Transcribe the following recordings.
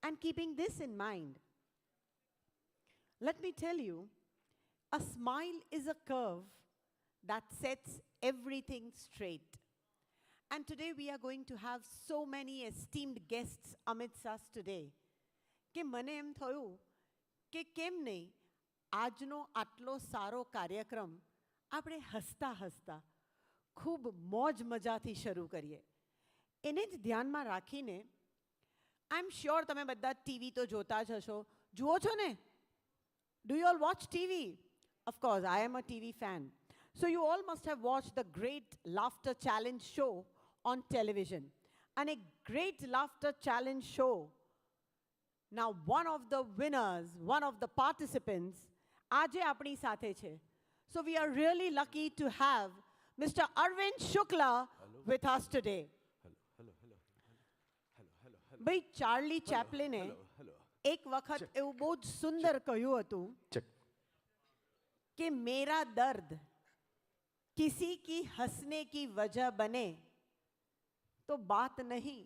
And keeping this in mind, let me tell you, a smile is a curve that sets everything straight. And today we are going to have so many esteemed guests amidst us today. કે મને એમ થયું કે કેમ નહીં આજનો આટલો સારો કાર્યક્રમ આપણે હસતા હસતા ખૂબ મોજ મજાથી શરૂ કરીએ. એને જ ધ્યાનમાં રાખીને આઈ એમ શ્યોર તમે બધા ટીવી તો જોતા જ હશો. જુઓ છો ને? Do you all watch TV? Of course I am a TV fan. So you all must have watched the Great Laughter Challenge show on television. And a Great Laughter Challenge show. Now one of the winners, one of the participants, આજે આપણી સાથે છે. So we are really lucky to have Mr. Arvind Shukla with us today. ભાઈ Charlie ચેપ્લિને એક વખત એવું બહુ જ સુંદર કહ્યું હતું કે મેરા દર્દ किसी की हंसने की वजह बने तो बात नहीं,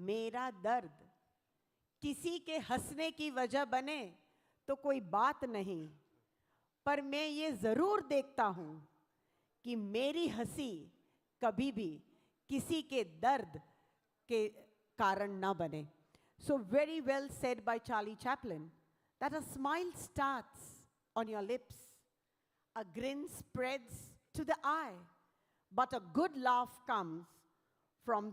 मेरा दर्द किसी के हंसने की वजह बने तो कोई बात नहीं, पर मैं ये ज़रूर देखता हूँ कि मेरी हंसी कभी भी किसी के दर्द के कारण न बने. So very well said by Charlie Chaplin that a smile starts on your lips. A grin spreads to the eye, but a good laugh comes from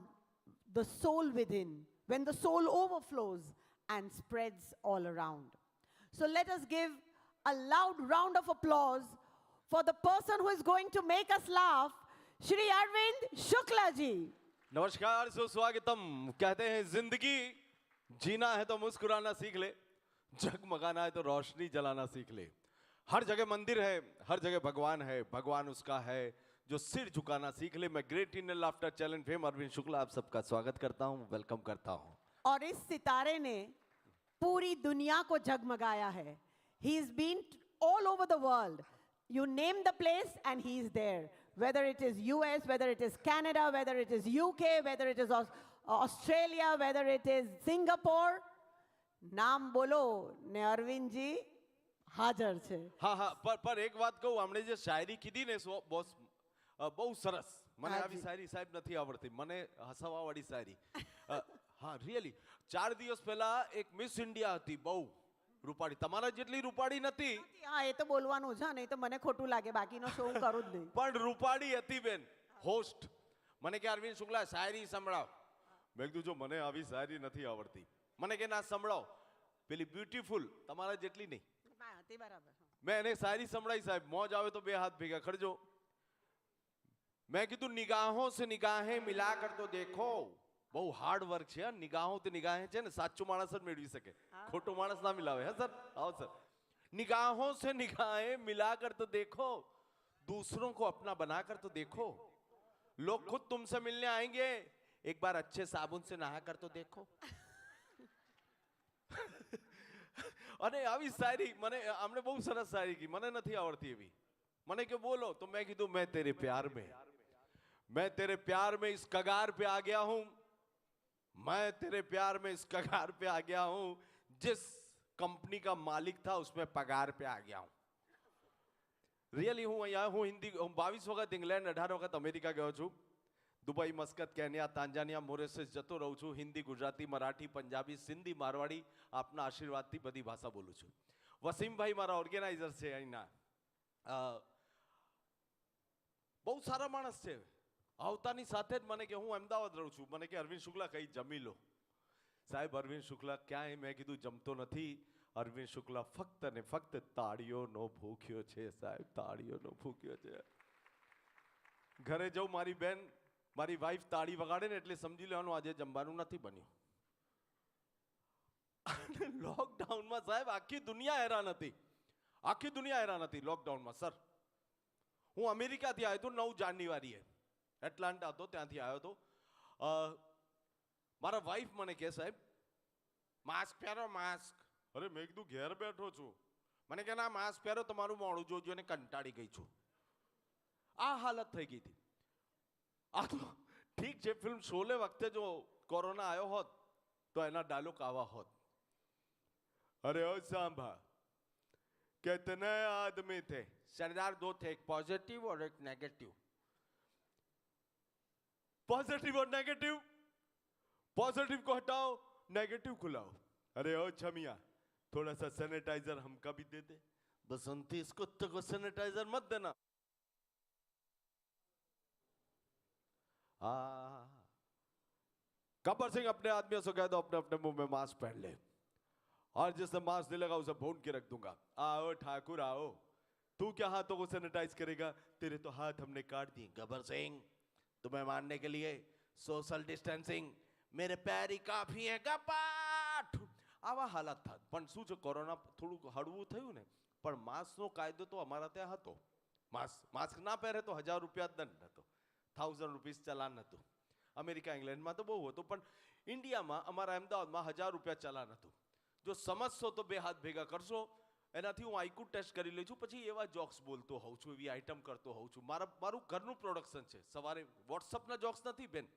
the soul within, when the soul overflows and spreads all around. So let us give a loud round of applause for the person who is going to make us laugh, Shri Arvind Shukla ji. नमस्कार, सुस्वागतम. कहते हैं जिंदगी जीना है तो मुस्कुराना सीख ले, जगमगाना है तो रोशनी जलाना सीख ले. हर जगह मंदिर है, हर जगह भगवान है, भगवान उसका है जो सिर झुकाना सीख ले. मैं great Indian laughter challenge fame Arvind Shukla आप सबका स्वागत करता हूं, वेलकम करता हूं. और इस सितारे ने पूरी दुनिया को जगमगाया है. He has been all over the world. You name the place and he is there. Whether it is US, whether it is Canada, whether it is UK, whether it is Australia, whether it is Singapore. નામ બોલો ને અરવિંદજી હાજર છે. હા હા, પર એક વાત કહું, આપણે જે શાયરી કીધી ને બોસ બહુ સરસ. મને આવી શાયરી સાહેબ નથી આવડતી, મને હસાવાવાળી શાયરી. હા રિયલી 4 દિવસ પહેલા એક મિસ ઇન્ડિયા હતી, બહુ રૂપાળી, તમારા જેટલી રૂપાળી નથી. હા એ તો બોલવાનું છે, નહીં તો મને ખોટું લાગે, બાકીનો શો હું કરું જ નહીં. પણ રૂપાળી હતી બેન, હોસ્ટ. મને કે અરવિંદ શુક્લા શાયરી સંભળાવ. મેં કીધું જો મને આવી શાયરી નથી આવડતી. મને કે ના સંભળાવ. પેલી બ્યુટીફુલ તમારા જેટલી નહીં. मैं એને सारी संभळाई साहब, मौज आवे तो बे हाथ भेगा खड़जो. मैं कीधु निगाहों से निगाहें मिलाकर तो देखो. बहु हार्ड वर्क है. निगाहों ते निगाहें छे ने साचो माणस ज मेळवी सके, खोटो माणस ना मिलावे. हां सर, आओ सर. निगाहों से निगाहें मिलाकर तो देखो, दूसरों को अपना बनाकर तो देखो. लोग खुद तुमसे मिलने आएंगे, एक बार अच्छे साबुन से नहाकर तो देखो. અને આવી શાયરી મને हमने બહુ સરસ શાયરી की, મને નથી આવડતી એવી. મને કે બોલો તો મેં કીધું मैं तेरे प्यार में इस कगार पे आ गया हूं. मैं तेरे प्यार में इस कगार पे आ गया हूं, जिस कंपनी का मालिक था उसमें पगार पे आ गया हूं. रियली हूं અહીંયા હું હિન્દી 22 વખત ઇંગ્લેન્ડ, 18 વખત અમેરિકા ગયો છું. दुबई, मस्कत, केन्या, तांजानिया, मोरेसिस जतो रहूं છું. हिंदी, गुजराती, मराठी, पंजाबी, सिंधी, मारवाड़ी, आपना आशीर्वादथी बधी भाषा बोलूं છું. वसीमभाई मारा ऑर्गेनाइजर છે અહીંના. બહુ સારા માણસ છે. આવતાની સાથે જ મને કે હું અમદાવાદ રહું છું. મને કે અરવિંદ શુક્લા કઈ જમી લો. સાહેબ અરવિંદ શુક્લા ક્યાંય, મેં કીધું જમતો નથી. અરવિંદ શુક્લા ફક્ત ને ફક્ત તાળીઓનો ભૂખ્યો છે સાહેબ, તાળીઓનો ભૂખ્યો છે. ઘરે જઉં મારી બેન, મારી વાઈફ તાળી વગાડે ને એટલે સમજી લેવાનું આજે જમવાનું નથી બન્યું. લોકડાઉનમાં સાહેબ આખી દુનિયા હેરાન હતી, આખી દુનિયા હેરાન હતી લોકડાઉનમાં. સર હું અમેરિકાથી આવ્યો હતો 9 જાન્યુઆરીએ, એટલાન્ટા હતો, ત્યાંથી આવ્યો હતો. મારા વાઈફ મને કહે સાહેબ માસ્ક પહેરો, માસ્ક. અરે મેં કીધું ઘેર બેઠો છું. મને કે ના માસ્ક પહેરો, તમારું મોડું જોજો, ને કંટાળી ગઈ છું. આ હાલત થઈ ગઈ હતી. આ તો ઠીક છે, ફિલ્મ શોલે વખતે જો કોરોના આવ્યો હોત तो एना डायलॉग आवा होत, अरे ओ सांभा, कितने आदमी थे? सरदार दो थे, एक पॉजिटिव और एक नेगेटिव। पॉजिटिव और नेगेटिव, पॉजिटिव को हटाओ, नेगेटिव को लाओ। अरे ओ छमिया, थोड़ा सा सैनिटाइजर हमका भी दे दे। बसंती, इस कुत्ते को सैनिटाइजर मत देना। गब्बर सिंह अपने आदमियों से कह दो अपने अपने मुंह में मास्क पहन ले, और जिसने मास्क दिलेगा उसे भून के रख दूंगा। आओ ठाकुर आओ, तू क्या हाथों को सैनिटाइज करेगा? तेरे तो हाथ हमने काट दिए। गब्बर सिंह, तुम्हें मारने के लिए सोशल डिस्टेंसिंग, मेरे पैर ही काफी है। गपाट आवा हालत था। पण શું છે, કોરોના થોડું હળવું થયું ને, પણ માસ્કનો કાયદો તો અમારા ત્યાં હતો। માસ્ક ના પહેરે તો 1000 રૂપિયા દંડ હતો, 1000 રૂપીસ ચલાન હતું। અમેરિકા ઇંગ્લેન્ડમાં તો બહુ હતું, પણ ઇન્ડિયામાં અમારા અમદાવાદમાં 1000 રૂપિયા ચલાન હતું। જો સમજશો તો બે હાથ ભેગા કરશો। એનાથી હું આઈક્યુ ટેસ્ટ કરી લઉં છું, પછી એવા જોક્સ બોલતો હોઉં છું, એવી આઈટમ કરતો હોઉં છું। મારું ઘરનું પ્રોડક્શન છે। સવારે વોટ્સઅપના જોક્સ નથી બેન,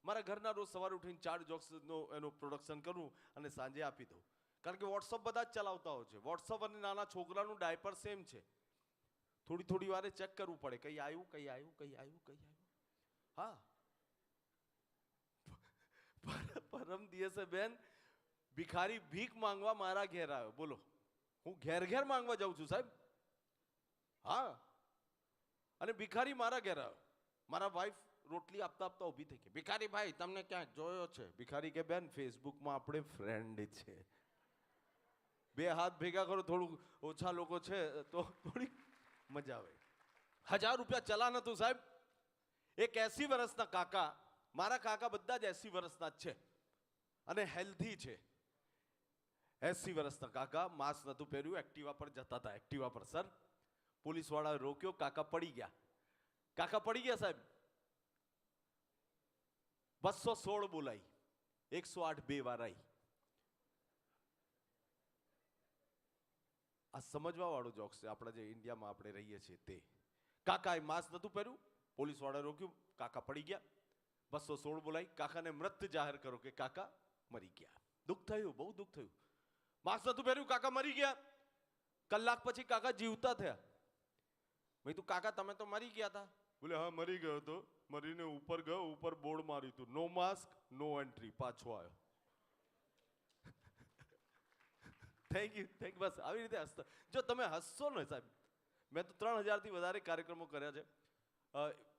મારા ઘરના રોજ સવારે ઉઠીને 4 જોક્સનો એનું પ્રોડક્શન કરું અને સાંજે આપી દઉં। કારણ કે વોટ્સઅપ બધા જ ચલાવતા હોય છે। વોટ્સઅપ અને નાના છોકરાનું ડાયપર સેમ છે, થોડી થોડી વારે ચેક કરવું પડે, કઈ આવ્યું કઈ આવ્યું કઈ આવ્યું કઈ આવ્યું। હા, પરમ દિવસે બેન ભિખારી ભીખ માંગવા મારા ઘેર આવ્યો। બોલો, હું ઘેર ઘેર માંગવા જાઉં છું સાહેબ। હા, અને ભિખારી મારા ઘેર આવ્યો। મારા વાઈફ રોટલી આપતા આપતા ઊભી થઈ ગઈ, ભિખારી ભાઈ તમને ક્યાં જોયો છે? ભિખારી કે બેન ફેસબુકમાં આપણે ફ્રેન્ડ છે। બે હાથ ભેગા કરો, થોડું ઓછા લોકો છે તો થોડી મજા આવે। 1000 રૂપિયા ચલાન હતું સાહેબ। એક 80 વર્ષના કાકા, મારા કાકા બધા જ 80 વર્ષના જ છે અને હેલ્ધી છે। 80 વર્ષના કાકા, માસ્ક નતું પહેર્યું, એક્ટિવા પર જતા હતા। એક્ટિવા પર સર, પોલીસ વાળાએ રોક્યો, કાકા પડી ગયા। કાકા પડી ગયા સાહેબ, 216 બોલાઈ, 108 બે વાર આવી। આ સમજવા વાળો જોક્સ છે, આપણા જે ઇન્ડિયામાં આપણે રહીએ છીએ તે। કાકાએ માસ્ક નતું પહેર્યું, પોલીસ વાળાએ રોક્યું, કાકા પડી ગયા, 216 બોલાઈ, કાકાને મૃત જાહેર કરો કે કાકા મરી ગયા। દુઃખ થયું, બહુ દુઃખ થયું। માસ્ક નતું પહેર્યું, કાકા મરી ગયા। કલાક પછી કાકા જીવતા થયા। મેં તું કાકા તમે તો મરી ગયા હતા। બોલે હા મરી ગયો તો, મરીને ઉપર ગયો, ઉપર બોર્ડ માર્યું હતું, નો માસ્ક નો એન્ટ્રી, પાછો આવ્યો। થેન્ક યુ, બસ આવી રીતે હસતા। જો તમે હસશો ને સાહેબ, મેં તો 3000 થી વધારે કાર્યક્રમો કર્યા છે।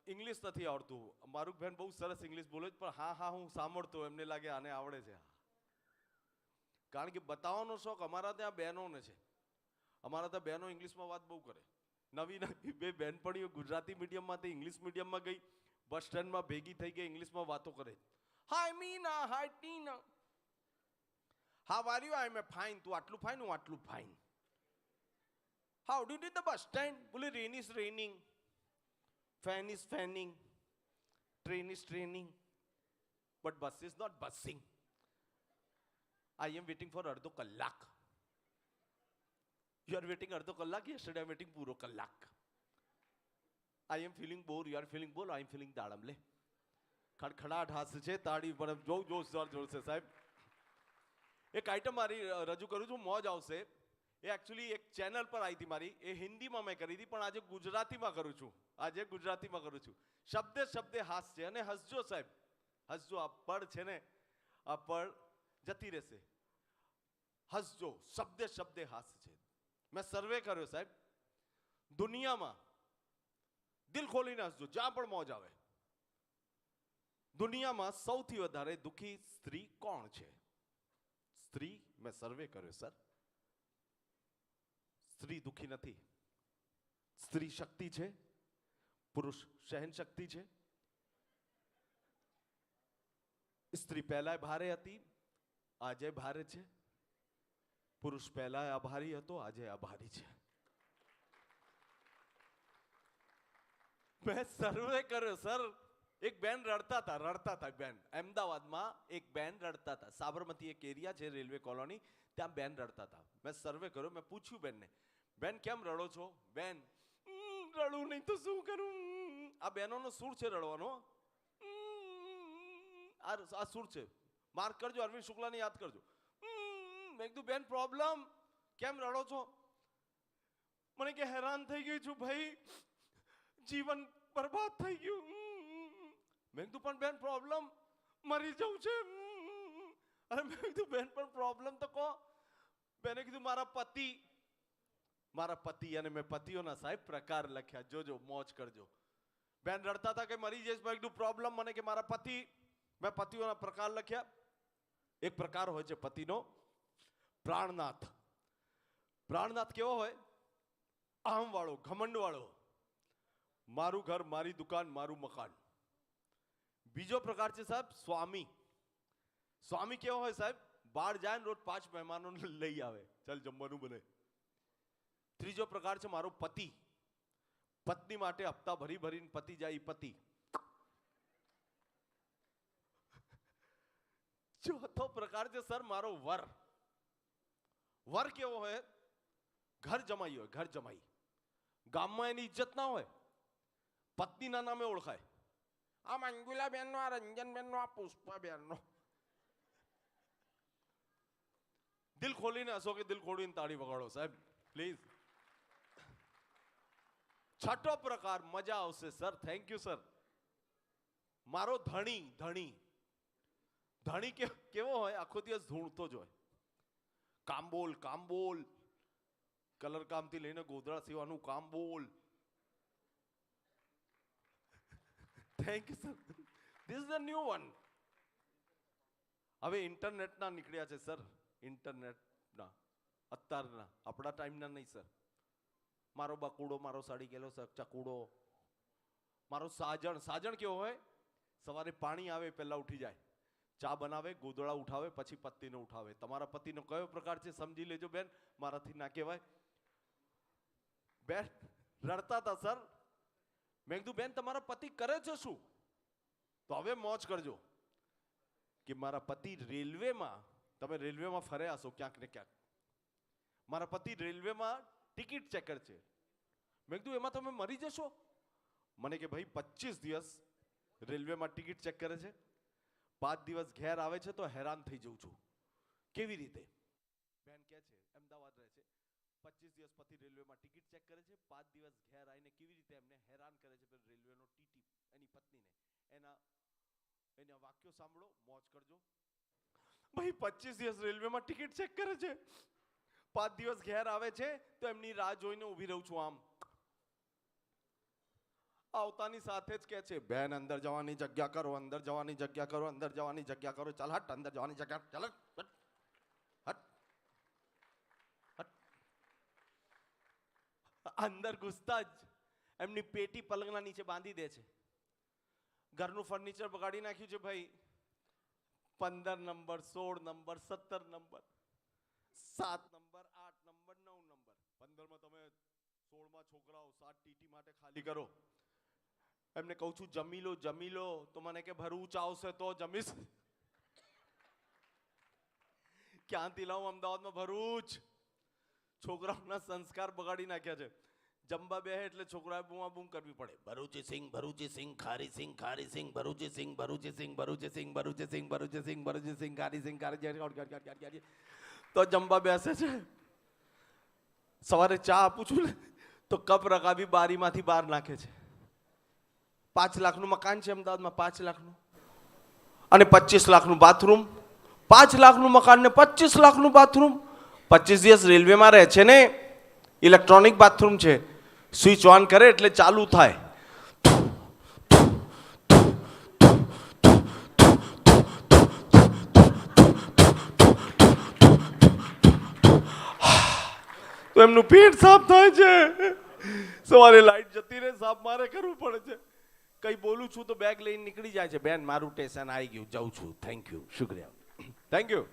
ઇંગ્લિશ નથી આવડતું, મારું બહેન બહુ સરસ ઇંગ્લિશ બોલે છે, પણ હા હા હું સાંભળતો, એમને લાગે આને આવડે છે। કારણ કે બતાવવાનો શોખ અમારા ત્યાં બહેનોને છે। અમારા ત્યાં બહેનો ઇંગ્લિશમાં વાત બહુ કરે। નવી નવી બે બહેનપણીઓ ગુજરાતી મીડિયમમાંથી ઇંગ્લિશ મીડિયમમાં ગઈ, બસ સ્ટેન્ડમાં ભેગી થઈ ગઈ, ઇંગ્લિશમાં વાતો કરે। Hi Meena, hi Tina, how are you? I am fine, તું આટલું ફાઇન, હું આટલું fine. How did you the bus stand? બોલે rain is raining, fan is fanning, train is training, but bus is not busing. I am waiting for અડધો કલાક। You are waiting અડધો કલાક, yesterday I am waiting પૂરો કલાક। I am feeling bored, you are feeling bored, I am feeling દાડમ લે। ખડખડાટ હાસ્ય છે, તાળી પર જોર જોરશે સાહેબ। એક આઈટમ મારી રજૂ કરું છું, મોજ આવશે। એ એકચ્યુઅલી એક ચેનલ પર આવી હતી મારી, એ હિન્દીમાં મેં કરી હતી, પણ આજે ગુજરાતીમાં કરું છું। શબ્દે શબ્દે હાસ્ય, અને હસજો સાહેબ, હસજો। આ પળ છે ને, આ પળ જતી રહેશે। હસજો, શબ્દે શબ્દે હાસ્ય છે। મેં સર્વે કર્યો સાહેબ, દુનિયામાં દિલ ખોલીને હસજો, જ્યાં પણ મોજ આવે। દુનિયામાં સૌથી વધારે દુખી સ્ત્રી કોણ છે? સ્ત્રી, મેં સર્વે કર્યો સર, સ્ત્રી દુખી નથી। સ્ત્રી શક્તિ છે, પુરુષ સહન શક્તિ છે। સ્ત્રી પહેલા ભારે હતી, આજે ભારે છે। પુરુષ પહેલા આભારી હતો, આજે આભારી છે। મેં સર્વે કર્યો સર। એક બેન રડતા હતા બેન, અમદાવાદમાં એક બેન રડતા હતા। સાબરમતી એક એરિયા છે, રેલવે કોલોની, ત્યાં બેન રડતા હતા। મેં સર્વે કર્યો, મેં પૂછ્યું બેનને, બેન કેમ રડો છો? બેન, રડું નહીં તો શું કરું? આ બહેનોનો સૂર છે રડવાનો, આ સૂર છે। માર્ક કરજો, અરવિંદ શુક્લાને યાદ કરજો. મેં કીધું બેન પ્રોબ્લેમ, કેમ રડો છો? મને કે હેરાન થઈ ગઈ છું ભાઈ, જીવન બરબાદ થઈ ગયું. મેં કીધું પણ બેન પ્રોબ્લેમ, મરી જવું છે. અરે મેં કીધું બેન પણ પ્રોબ્લેમ તો કહો. બેને કીધું મારા પતિ અને મેં પતિઓના સાહેબ પ્રકાર લખ્યા, જોજો મોજ કરજો. બેન રડતા હતા કે મરી જઈશ. મેં કીધું પ્રોબ્લેમ, મને કે મારા પતિ, મેં પતિઓના પ્રકાર લખ્યા. એક પ્રકાર હોય છે પતિનો પ્રાણનાથ. પ્રાણનાથ કેવો હોય? અહમ વાળો, ઘમંડ વાળો, મારું ઘર, મારી દુકાન, મારું મકાન. બીજો પ્રકાર છે સાહેબ સ્વામી. સ્વામી કેવો હોય સાહેબ? બહાર જાય ને રોજ 5 મહેમાનો લઈ આવે, ચાલ જમવાનું બને. ત્રીજો પ્રકાર છે મારો પતિ. પત્ની માટે હપ્તા ભરી ભરીને પતિ જાય પતિ. ચોથો પ્રકાર છે સર મારો વર. વર કેવો હોય? ઘર જમાઈ હોય, ઘર જમાઈ. ગામમાં એની ઇજ્જત ના હોય, પત્નીના નામે ઓળખાય. આ મંજુલા બેન નો, આ રંજન બેન નો, આ પુષ્પા બેન નો. દિલ ખોલીને હસો કે દિલ ખોલીને તાળી વગાડો સાહેબ પ્લીઝ. છઠ્ઠો પ્રકાર, મજા આવશે સર, થેન્ક યુ સર, મારો ધણી. ધણી ધણી કેવો હોય? આખો દિવસ ધૂણતો જ હોય. કામ બોલ, કામ બોલ, કલર કામથી લઈને ગોધડા સીવાનું કામ બોલ. Thank you sir, this is the new one. હવે ઇન્ટરનેટના નીકળ્યા છે સર, ઇન્ટરનેટના, અત્યારના, આપણા ટાઈમના નહીં સર. મારો બકુડો, મારો સડી ગયેલો ચકુડો, મારો સાજણ. સાજણ કેવો હોય? સવારે પાણી આવે પહેલા ઉઠી જાય, ચા બનાવે, ગોદડા ઉઠાવે, પછી પતિને ઉઠાવે. તમારા પતિનો કયો પ્રકાર છે સમજી લેજો બેન, મારાથી ના કહેવાય. બેન રડતા હતા સર. મેં કીધું બેન તમારા પતિ કરે છે શું? તો હવે મોજ કરજો કે મારા પતિ રેલવેમાં, તમે રેલવેમાં ફર્યા હશો ક્યાંક ને ક્યાંક. મારા પતિ રેલવેમાં ટિકિટ ચેકર છે. મેં કીધું એમાં તમે મરી જશો? મને કે ભાઈ 25 દિવસ રેલવેમાં ટિકિટ ચેક કરે છે, 5 દિવસ ઘેર આવે છે તો હેરાન થઈ જઉં છું. કેવી રીતે? બેન કહે છે અમદાવાદ રહે છે, 25 દિવસ પતિ રેલવેમાં ટિકિટ ચેક કરે છે, 5 દિવસ ઘેર આવીને કેવી રીતે એમને હેરાન કરે છે રેલવેનો ટીટી, એની પત્નીને. એના વાક્યો સાંભળો, મોજ કરજો. ભાઈ 25 દિવસ રેલવેમાં ટિકિટ ચેક કરે છે, 5 દિવસ ઘેર આવે છે તો એમની રાહ જોઈને ઊભી રહું છું. આમ આવતાની સાથે જ કહે છે બેન અંદર જવાની જગ્યા કરો, અંદર જવાની જગ્યા કરો, અંદર જવાની જગ્યા કરો, ચાલ હટ, અંદર જવાની જગ્યા, ચાલ હટ હટ. અંદર ઘૂસતા જ એમની પેટી પલંગના નીચે બાંધી દે છે. ઘરનું ફર્નિચર બગાડી નાખ્યું છે ભાઈ. 15 number, 16 number, 17 number, 7 number, 8 number, 9 number. 15માં તમે 16માં છોકરાઓ 7 ટીટી માટે ખાલી કરો. એમને કહું છું જમી લો, જમી લો, તો મને કે ભરૂચ આવશે તો જમીશ. ક્યાંથી લાવું અમદાવાદમાં ભરૂચ? છોકરાઓના સંસ્કાર બગાડી નાખ્યા છે. જમવા બે એટલે છોકરાએ બૂમા બૂમ કરવી પડે. ભરૂચી સિંગ, ભરૂચી સિંગ, ખારી સિંગ, ખારી સિંગ, ભરૂચી સિંગ, ભરૂચી સિંગ, ભરૂચી સિંગ, ભરૂચી સિંગ, ભરૂચી સિંગ, ભરૂચી સિંગ, ખારી સિંગ, ખારી તો જમવા બેસે છે. સવારે ચા આપું છું ને તો કપ રકાબી બારીમાંથી બહાર નાખે છે. 5 લાખનું મકાન છે અમદાવાદમાં, 5 લાખનું, અને 25 લાખનું બાથરૂમ. 5 લાખનું મકાન ને 25 લાખનું બાથરૂમ. 25 દિવસ રેલવેમાં રહે છે ને, ઇલેક્ટ્રોનિક બાથરૂમ છે, સ્વિચ ઓન કરે એટલે ચાલુ થાય. તો એમનું પેટ સાફ થાય છે. સવારે લાઈટ જતી રહે, સાફ મારે કરવું પડે છે. કઈ બોલું છું તો બેગ લઈને નીકળી જાય છે. બેન મારું સ્ટેશન આવી ગયું, જાઉં છું, થેન્ક યુ, શુક્રિયા, થેન્ક યુ,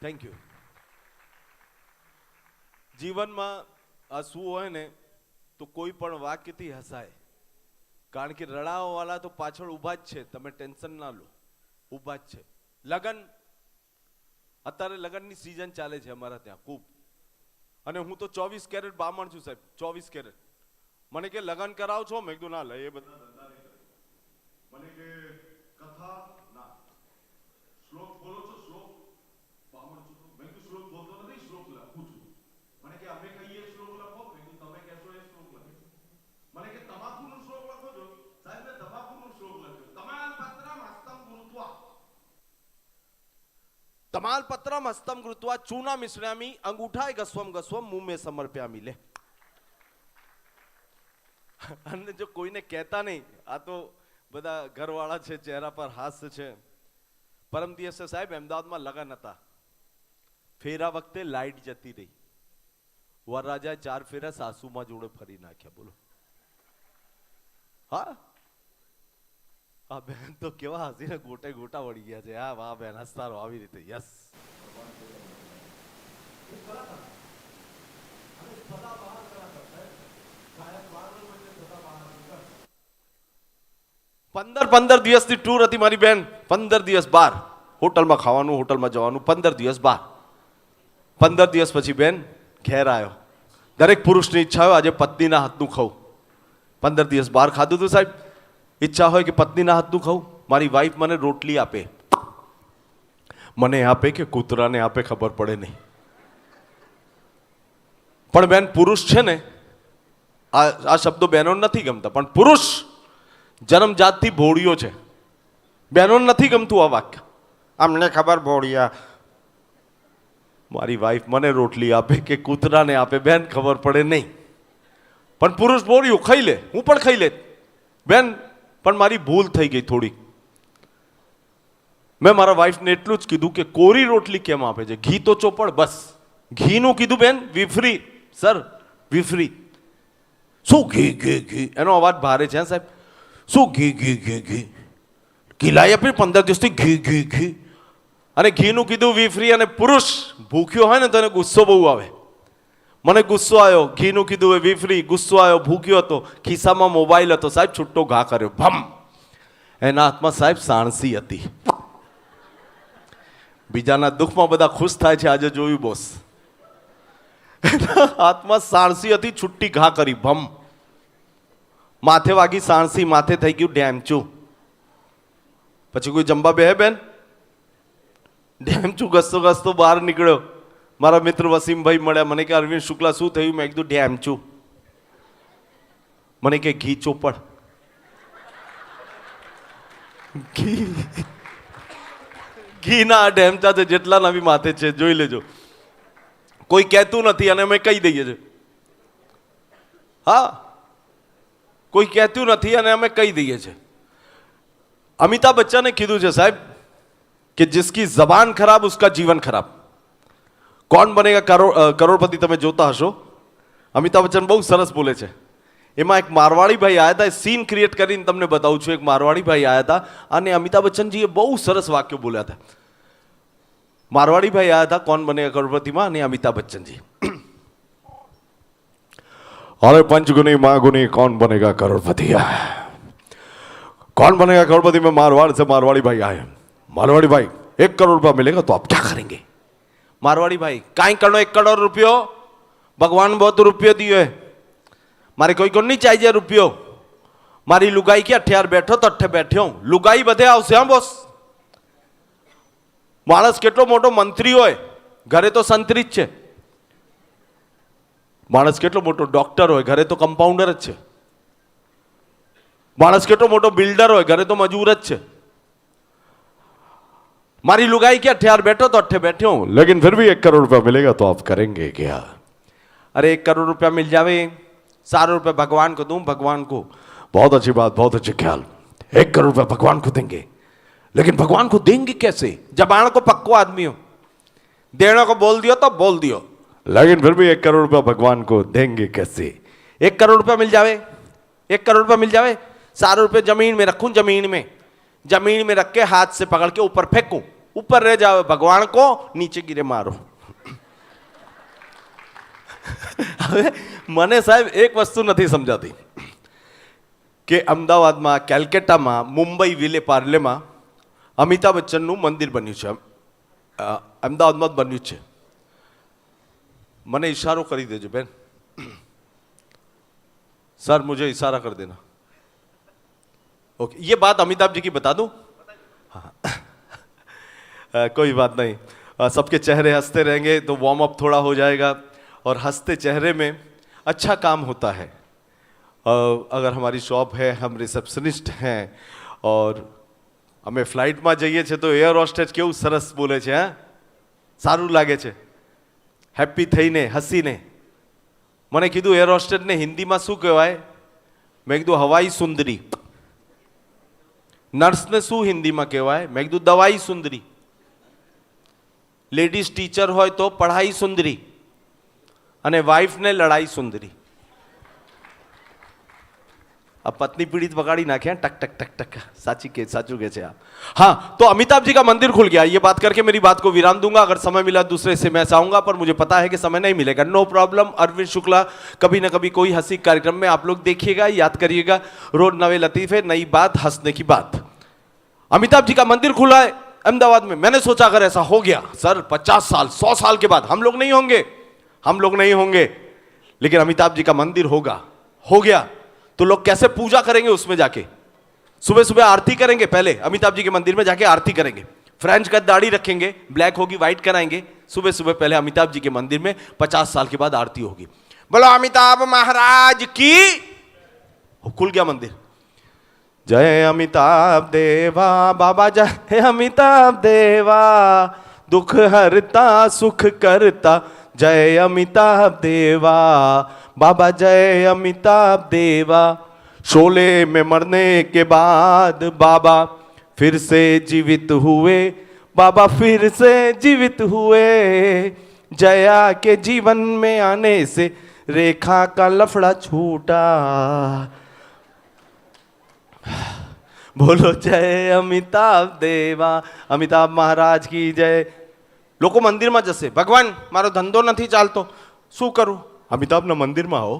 થેન્ક યુ. જીવનમાં હસવું હોય ને તો કોઈ પણ વાક્યથી હસાય, કારણ કે રડાવાવાળા તો પાછળ ઊભા જ છે, તમે ટેન્શન ના લો, ઊભા જ છે. લગન, અત્યારે લગનની સિઝન ચાલે છે અમારા ત્યાં ખૂબ, અને હું તો 24 કેરેટ બામણ છું સાહેબ, 24 કેરેટ. મને કે લગન કરાવ છો? મેં કીધું ના લે, એ બધા ધંધા નહીં કરે. મને કે કથા ના, શ્લોક તમાલપત્રમ હસ્તમ કૃત્વા ચૂના મિશ્રામી અંગૂઠાય ગસ્વમ ગસ્વમ મુંહ મેં સમર્પ્યામી. લે, અને જો કોઈને કહેતા નહીં, આ તો બધા ઘરવાળા છે, ચહેરા પર હાસ્ય છે. પરમ દિવસે સાહેબ અમદાવાદમાં લગન હતા. ફેરા વખતે લાઈટ જતી રહી. વરરાજાએ 4 ફેરા સાસુમાં જોડે ફરી નાખ્યા. બોલો. હા, આ બેન તો કેવા હસીને ગોટે ગોટા વળી ગયા છે. હા, વાહ બેન, હસતા રહો આવી રીતે. યસ. 15 દિવસની ટૂર હતી મારી બેન. 15 દિવસ બહાર, હોટલમાં ખાવાનું, હોટલમાં જવાનું, 15 દિવસ બહાર. 15 દિવસ પછી બેન ઘેર આવ્યો. દરેક પુરુષની ઈચ્છા હોય આજે પત્નીના હાથનું ખાઉં. 15 દિવસ બહાર ખાધું હતું સાહેબ. ઈચ્છા હોય કે પત્નીના હાથનું ખાઉં. મારી વાઈફ મને રોટલી આપે. મને આપે કે કૂતરાને આપે ખબર પડે નહીં. પણ બેન પુરુષ છે ને, આ શબ્દો બહેનો નથી ગમતા, પણ પુરુષ જન્મજાતથી ભોળિયો છે. બહેનો નથી ગમતું આ વાક્ય. અમને ખબર ભોળિયા. મારી વાઈફ મને રોટલી આપે કે કૂતરાને આપે બેન ખબર પડે નહીં. પણ પુરુષ ભોળિયું ખાઈ લે, હું પણ ખાઈ લે બેન. પણ મારી ભૂલ થઈ ગઈ થોડી. મેં મારા વાઈફને એટલું જ કીધું કે કોરી રોટલી કેમ આપે છે, ઘી તો ચોપડ. બસ ઘીનું કીધું બેન. વિફરી સર, વિફરી. શું ઘી ઘી ઘી? એનો અવાજ ભારે છે સાહેબ. શું ઘી ઘી ઘી ઘી? કિલાઈ આપી 15 દિવસથી ઘી ઘી ઘી. અને ઘીનું કીધું વિફરી. અને પુરુષ ભૂખ્યો હોય ને તો એને ગુસ્સો બહુ આવે. મને ગુસ્સો આવ્યો. ઘીનું કીધું એ વિફરી. ગુસ્સો આવ્યો, ભૂખ્યો હતો, ખિસ્સામાં મોબાઈલ હતો સાહેબ. છૂટો ઘા કર્યો, ભમ. એના હાથમાં સાહેબ સાણસી હતી. બીજાના દુઃખમાં બધા ખુશ થાય છે, આજે જોયું બોસ. હાથમાં સાણસી હતી, છુટ્ટી ઘા કરી, ભમ. માથે વાગી સાણસી, માથે થઈ ગયું ડેમચું. પછી કોઈ જમવા બેહે બેન? ડેમચું ઘસતો ઘસતો બહાર નીકળ્યો. મારા મિત્ર વસીમભાઈ મળ્યા. મને કે અરવિંદ શુક્લા શું થયું? મેં કીધું ડેમચું. મને કે ઘી ચોપડ. ઘીના ડેમચા છે જેટલા નવી માથે છે, જોઈ લેજો. કોઈ કહેતું નથી અને અમે કહી દઈએ છીએ. હા, કોઈ કહેતું નથી અને અમે કહી દઈએ છીએ. અમિતાભ બચ્ચને કીધું છે સાહેબ કે જિસકી જબાન ખરાબ ઉસકા જીવન ખરાબ. કોણ બનેગા કરોડપતિ તમે જોતા હશો. અમિતાભ બચ્ચન બહુ સરસ બોલે છે. એમાં એક મારવાડી ભાઈ આવ્યા હતા. સીન ક્રિએટ કરીને તમને બતાવું છું. એક મારવાડી ભાઈ આવ્યા હતા અને અમિતાભ બચ્ચનજીએ બહુ સરસ વાક્યો બોલ્યા હતા. મારવાડી ભાઈ આવ્યા હતા કોણ બનેગા કરોડપતિમાં અને અમિતાભ બચ્ચનજી. अरे पंचगुनी महागुनी कौन बनेगा करोड़पति? कौन बनेगा करोड़पति में मारवाड़ से मारवाड़ी भाई आए. मारवाड़ी भाई 1 करोड़ रुपया मिलेगा तो आप क्या करेंगे? मारवाड़ी भाई काई करो 1 करोड़ रुपयो? भगवान बहुत रुपये दिए, मारे कोई को नहीं चाहिए रुपयो. मारी लुगाई के अठ्यार बैठो तो अठे बैठे हूं. लुगाई बधे आवशे हां बोस. माणस केटलो मोटो मंत्री होय, घरे तो संतरी ज छे. माणस केटलो मोटो डॉक्टर होय, घरे तो कंपाउंडर ज छे. माणस केटलो मोटो बिल्डर होय, घरे तो मजूर ज छे. मारी लुगाई के अठ्यार बैठो तो अठे बैठे हूं, लेकिन फिर भी 1 करोड़ रुपया मिलेगा तो आप करेंगे क्या? अरे 1 करोड़ रुपया मिल जावे, 4 रुपये भगवान को दूं. भगवान को बहुत अच्छी बात, बहुत अच्छे ख्याल. 1 करोड़ रुपया भगवान को देंगे, लेकिन भगवान को देंगे कैसे? जबान को पक्को आदमी हो, देने को बोल दियो तो बोल दियो, लेकिन फिर भी 1 करोड़ रुपया भगवान को देंगे कैसे? 1 करोड़ रुपया मिल जावे, 1 करोड़ रुपया मिल जावे, 4 रुपये जमीन में रखूं. जमीन में रख के हाथ से पकड़ के ऊपर फेंकूं, ऊपर रह जावे भगवान को, नीचे गिरे मारो. હવે મને સાહેબ એક વસ્તુ નથી સમજાતી કે અમદાવાદમાં, કેલકટામાં, મુંબઈ વિલે પાર્લેમાં અમિતાભ બચ્ચનનું મંદિર બન્યું છે. અમદાવાદમાં જ બન્યું છે. મને इशारो કરી દેજો બેન. सर मुझे इशारा कर देना. ओके, ये बात अमिताभ जी की बता दूं? हाँ. कोई बात नहीं. सबके चेहरे हंसते रहेंगे तो वार्म अप थोड़ा हो जाएगा, और हंसते चेहरे में अच्छा काम होता है. अगर हमारी शॉप है, हम रिसेप्शनिस्ट हैं, और અમે ફ્લાઇટમાં જઈએ છીએ તો એર હોસ્ટેજ કેવું સરસ બોલે છે. હા, સારું લાગે છે, હેપી થઈને હસીને. મને કીધું એર હોસ્ટેસને હિન્દીમાં શું કહેવાય? મેં કીધું હવાઈ સુંદરી. નર્સને શું હિન્દીમાં કહેવાય? મેં કીધું દવાઈ સુંદરી. લેડીઝ ટીચર હોય તો પઢાઈ સુંદરી, અને વાઇફને લડાઈ સુંદરી. अब पत्नी पीड़ित पकड़ी नाखे टक टक टक टक. साचू के आप. हाँ, तो अमिताभ जी का मंदिर खुल गया. ये बात करके मेरी बात को विराम दूंगा. अगर समय मिला दूसरे से मैं चाहूंगा, पर मुझे पता है कि समय नहीं मिलेगा. No problem. अरविंद शुक्ला कभी ना कभी कोई हंसी कार्यक्रम में आप लोग देखिएगा, याद करिएगा. रोज नवे लतीफे, नई बात, हंसने की बात. अमिताभ जी का मंदिर खुला है अहमदाबाद में. मैंने सोचा अगर ऐसा हो गया सर, 50 साल 100 साल के बाद हम लोग नहीं होंगे, लेकिन अमिताभ जी का मंदिर हो गया तो लोग कैसे पूजा करेंगे उसमें जाके? सुबह सुबह आरती करेंगे. पहले अमिताभ जी के मंदिर में जाके आरती करेंगे. फ्रेंच कट दाढ़ी रखेंगे, ब्लैक होगी, व्हाइट कराएंगे. सुबह सुबह पहले अमिताभ जी के मंदिर में 50 साल के बाद आरती होगी. बोलो अमिताभ महाराज की. खुल गया मंदिर. जय अमिताभ देवा बाबा, जय अमिताभ देवा, दुख हरता सुख करता, जय अमिताभ देवा बाबा, जय अमिताभ देवा. शोले में मरने के बाद बाबा फिर से जीवित हुए, बाबा फिर से जीवित हुए. जया के जीवन में आने से रेखा का लफड़ा छूटा. बोलो जय अमिताभ देवा, अमिताभ महाराज की जय. લોકો મંદિરમાં જશે, ભગવાન મારો ધંધો નથી ચાલતો, શું કરું? અમિતાભના મંદિરમાં આવો,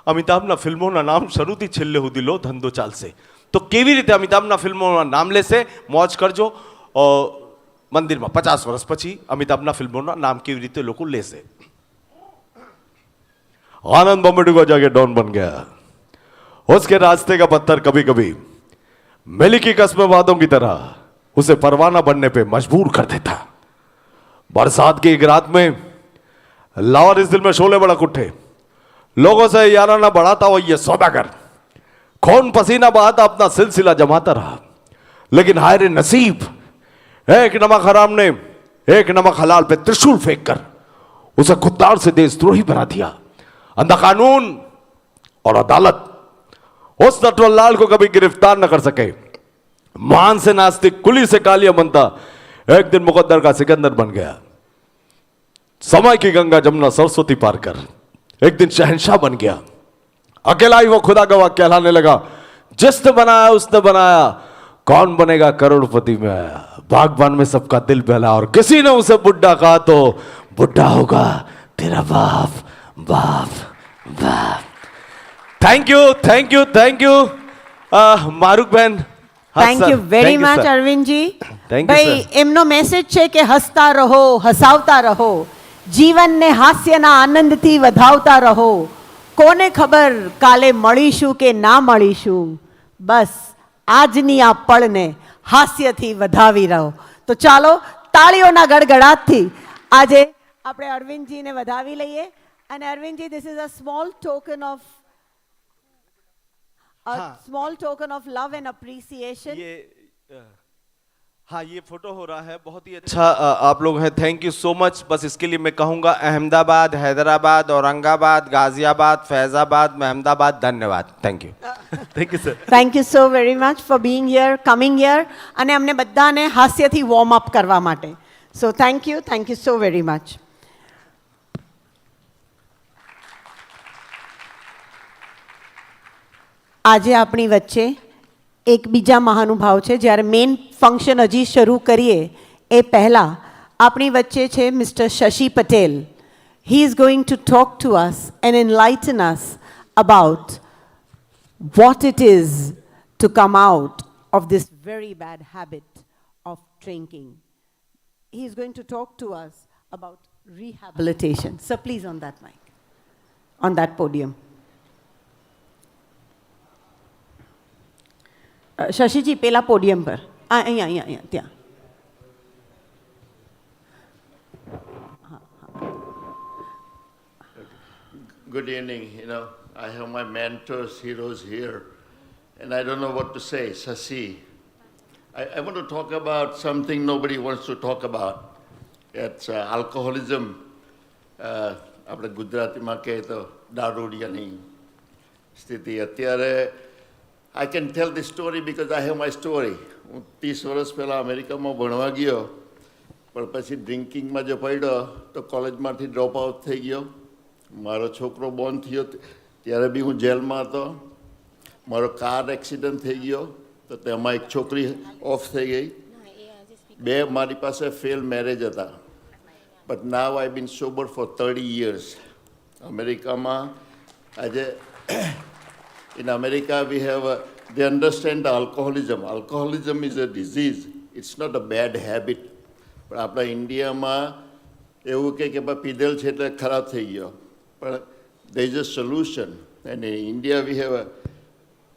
અમિતાભના ફિલ્મોના નામ શરૂથી છેલ્લે સુધી લો, ધંધો ચાલશે. તો કેવી રીતે અમિતાભના ફિલ્મોના નામ લેશે? મોજ કરજો. મંદિરમાં 50 વર્ષ પછી અમિતાભના ફિલ્મોના નામ કેવી રીતે લોકો લેશે? आनंद बॉम्बे को जाके डॉन बन गया. उसके रास्ते का पत्थर कभी कभी मिली की कस्म वादों की तरह उसे परवाना बनने पे मजबूर कर देता. बरसात की एक रात में लाहौर इस दिल में शोले बड़क उठे. लोगों से याराना बढ़ाता हुआ ये सौदागर खून पसीना बहाता अपना सिलसिला जमाता रहा. लेकिन हाय रे नसीब, एक नमक हराम ने एक नमक हलाल पे त्रिशूल फेंक कर उसे खुददार से देशद्रोही बना दिया. अंधा कानून और अदालत उस नटवरलाल को कभी गिरफ्तार न कर सके. मान से नास्तिक, कुली से कालिया बनता, एक दिन मुकद्दर का सिकंदर बन गया. समय की गंगा जमुना सरस्वती पार कर एक दिन शहंशाह बन गया. अकेला ही वो खुदा गवाह कहलाने लगा. जिसने बनाया उसने बनाया, कौन बनेगा करोड़पति में आया. बागबान में सबका दिल बहला और किसी ने उसे बुड्ढा कहा तो बुड्ढा होगा तेरा बाप. बाप बाप. Thank you thank you thank you મારુક બેન. Thank you very much Arvindji. Thank you, ભાઈ sir. એમનો મેસેજ છે કે હસતા રહો, હસાવતા રહો, જીવનને હાસ્યના આનંદથી વધાવતા રહો. કોને ખબર કાલે મળીશું કે ના મળીશું. બસ આજની આ પળને હાસ્યથી વધાવી રહો. તો ચાલો તાળીઓના ગડગડાટથી આજે આપણે અરવિંદજીને વધાવી લઈએ. અને Arvindji, this is a small token of love and appreciation. हाँ, ये फोटो हो रहा है. बहुत ही अच्छा आप लोग हैं. Thank you so much. बस इसके लिए मैं कहूँगा अहमदाबाद, हैदराबाद, औरंगाबाद, गाजियाबाद, फैजाबाद, महमदाबाद, धन्यवाद. Thank you. Thank you sir. Thank you so very much for being here, coming here, અને અમને બધાને હાસ્યથી વોર્મ અપ કરવા માટે. So thank you so very much. આજે આપણી વચ્ચે એક બીજા મહાનુભાવ છે. જ્યારે મેઇન ફંક્શન હજી શરૂ કરીએ એ પહેલાં આપણી વચ્ચે છે mister Shashi Patel. He is going to talk to us and enlighten us about what it is to come out of this very bad habit of drinking. He is going to talk to us about rehabilitation. Sir, please on that mic, on that podium. Shashiji પેલા podium પર. અહીંયા અહીંયા અહીંયા ત્યાં. Good evening. I have my mentors, heroes here, and I don't know what to say. Sasi, I want to talk about something nobody wants to talk about. It's alcoholism. આપણે ગુજરાતીમાં કહે તો દારૂડિયાની સ્થિતિ અત્યારે I can tell this story because I have my story. હું 30 વર્ષ પહેલાં અમેરિકામાં ભણવા ગયો, પણ પછી ડ્રિંકિંગમાં જો પડ્યો તો કોલેજમાંથી ડ્રોપ આઉટ થઈ ગયો. મારો છોકરો બોર્ન થયો ત્યારે બી હું જેલમાં હતો. મારો કાર એક્સિડન્ટ થઈ ગયો તો તેમાં એક છોકરી ઓફ થઈ ગઈ. બે મારી પાસે ફેલ મેરેજ હતા. But now I've been sober for 30 years. અમેરિકામાં આજે in America we have they understand the alcoholism. Alcoholism is a disease. It's not a bad habit. પણ આપણા ઇન્ડિયામાં એવું કે પીધેલ છે એટલે ખરાબ થઈ ગયો. પણ there is a solution. And in India we have a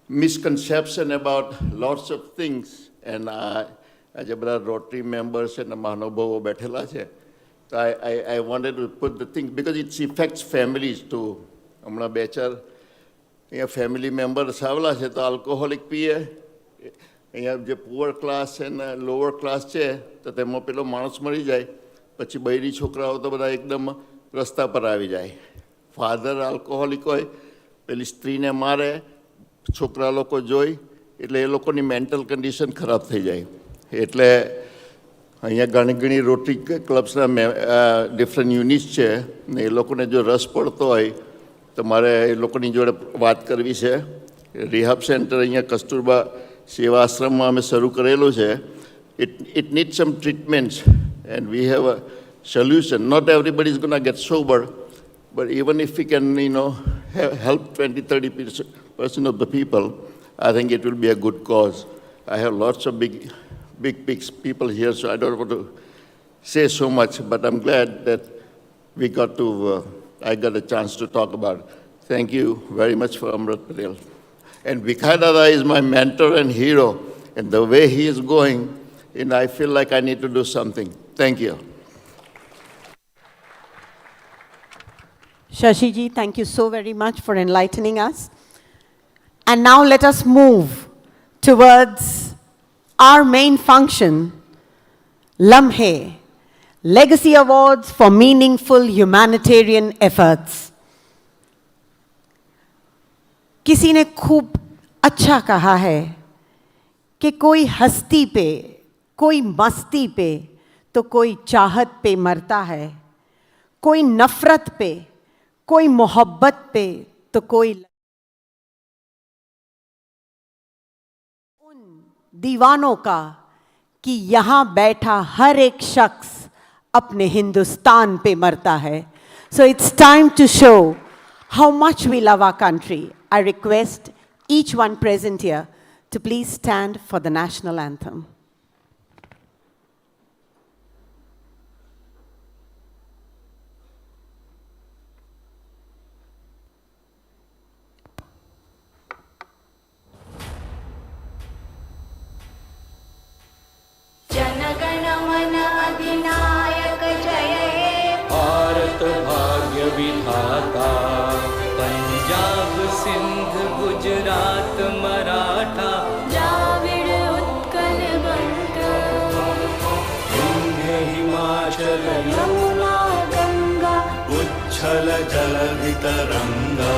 misconception about lots of things. And આજે બધા રોટરી મેમ્બર્સ અને મહાનુભાવો બેઠેલા છે. So I wanted to put the thing because it affects families too. હમણાં બે ચાર અહીંયા ફેમિલી મેમ્બર્સ આવેલા છે તો આલ્કોહોલિક પીએ. અહીંયા જે પુઅર ક્લાસ છે ને લોઅર ક્લાસ છે તો તેમાં પેલો માણસ મરી જાય પછી બૈરી છોકરાઓ તો બધા એકદમ રસ્તા પર આવી જાય. ફાધર આલ્કોહોલિક હોય, પેલી સ્ત્રીને મારે, છોકરા લોકો જોઈ એટલે એ લોકોની મેન્ટલ કન્ડિશન ખરાબ થઈ જાય. એટલે અહીંયા ઘણી રોટરી ક્લબ્સના ડિફરન્ટ યુનિટ્સ છે ને એ લોકોને જો રસ પડતો હોય તો મારે એ લોકોની જોડે વાત કરવી છે. રિહાબ સેન્ટર અહીંયા કસ્તુરબા સેવા આશ્રમમાં અમે શરૂ કરેલું છે. It needs some treatments and we have a solution. Not everybody is going to get sober, but even if we can, help 20-30% of the people, I think it will be a good cause. I have lots of big people here, so I don't want to say so much, but I'm glad that I got a chance to talk about it. Thank you very much for Amrit Patel. And Vikai Dada is my mentor and hero, and the way he is going, I feel like I need to do something. Thank you. Shashi ji, thank you so very much for enlightening us. And now let us move towards our main function, LAMHE, Legacy Awards for Meaningful Humanitarian Efforts. किसी ने खूब अच्छा कहा है कि कोई हस्ती पे, कोई मस्ती पे, तो कोई चाहत पे मरता है, कोई नफरत पे, कोई मोहब्बत पे, तो कोई उन दीवानों का कि यहाँ बैठा हर एक शख्स अपने हिंदुस्तान पे मरता है. So it's time to show how much we love our country. I request each one present here to please stand for the national anthem. जनगण मन अधिनायक जय हे भारत भाग्य विधाता पंजाब सिंध गुजरात मराठा द्राविड उत्कल बंग विंध्य हिमाचल यमुना गंगा उच्छल जलधि तरंगा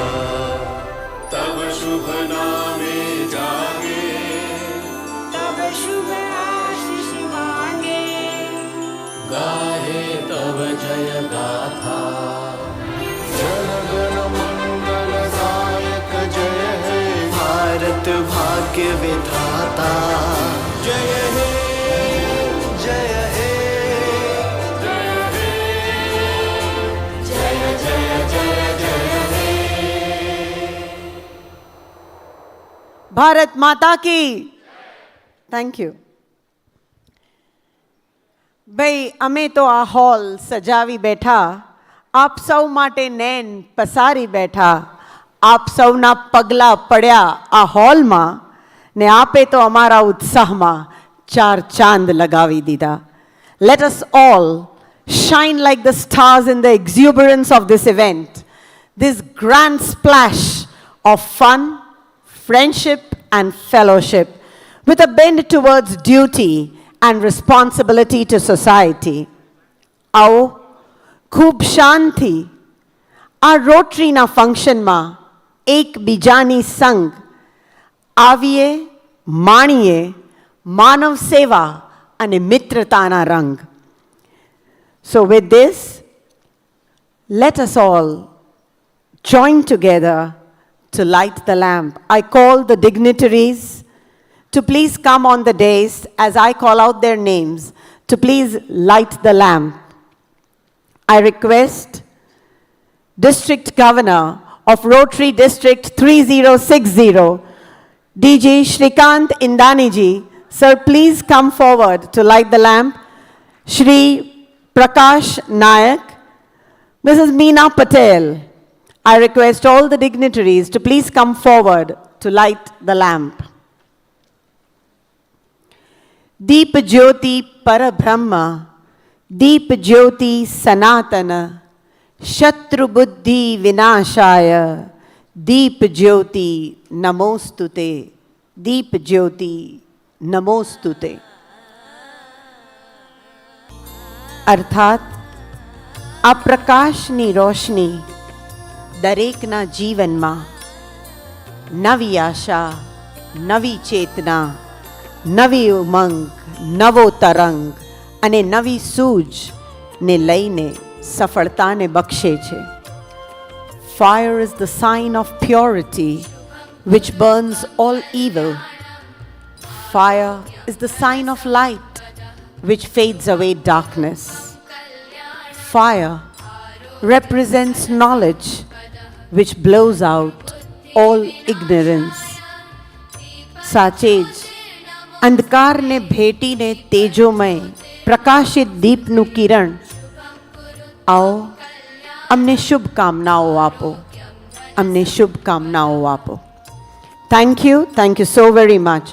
तब शुभ नामे जागे तब शुभ आशीष मांगे गाहे तब जय गाथा जनगण मंगल गायक जय हे भारत भाग्य विधाता जय हे जय हे जय हे जय जय जय जय हे भारत माता की. Thank you. ભાઈ અમે તો આ હોલ સજાવી બેઠા, આપ સૌ માટે નૈન પસારી બેઠા, આપ સૌના પગલા પડ્યા આ હોલમાં ને આપે તો અમારા ઉત્સાહમાં ચાર ચાંદ લગાવી દીધા. Let us all shine like the stars in the exuberance of this event, this grand splash of fun, friendship and fellowship, with a bend towards duty and responsibility to society. आओ ખૂબ શાનથી આ રોટરીના ફંક્શનમાં એકબીજાની સંગ આવીએ માણીએ માનવ સેવા અને મિત્રતાના રંગ. So with this, let us all join together to light the lamp. I call the dignitaries to please come on the dais as I call out their names to please light the lamp. I request District Governor of Rotary District 3060, DG Shrikant Indaniji, sir, please come forward to light the lamp. Shri Prakash Nayak, Mrs. Meena Patel, I request all the dignitaries to please come forward to light the lamp. Deep Jyoti Parabrahma, Deep Jyoti Sanatana, Shatru Buddhi Vinashaya, Deep Jyoti Namostute, Deep Jyoti Namostute. અર્થાત આ પ્રકાશની રોશની દરેકના જીવનમાં નવી આશા, નવી ચેતના, નવી ઉમંગ, નવો તરંગ અને નવી સૂઝને લઈને સફળતાને બક્ષે છે. Fire is the sign of purity which burns all evil. Fire is the sign of light which fades away darkness. Fire represents knowledge which blows out all ignorance. સાચે જ અંધકારને ભેટીને તેજોમય પ્રકાશિત દીપનું કિરણ, આવો અમને શુભકામનાઓ આપો, અમને શુભકામનાઓ આપો. Thank you so very much.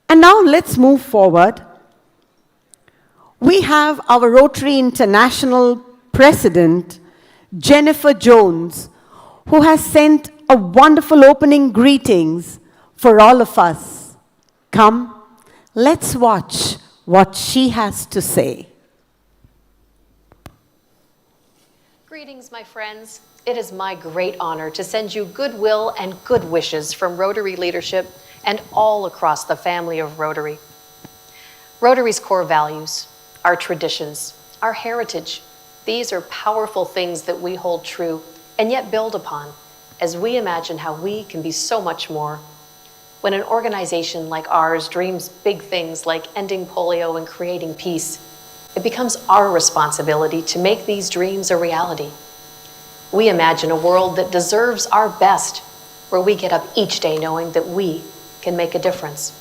And now let's move forward. We have our Rotary International President, Jennifer Jones, who has sent a wonderful opening greetings for all of us. Come, let's watch what she has to say. Greetings, my friends. It is my great honor to send you goodwill and good wishes from Rotary leadership and all across the family of Rotary. Rotary's core values, our traditions, our heritage, these are powerful things that we hold true and yet build upon as we imagine how we can be so much more. When an organization like ours dreams big things like ending polio and creating peace, it becomes our responsibility to make these dreams a reality. We imagine a world that deserves our best, where we get up each day knowing that we can make a difference.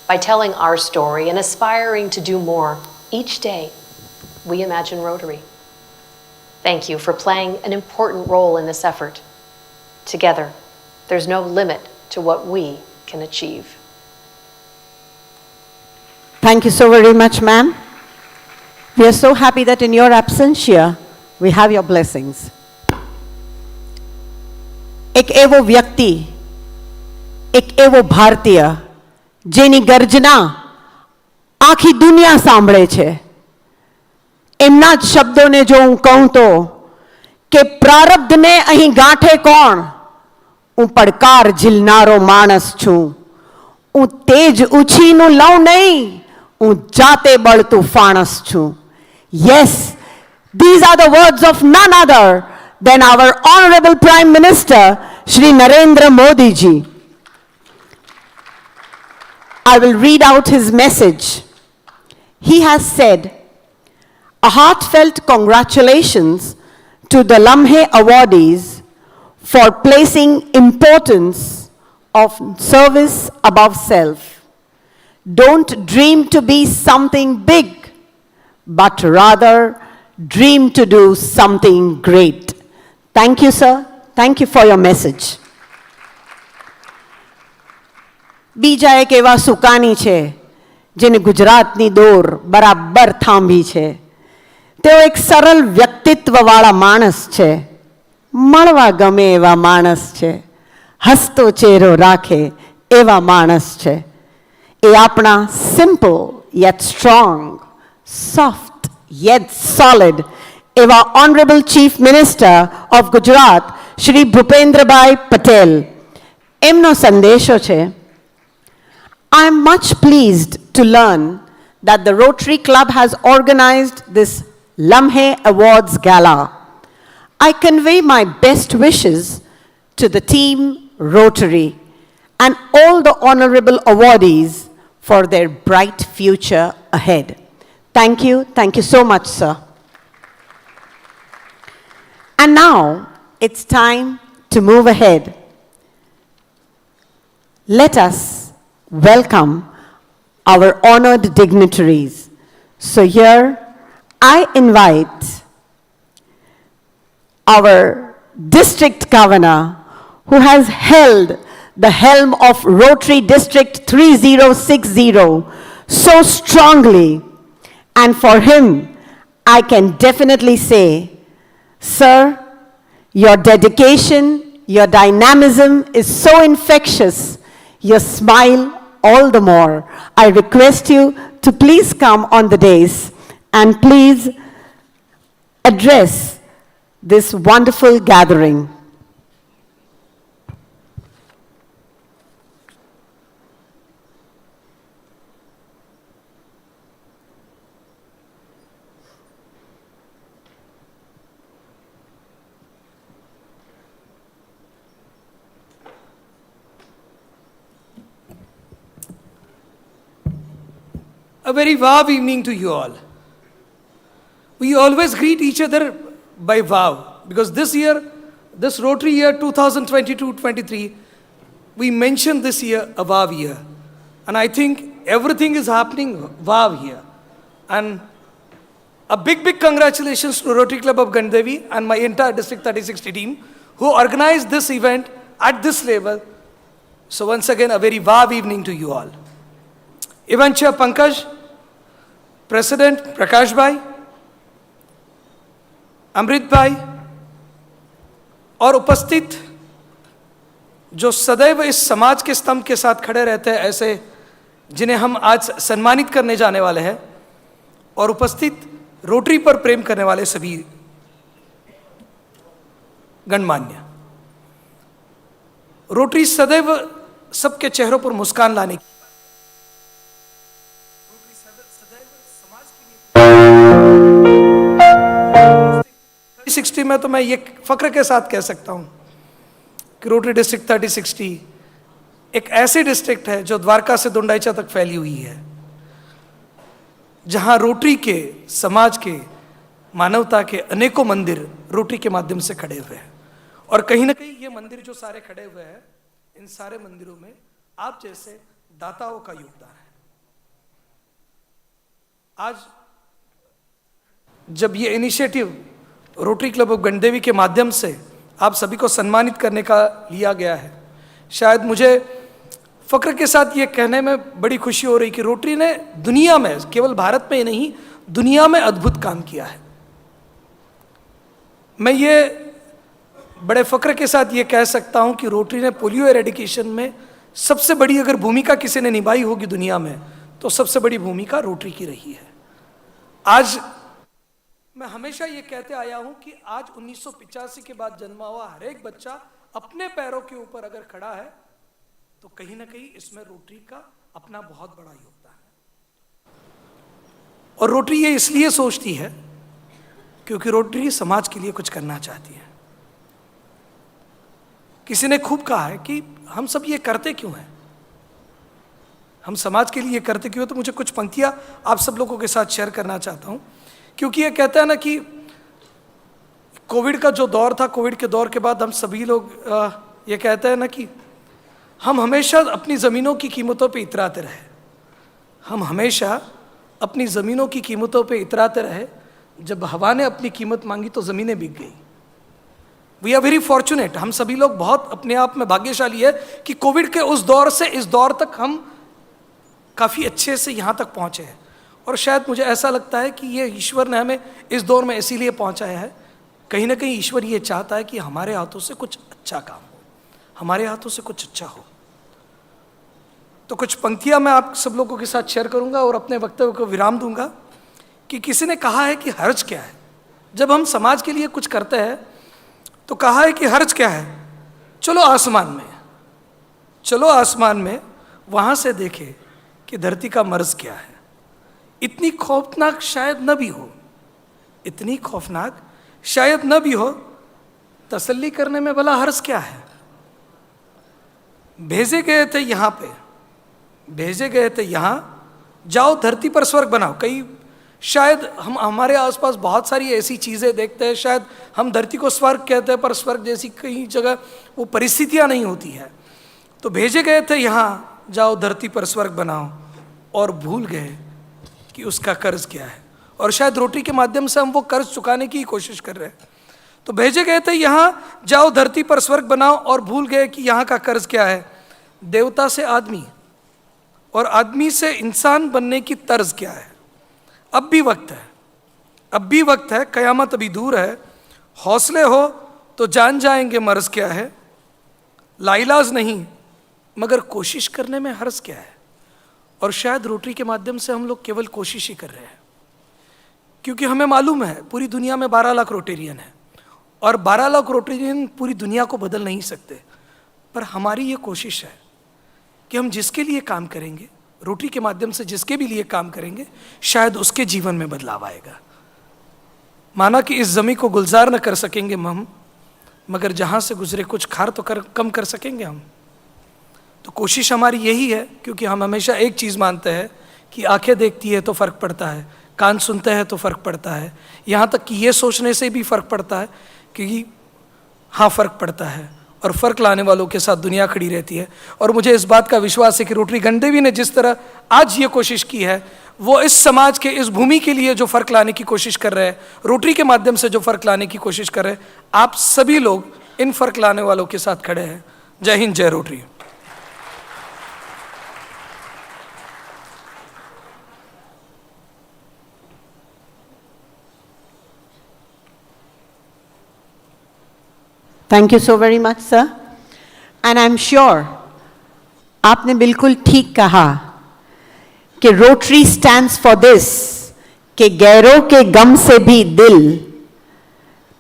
By telling our story and aspiring to do more each day, we imagine Rotary. Thank you for playing an important role in this effort. Together, there's no limit to what we can achieve. Thank you so very much, ma'am. We are so happy that in your absence here, we have your blessings. એક એવો વ્યક્તિ, એક એવો ભારતીય જેની ગર્જના આખી દુનિયા સાંભળે છે. એમના જ શબ્દોને જો હું કહું તો કે પ્રારબ્ધને અહીં ગાંઠે કોણ? હું પડકાર ઝીલનારો માણસ છું. હું તેજ ઉછીનું લઉં નહીં, હું જાતે બળતું ફાણસ છું. Yes, these are the words of none other than our Honorable Prime Minister, Shri Narendra Modi ji. I will read out his message. He has said, a heartfelt congratulations to the LAMHE awardees for placing importance of service above self. Don't dream to be something big, but rather dream to do something great. Thank you, sir. Thank you for your message. બીજા એક એવા સુકાની છે જેને ગુજરાતની દોર બરાબર થાંભી છે. તેઓ એક સરળ વ્યક્તિત્વવાળા માણસ છે. મળવા ગમે એવા માણસ છે. હસતો ચહેરો રાખે એવા માણસ છે. એ આપણા simple yet strong soft yet solid, એવા Honorable Chief Minister of Gujarat, Shri Bhupendrabhai Patel. એમનો સંદેશો છે, I am much pleased to learn that the Rotary Club has organized this LAMHE Awards Gala. I convey my best wishes to the team Rotary and all the honorable awardees for their bright future ahead. Thank you so much, sir. And now it's time to move ahead. Let us welcome our honored dignitaries. So here I invite our district governor, who has held the helm of Rotary District 3060 so strongly, and for him I can definitely say, sir, your dedication, your dynamism is so infectious, your smile all the more. I request you to please come on the dais and please address this wonderful gathering. A very warm evening to you all. We always greet each other by wow, because this year, this Rotary year 2022-23, we mentioned this year a wow year. And I think everything is happening wow here. And a big congratulations to Rotary Club of Gandevi and my entire District 3060 team who organized this event at this level. So once again, a very wow evening to you all. Event Chair Pankaj, President Prakash Bhai, अमृत भाई और उपस्थित जो सदैव इस समाज के स्तंभ के साथ खड़े रहते हैं, ऐसे जिन्हें हम आज सम्मानित करने जाने वाले हैं, और उपस्थित रोटरी पर प्रेम करने वाले सभी गणमान्य। रोटरी सदैव सबके चेहरों पर मुस्कान लाने की, 3060 में तो मैं ये फक्र के साथ कह सकता हूं कि रोटरी डिस्ट्रिक्ट 3060 एक ऐसी डिस्ट्रिक्ट है जो द्वारका से दुंडाईचा तक फैली हुई है, जहां रोटरी के, समाज के, मानवता के अनेकों मंदिर रोटरी के माध्यम से खड़े हुए हैं। और कहीं ना कहीं ये मंदिर जो सारे खड़े हुए हैं, इन सारे मंदिरों में आप जैसे दाताओं का योगदान है। आज जब ये initiative rotary club of Gandevi के माध्यम से आप सभी को सम्मानित करने का लिया गया है, शायद मुझे फक्र के साथ ये कहने में बड़ी खुशी हो रही कि रोटरी ने दुनिया में, केवल भारत में ही नहीं, दुनिया में अद्भुत काम किया है। मैं ये बड़े फक्र के साथ ये कह सकता हूं कि रोटरी ने पोलियो एरेडिकेशन में सबसे बड़ी अगर भूमिका किसी ने निभाई होगी दुनिया में, तो सबसे बड़ी भूमिका रोटरी की रही है। आज मैं हमेशा ये कहते आया हूं कि आज 1985 के बाद जन्मा हुआ हर एक बच्चा अपने पैरों के ऊपर अगर खड़ा है, तो कहीं ना कहीं इसमें रोटरी का अपना बहुत बड़ा योगदान है। और रोटरी ये इसलिए सोचती है क्योंकि रोटरी समाज के लिए कुछ करना चाहती है। किसी ने खूब कहा है कि हम सब ये करते क्यों हैं, हम समाज के लिए करते क्यों हैं। तो मुझे कुछ पंक्तियां आप सब लोगों के साथ शेयर करना चाहता हूं, क्योंकि ये कहता है ना कि कोविड का जो दौर था, कोविड के दौर के बाद हम सभी लोग ये कहते हैं ना कि हम हमेशा अपनी ज़मीनों की कीमतों पे इतराते रहे, हम हमेशा अपनी ज़मीनों की कीमतों पे इतराते रहे। जब हवा ने अपनी कीमत मांगी तो ज़मीनें बिक गई। वी आर वेरी फॉर्चुनेट, हम सभी लोग बहुत अपने आप में भाग्यशाली है कि कोविड के उस दौर से इस दौर तक हम काफ़ी अच्छे से यहाँ तक पहुँचे हैं। और शायद मुझे ऐसा लगता है कि ये ईश्वर ने हमें इस दौर में इसीलिए पहुँचाया है, कहीं ना कहीं ईश्वर ये चाहता है कि हमारे हाथों से कुछ अच्छा काम हो, हमारे हाथों से कुछ अच्छा हो। तो कुछ पंक्तियाँ मैं आप सब लोगों के साथ शेयर करूँगा और अपने वक्तव्य को विराम दूंगा कि किसी ने कहा है कि हर्ज क्या है। जब हम समाज के लिए कुछ करते हैं तो कहा है कि हर्ज क्या है, चलो आसमान में, चलो आसमान में, वहाँ से देखें कि धरती का मर्ज क्या है। इतनी खौफनाक शायद न भी हो, इतनी खौफनाक शायद न भी हो, तसल्ली करने में भला हर्ज क्या है। भेजे गए थे यहाँ पे, भेजे गए थे यहाँ, जाओ धरती पर स्वर्ग बनाओ। कई शायद हम हमारे आसपास बहुत सारी ऐसी चीज़ें देखते हैं, शायद हम धरती को स्वर्ग कहते हैं, पर स्वर्ग जैसी कई जगह वो परिस्थितियाँ नहीं होती है। तो भेजे गए थे यहाँ, जाओ धरती पर स्वर्ग बनाओ, और भूल गए कि उसका कर्ज क्या है। और शायद रोटी के माध्यम से हम वो कर्ज चुकाने की कोशिश कर रहे हैं। तो भेजे गए थे यहाँ, जाओ धरती पर स्वर्ग बनाओ, और भूल गए कि यहाँ का कर्ज क्या है। देवता से आदमी और आदमी से इंसान बनने की तर्ज क्या है। अब भी वक्त है, अब भी वक्त है, कयामत अभी दूर है। हौसले हो तो जान जाएंगे मर्ज क्या है। लाइलाज नहीं, मगर कोशिश करने में हर्ज क्या है। और शायद रोटरी के माध्यम से हम लोग केवल कोशिश ही कर रहे हैं, क्योंकि हमें मालूम है पूरी दुनिया में 12 लाख रोटेरियन है, और 12 लाख रोटेरियन पूरी दुनिया को बदल नहीं सकते। पर हमारी ये कोशिश है कि हम जिसके लिए काम करेंगे, रोटरी के माध्यम से जिसके भी लिए काम करेंगे, शायद उसके जीवन में बदलाव आएगा। माना कि इस ज़मीं को गुलजार न कर सकेंगे हम, मगर जहाँ से गुजरे कुछ खार तो कम कर सकेंगे हम। तो कोशिश हमारी यही है, क्योंकि हम हमेशा एक चीज़ मानते हैं कि आंखें देखती है तो फ़र्क पड़ता है, कान सुनते हैं तो फ़र्क पड़ता है, यहाँ तक कि ये सोचने से भी फ़र्क पड़ता है कि हाँ फ़र्क पड़ता है, और फ़र्क लाने वालों के साथ दुनिया खड़ी रहती है। और मुझे इस बात का विश्वास है कि रोटरी गणदेवी ने जिस तरह आज ये कोशिश की है, वो इस समाज के, इस भूमि के लिए जो फ़र्क लाने की कोशिश कर रहे हैं, रोटरी के माध्यम से जो फ़र्क लाने की कोशिश कर रहे हैं, आप सभी लोग इन फ़र्क लाने वालों के साथ खड़े हैं। जय हिंद, जय rotary. Thank you so very much sir. And I am sure आपने बिल्कुल ठीक कहा कि रोटरी स्टैंड्स फॉर दिस, कि गैरों के गम से भी दिल,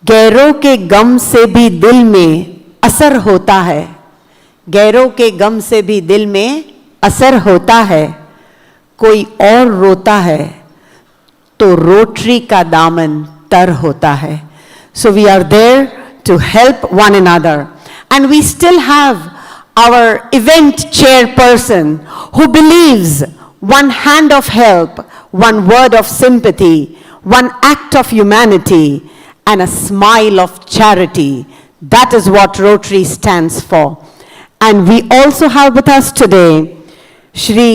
गैरों के गम से भी दिल में असर होता है, गैरों के गम से भी दिल में असर होता है। कोई और रोता है तो रोटरी का दामन तर होता है। So we are there to help one another, and we still have our event chairperson who believes one hand of help, one word of sympathy, one act of humanity, and a smile of charity. That is what Rotary stands for. And we also have with us today Shri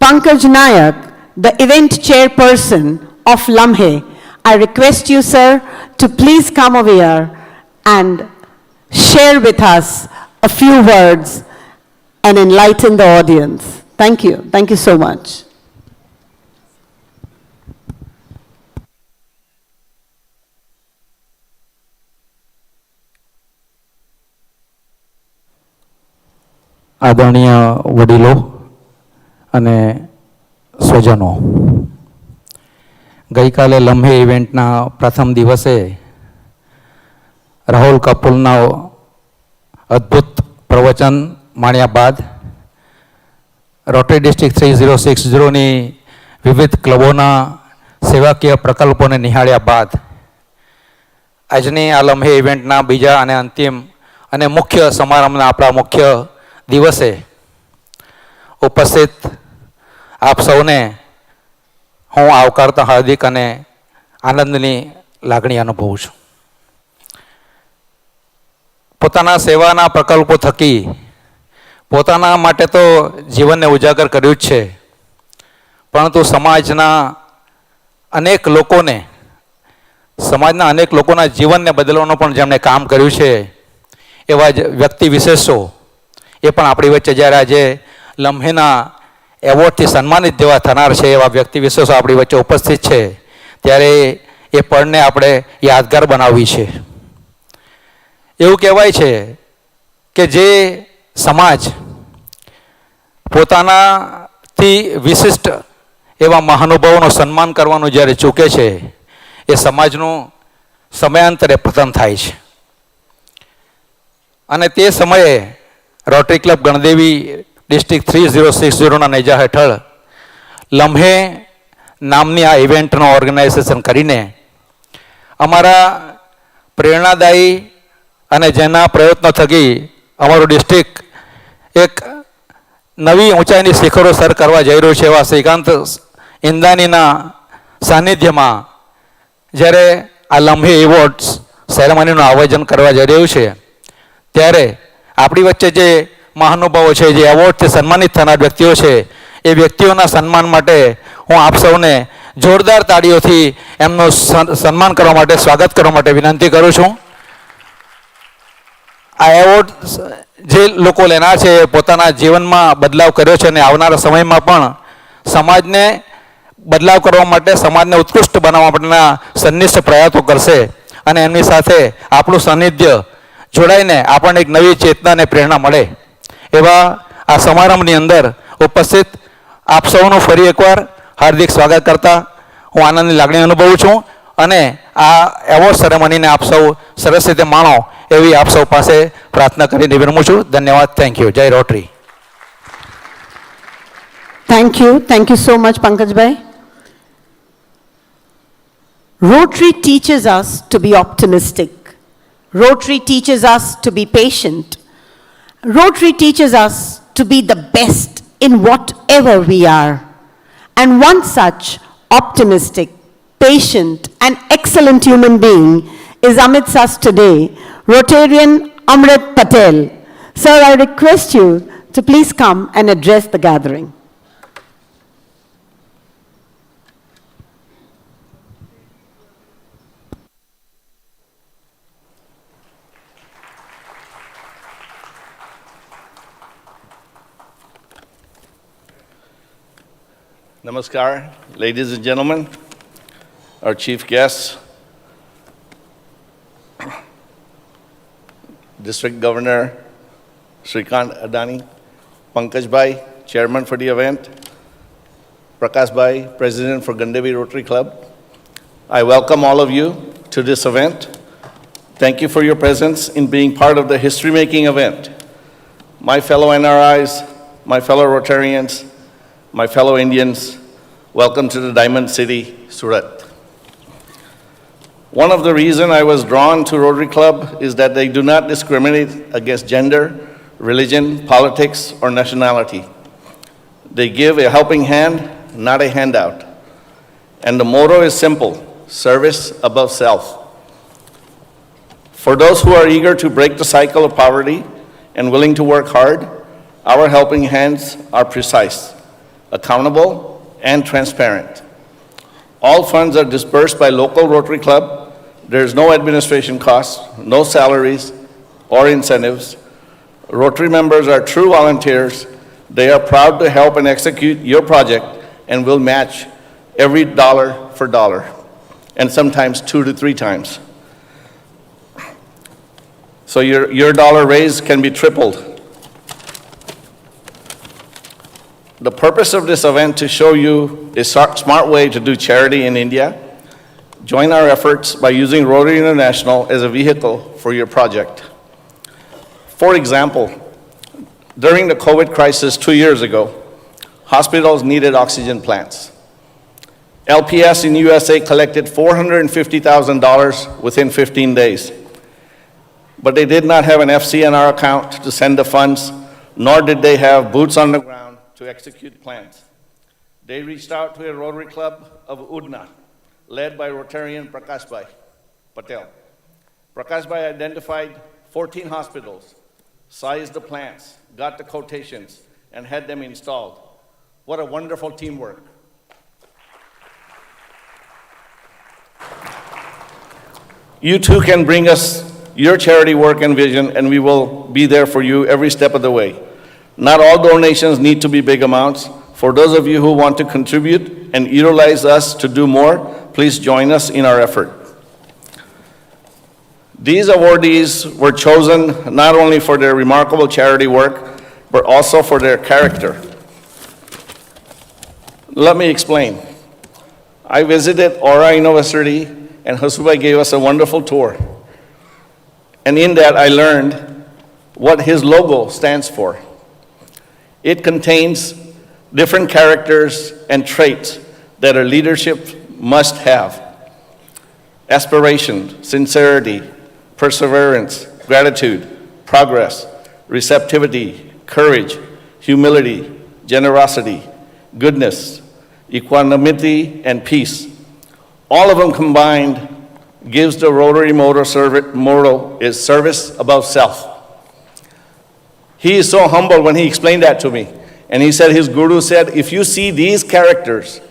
Pankaj Nayak, the event chairperson of LAMHE. I request you, sir, to please come over here and share with us a few words and enlighten the audience. Thank you. Thank you so much. આદરણીય વડીલો અને સ્વજનો, ગઈકાલે લમ્હે ઇવેન્ટના પ્રથમ દિવસે રાહુલ કપૂરના અદ્ભુત પ્રવચન માણ્યા બાદ, rotary district 3060ની વિવિધ ક્લબોના સેવાકીય પ્રકલ્પોને નિહાળ્યા બાદ આજની આ લમ્હે ઇવેન્ટના બીજા અને અંતિમ અને મુખ્ય સમારંભના આપણા મુખ્ય દિવસે ઉપસ્થિત આપ સૌને હું આવકારતા હાર્દિક અને આનંદની લાગણી અનુભવું છું. પોતાના સેવાના પ્રકલ્પો થકી પોતાના માટે તો જીવનને ઉજાગર કર્યું જ છે, પરંતુ સમાજના અનેક લોકોના જીવનને બદલવાનું પણ જેમણે કામ કર્યું છે એવા જ વ્યક્તિ વિશેષો એ પણ આપણી વચ્ચે જ્યારે આજે લમ્હેના એવોર્ડથી સન્માનિત જેવા થનાર છે એવા વ્યક્તિ વિશેષો આપણી વચ્ચે ઉપસ્થિત છે, ત્યારે એ પળને આપણે યાદગાર બનાવવી છે. એવું કહેવાય છે કે જે સમાજ પોતાનાથી વિશિષ્ટ એવા મહાનુભાવોનું સન્માન કરવાનું જ્યારે ચૂકે છે એ સમાજનું સમયાંતરે પતન થાય છે. અને તે સમયે રોટરી ક્લબ ગણદેવી ડિસ્ટ્રિક્ટ 3060ના નેજા હેઠળ લમ્હે નામની આ ઇવેન્ટનું ઓર્ગેનાઇઝેશન કરીને અમારા પ્રેરણાદાયી અને જેના પ્રયત્નો થકી અમારું ડિસ્ટ્રિક્ટ એક નવી ઊંચાઈની શિખરો સર કરવા જઈ રહ્યું છે એવા શ્રીકાંત ઇંદાનીના સાનિધ્યમાં જ્યારે આ લમ્હે એવોર્ડ્સ સેરેમનીનું આયોજન કરવા જઈ રહ્યું છે ત્યારે આપણી વચ્ચે જે મહાનુભાવો છે, જે એવોર્ડથી સન્માનિત થનાર વ્યક્તિઓ છે, એ વ્યક્તિઓના સન્માન માટે હું આપ સૌને જોરદાર તાળીઓથી એમનું સન્માન કરવા માટે, સ્વાગત કરવા માટે વિનંતી કરું છું. આ એવોર્ડ જે લોકો લેનાર છે એ પોતાના જીવનમાં બદલાવ કર્યો છે અને આવનારા સમયમાં પણ સમાજને બદલાવ કરવા માટે, સમાજને ઉત્કૃષ્ટ બનાવવા માટેના સન્નિષ્ઠ પ્રયાસો કરશે અને એમની સાથે આપણું સાનિધ્ય જોડાઈને આપણને એક નવી ચેતના અને પ્રેરણા મળે એવા આ સમારંભની અંદર ઉપસ્થિત આપ સૌનું ફરી એકવાર હાર્દિક સ્વાગત કરતા હું આનંદની લાગણી અનુભવું છું અને આ એવોર્ડ સેરેમનીને આપ સૌ સરસ રીતે માણો એવી આપ સૌ પાસે પ્રાર્થના કરીને વિરમું છું. ધન્યવાદ. Thank you. જય rotary. Thank you so much, Pankajbhai. Rotary teaches us to be optimistic. Rotary teaches us to be patient. Rotary teaches us to be the best in whatever we are. And one such optimistic, patient, and excellent human being is amidst us today, Rotarian Amrit Patel. Sir, I request you to please come and address the gathering. Namaskar, ladies and gentlemen, our chief guests, District Governor Srikant Adani, Pankaj Bhai, Chairman for the event, Prakash Bhai, President for Gandevi Rotary Club. I welcome all of you to this event. Thank you for your presence in being part of the history-making event. My fellow NRIs, my fellow Rotarians, my fellow Indians, welcome to the Diamond City, Surat. One of the reasons I was drawn to Rotary Club is that they do not discriminate against gender, religion, politics, or nationality. They give a helping hand, not a handout. And the motto is simple: service above self. For those who are eager to break the cycle of poverty and willing to work hard, our helping hands are precise, accountable, and transparent. All funds are dispersed by local Rotary Club. There is no administration costs, no salaries or incentives. Rotary members are true volunteers. They are proud to help and execute your project and will match every dollar for dollar, and sometimes 2 to 3 times. So your dollar raise can be tripled. The purpose of this event to show you a smart way to do charity in India. Join our efforts by using Rotary International as a vehicle for your project. For example, during the COVID crisis 2 years ago, hospitals needed oxygen plants. LPS in USA collected $450,000 within 15 days. But they did not have an FCNR account to send the funds, nor did they have boots on the ground to execute plans. They reached out to a Rotary Club of Udna, led by Rotarian Prakash Bhai Patel. Prakash Bhai identified 14 hospitals, sized the plants, got the quotations, and had them installed. What a wonderful teamwork. You too can bring us your charity work and vision, and we will be there for you every step of the way. Not all donations need to be big amounts. For those of you who want to contribute and utilize us to do more, please join us in our effort. These awardees were chosen not only for their remarkable charity work, but also for their character. Let me explain. I visited Aura University, and Hasubai gave us a wonderful tour. And in that, I learned what his logo stands for. It contains different characters and traits that a leadership must have. Aspiration, sincerity, perseverance, gratitude, progress, receptivity, courage, humility, generosity, goodness, equanimity, and peace. All of them combined gives the Rotary motto is service above self. He is so humble when he explained that to me. And he said, his guru said, if you see these characters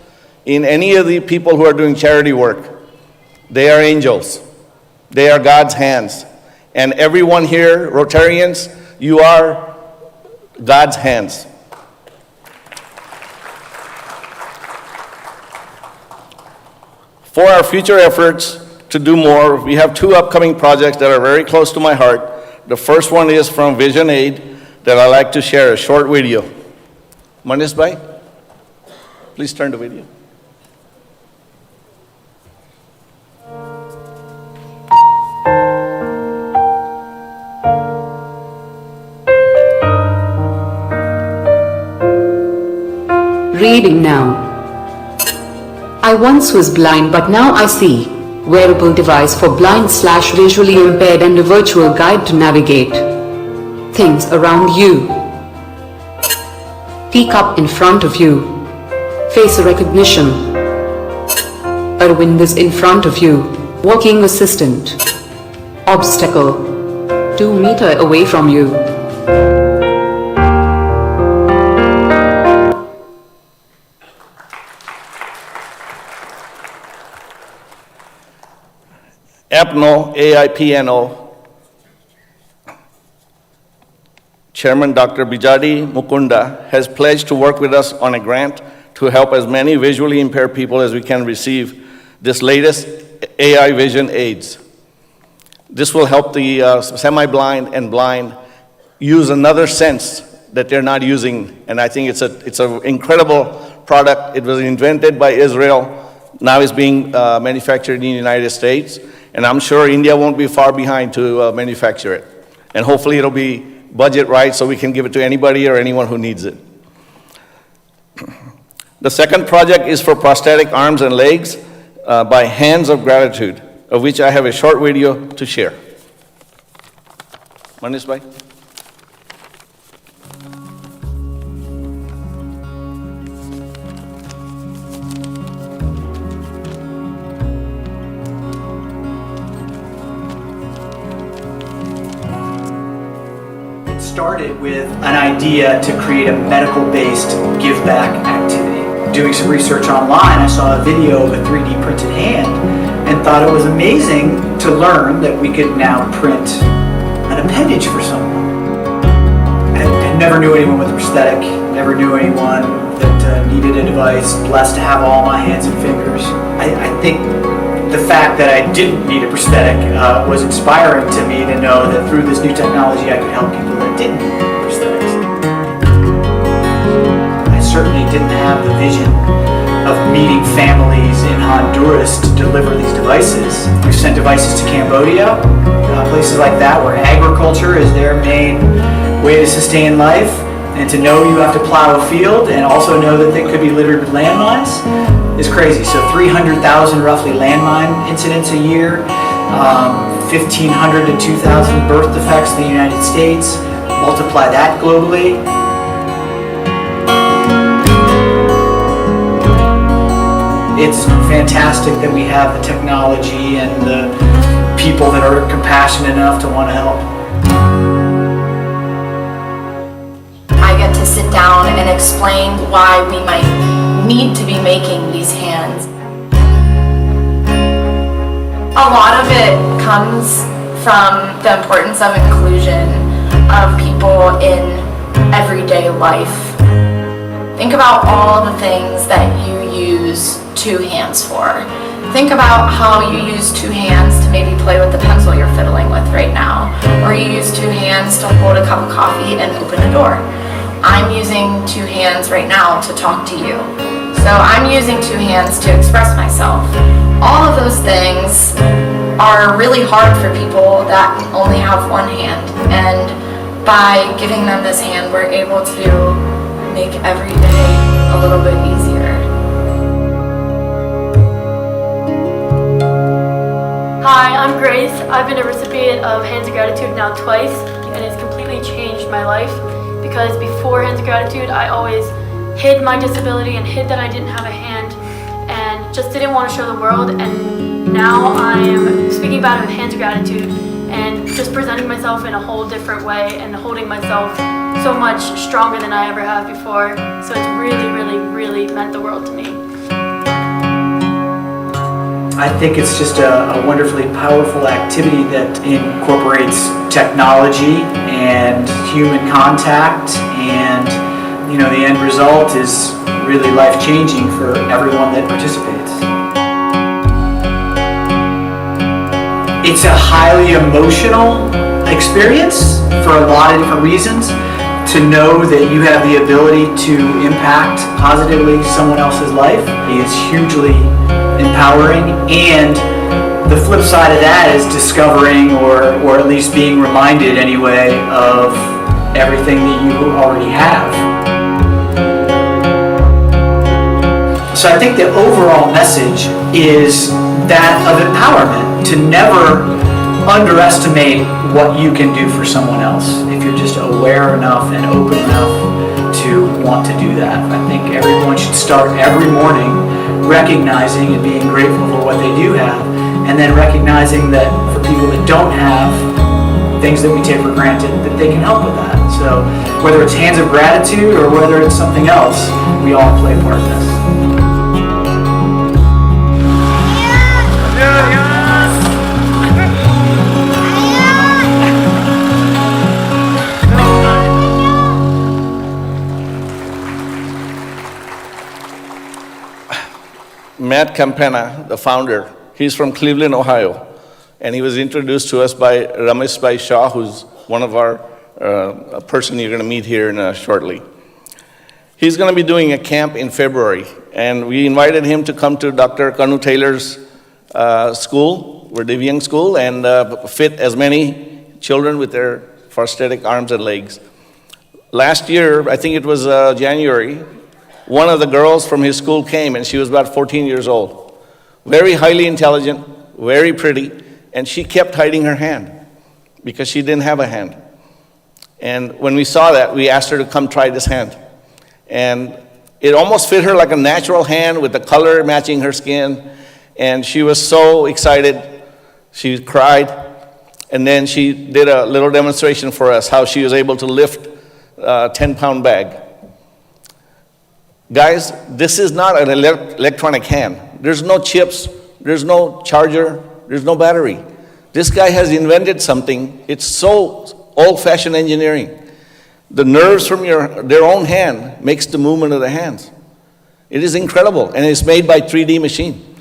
in any of the people who are doing charity work, they are angels. They are God's hands. And everyone here, Rotarians, you are God's hands. For our future efforts to do more, we have two upcoming projects that are very close to my heart. The first one is from Vision Aid that I'd like to share a short video. Manish Bhai, please turn the video. Reading now. I once was blind, but now I see. Wearable device for blind/visually impaired and a virtual guide to navigate things around you. Teacup in front of you. Face recognition. Arvind is in front of you. Walking assistant. Obstacle. 2 meters away from you. APNO, AIPNO, Chairman Dr. Bijadi Mukunda has pledged to work with us on a grant to help as many visually impaired people as we can receive this latest AI vision aids. This will help the semi-blind and blind use another sense that they're not using, and I think it's an incredible product. It was invented by Israel, now it's being manufactured in the United States. And I'm sure India won't be far behind to manufacture it. And hopefully it'll be budget right so we can give it to anybody or anyone who needs it. The second project is for prosthetic arms and legs by Hands of Gratitude, of which I have a short video to share. Manish Bhai. Started with an idea to create a medical-based give-back activity. Doing some research online, I saw a video of a 3D printed hand and thought it was amazing to learn that we could now print an appendage for someone. I never knew anyone with a prosthetic, never knew anyone that needed a device, blessed to have all my hands and fingers. I think the fact that I didn't need a prosthetic was inspiring to me to know that through this new technology I could help people that didn't need prosthetics. I certainly didn't have the vision of meeting families in Honduras to deliver these devices. We've sent devices to Cambodia, places like that where agriculture is their main way to sustain life, and to know you have to plow a field and also know that they could be littered with landmines is crazy. So 300,000 roughly landmine incidents a year, 1,500 to 2,000 birth defects in the United States, multiply that globally. It's fantastic that we have the technology and the people that are compassionate enough to want to help. I get to sit down and explain why we might need to be making these hands. A lot of it comes from the importance of inclusion of people in everyday life. Think about all the things that you use two hands for. Think about how you use two hands to maybe play with the pencil you're fiddling with right now, or you use two hands to hold a cup of coffee and open a door. I'm using two hands right now to talk to you. So I'm using two hands to express myself. All of those things are really hard for people that only have one hand. And by giving them this hand, we're able to make every day a little bit easier. Hi, I'm Grace. I've been a recipient of Hands of Gratitude now twice, and it's completely changed my life because before Hands of Gratitude, I always hid my disability and hid that I didn't have a hand and just didn't want to show the world. And now I am speaking about it with Hands of Gratitude and just presenting myself in a whole different way and holding myself so much stronger than I ever have before. So it's really, really, really meant the world to me. I think it's just a wonderfully powerful activity that incorporates technology and human contact, and the end result is really life-changing for everyone that participates. It's a highly emotional experience for a lot of different reasons. To know that you have the ability to impact positively someone else's life is hugely empowering, and the flip side of that is discovering or at least being reminded anyway of everything that you already have. So I think the overall message is that of empowerment, to never underestimate what you can do for someone else if you're just aware enough and open enough to want to do that. I think everyone should start every morning recognizing and being grateful for what they do have, and then recognizing that for people that don't have things that we take for granted, that they can help with that. So whether it's Hands of Gratitude or whether it's something else, we all play a part in this. Matt Campana, the founder, he's from Cleveland, Ohio, and he was introduced to us by Ramesh Bhai Shah, who's one of our a person you're going to meet here shortly. He's going to be doing a camp in February, and we invited him to come to Dr. Kanu Taylor's school, or Divyang school, and fit as many children with their prosthetic arms and legs. Last year, I think it was January, one of the girls from his school came, and she was about 14 years old. Very highly intelligent, very pretty, and she kept hiding her hand because she didn't have a hand. And when we saw that, we asked her to come try this hand. And it almost fit her like a natural hand with the color matching her skin. And she was so excited. She cried. And then she did a little demonstration for us how she was able to lift a 10-pound bag. Guys, this is not an electronic hand. There's no chips, there's no charger, there's no battery. This guy has invented something. It's so old-fashioned engineering. The nerves from their own hand makes the movement of the hands. It is incredible, and it's made by 3D machine.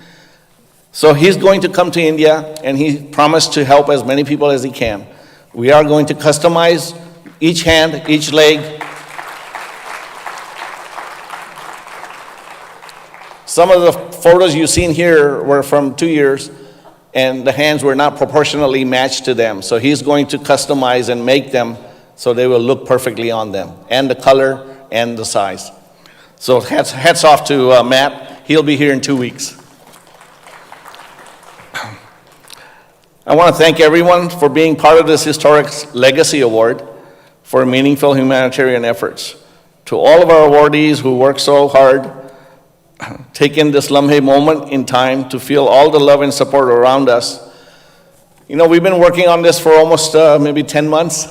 So he's going to come to India, and he promised to help as many people as he can. We are going to customize each hand, each leg. Some of the photos you've seen here were from 2 years, and the hands were not proportionally matched to them. So he's going to customize and make them so they will look perfectly on them, and the color and the size. So hats off to Matt. He'll be here in 2 weeks. I want to thank everyone for being part of this historic Legacy Award for meaningful humanitarian efforts. To all of our awardees who work so hard, taking this LAMHE moment in time to feel all the love and support around us. You know, we've been working on this for almost maybe 10 months.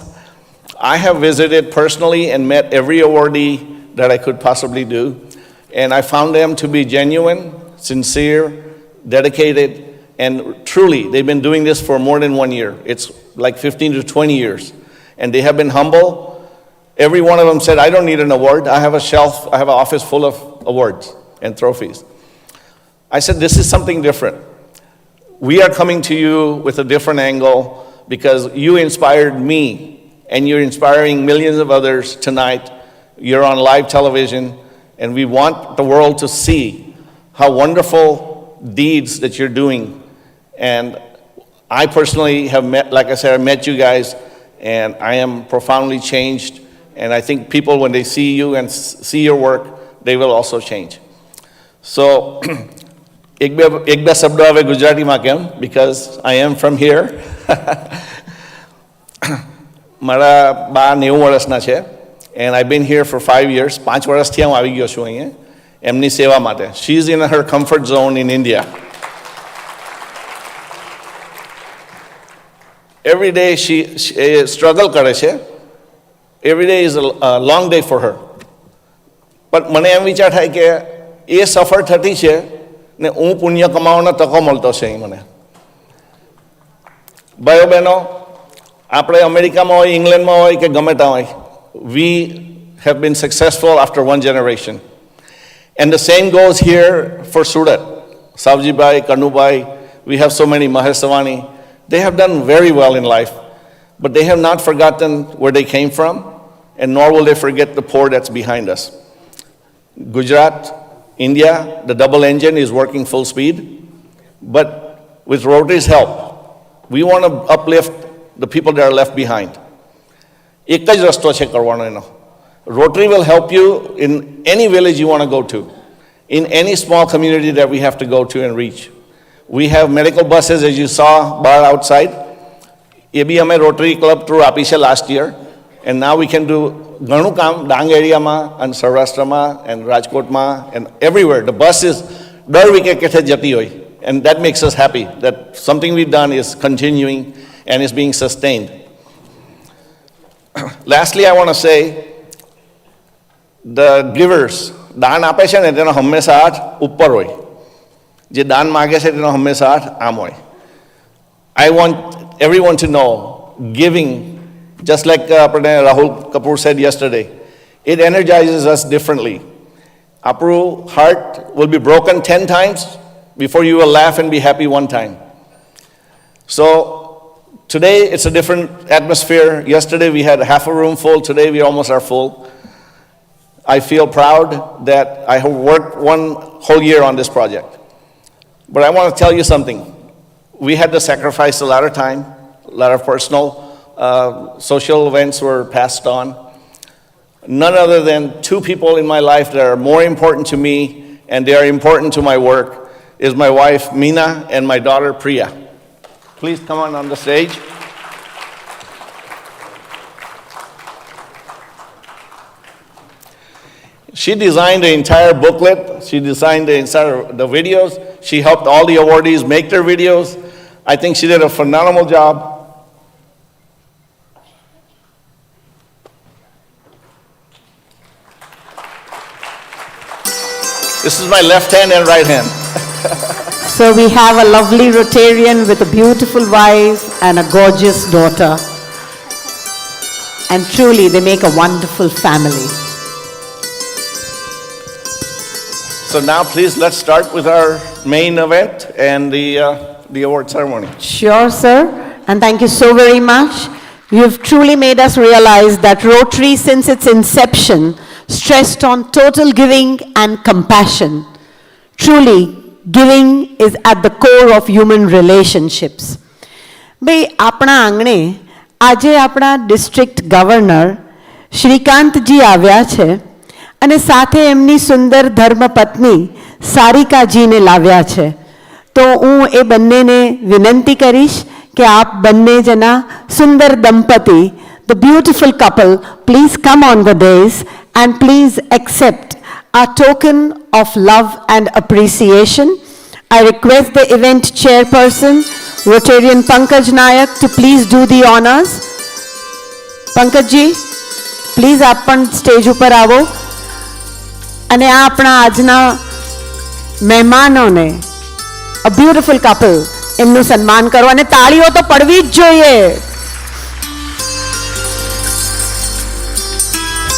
I have visited personally and met every awardee that I could possibly do, and I found them to be genuine, sincere, dedicated, and truly, they've been doing this for more than 1 year. It's like 15 to 20 years, and they have been humble. Every one of them said, I don't need an award. I have a shelf, I have an office full of awards and trophies. I said, this is something different. We are coming to you with a different angle because you inspired me, and you're inspiring millions of others tonight. You're on live television. And we want the world to see how wonderful deeds that you're doing. And I personally have met, like I said, I met you guys, and I am profoundly changed. And I think people, when they see you and see your work, they will also change. So, એક બે શબ્દો હવે ગુજરાતીમાં કેમ, because I am from here. મારા બા 90 વર્ષના છે, and I've been here for 5 years. 5 વર્ષથી હું આવી ગયો છું અહીંયા એમની સેવા માટે. She's in her comfort zone in India. Every day she struggle કરે છે. Every day is a long day for her. But મને એમ વિચાર થાય કે એ સફળ થતી છે ને હું પુણ્ય કમાવાનો તકો મળતો છે અહીં મને. ભાઈઓ બહેનો, આપણે અમેરિકામાં હોય, ઇંગ્લેન્ડમાં હોય કે ગમે ત્યાં હોય, we have been successful after one generation. And the same goes here for Surat. Savjibhai, Kanubai, we have so many, Mahesh Savani. They have done very well in life, but they have not forgotten where they came from, and nor will they forget the poor that's behind us. Gujarat, India, the double engine is working full speed, but with Rotary's help, we want to uplift the people that are left behind. એક જ રસ્તો છે કરવાનો એનો. Rotary will help you in any village you want to go to, in any small community that we have to go to and reach. We have medical buses, as you saw, bar outside. એ બી અમે Rotary Club through આપી છે last year, and now we can do ઘણું કામ ડાંગ એરિયામાં and સૌરાષ્ટ્રમાં and રાજકોટમાં and everywhere. The bus is દર VK કેથે જતી હોય, and that makes us happy that something we've done is continuing and is being sustained. Lastly, I want to say, the givers, દાન આપે છે ને તેનો હંમેશા હાથ ઉપર હોય. જે દાન માગે છે તેનો હંમેશા હાથ આમ હોય. I want everyone to know, giving, just like Rahul Kapoor said yesterday, it energizes us differently. Our heart will be broken 10 times before you will laugh and be happy one time. So today it's a different atmosphere. Yesterday we had half a room full. Today we almost are full. I feel proud that I have worked one whole year on this project. But I want to tell you something. We had to sacrifice a lot of time, a lot of personal, social events were passed on. None other than two people in my life that are more important to me and they are important to my work is my wife, Meena, and my daughter, Priya. Please come on the stage. She designed the entire booklet. She designed the videos. She helped all the awardees make their videos. I think she did a phenomenal job. This is my left hand and right hand. So we have a lovely Rotarian with a beautiful wife and a gorgeous daughter. And truly they make a wonderful family. So now please let's start with our main event and the award ceremony. Sure, sir. And thank you so very much. You've truly made us realize that Rotary, since its inception, stressed on total giving and compassion. Truly, giving is at the core of human relationships. ભાઈ આપણા આંગણે આજે આપણા district governor શ્રીકાંતજી આવ્યા છે અને સાથે એમની સુંદર ધર્મપત્ની સારિકાજીને લાવ્યા છે. તો હું એ બંનેને વિનંતી કરીશ કે આપ બંને જણા સુંદર દંપતી, the beautiful couple, please come on the dais and please accept our token of love and appreciation. I request the event chairperson, Rotarian Pankaj Nayak, to please do the honors. Pankaj ji, please આપ પણ stage ઉપર આવો અને આ આપણા આજના મહેમાનોને, a beautiful couple, એમનું સન્માન કરો અને તાળીઓ તો પડવી જ જોઈએ.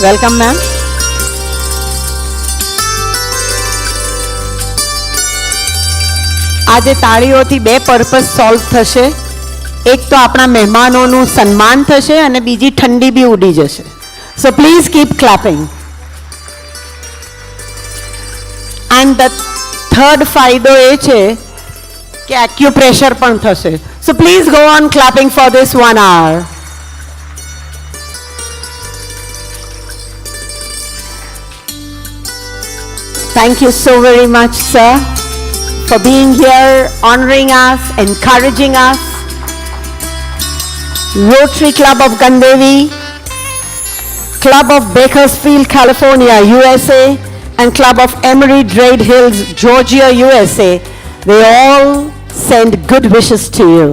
Welcome ma'am. આજે તાળીઓથી બે પર્પસ સોલ્વ થશે. એક તો આપણા મહેમાનોનું સન્માન થશે અને બીજી ઠંડી બી ઉડી જશે. So please keep clapping. And the third ફાયદો એ છે કે એક્યુપ્રેશર પણ થશે. So please go on clapping for this 1 hour. Thank you so very much, sir, for being here, honoring us, encouraging us. Rotary Club of Gandevi, Club of Bakersfield, California, USA, and Club of Emery-Drade Hills, Georgia, USA. They all send good wishes to you.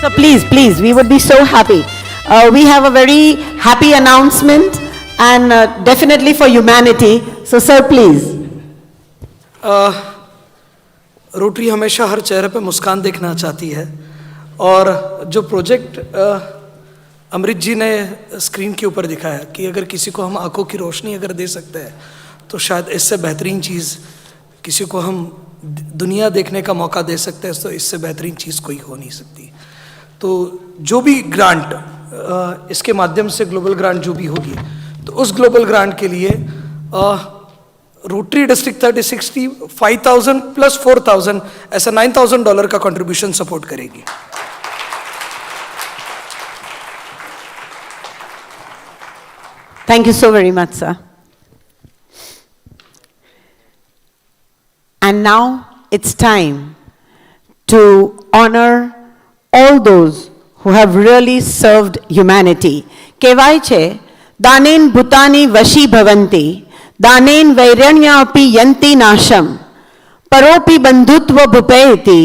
So please, we would be so happy. We have a very happy announcement and definitely for humanity. So sir, please. Rotary हमेशा हर चेहरे पे मुस्कान देखना चाहती है और जो project अमृत जी ने screen के ऊपर दिखाया कि अगर किसी को हम आंखों की रोशनी अगर दे सकते हैं तो शायद इससे बेहतरीन चीज़ किसी को हम दुनिया देखने का मौका दे सकते हैं, तो इससे बेहतरीन चीज़ कोई हो नहीं सकती. तो जो भी ग्रांट इसके माध्यम से ग्लोबल ग्रांट जो भी होगी, तो उस ग्लोबल ग्रांट के लिए रोटरी डिस्ट्रिक्ट 3060 5,000 प्लस 4,000 ऐसा $9,000 का कंट्रीब्यूशन सपोर्ट करेगी. Thank you so very much, sir. And now it's time to honor all those who have really served humanity. કહેવાય છે દાનેન ભૂતાની વશી ભવંતી દાનેન વૈરણ્યાપી યંતિ નાશમ પરોપી બંધુત્વ ભૂપેતિ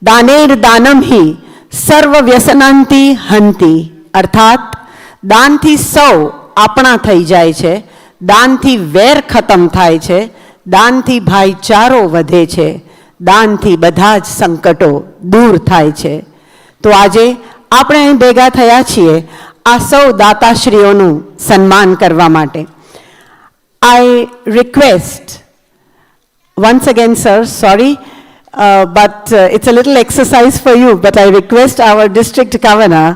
દાનેર દાનમ હિ સર્વ વ્યસનાંતિ હંતિ. અર્થાત દાનથી સૌ આપણા થઈ જાય છે, દાનથી વેર ખતમ થાય છે, દાનથી ભાઈચારો વધે છે, દાનથી બધા જ સંકટો દૂર થાય છે. તો આજે આપણે અહીં ભેગા થયા છીએ આ સૌ દાતાશ્રીઓનું સન્માન કરવા માટે. I request once again, sir, sorry, but it's a little exercise for you, but I request our district governor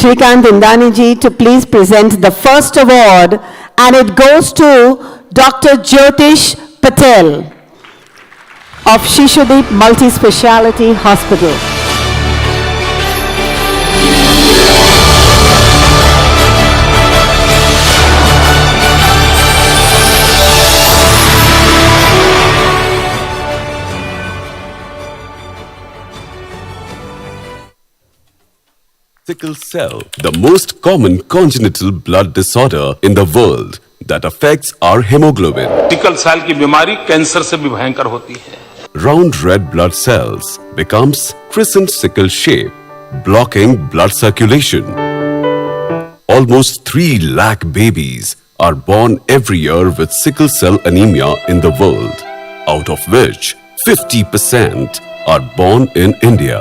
Shrikant Indani ji to please present the first award, and it goes to Dr. Jyotish Patel of Shishudip Multi-Speciality Hospital. Sickle cell, the most common congenital blood disorder in the world that affects our hemoglobin. Sickle cell की बीमारी cancer से भी भयंकर होती है. Round red blood cells becomes crescent sickle shape, blocking blood circulation. Almost 3 lakh babies are born every year with sickle cell anemia in the world, out of which 50% are born in India.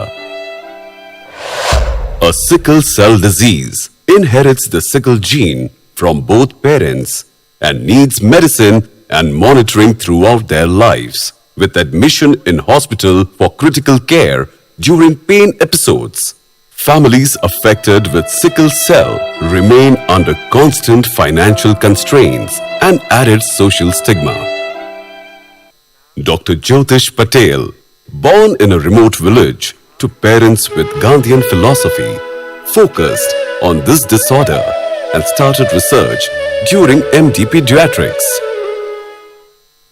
A sickle cell disease inherits the sickle gene from both parents and needs medicine and monitoring throughout their lives, with admission in hospital for critical care during pain episodes. Families affected with sickle cell remain under constant financial constraints and added social stigma. Dr. Jyotish Patel, born in a remote village to parents with Gandhian philosophy, focused on this disorder and started research during MD Pediatrics.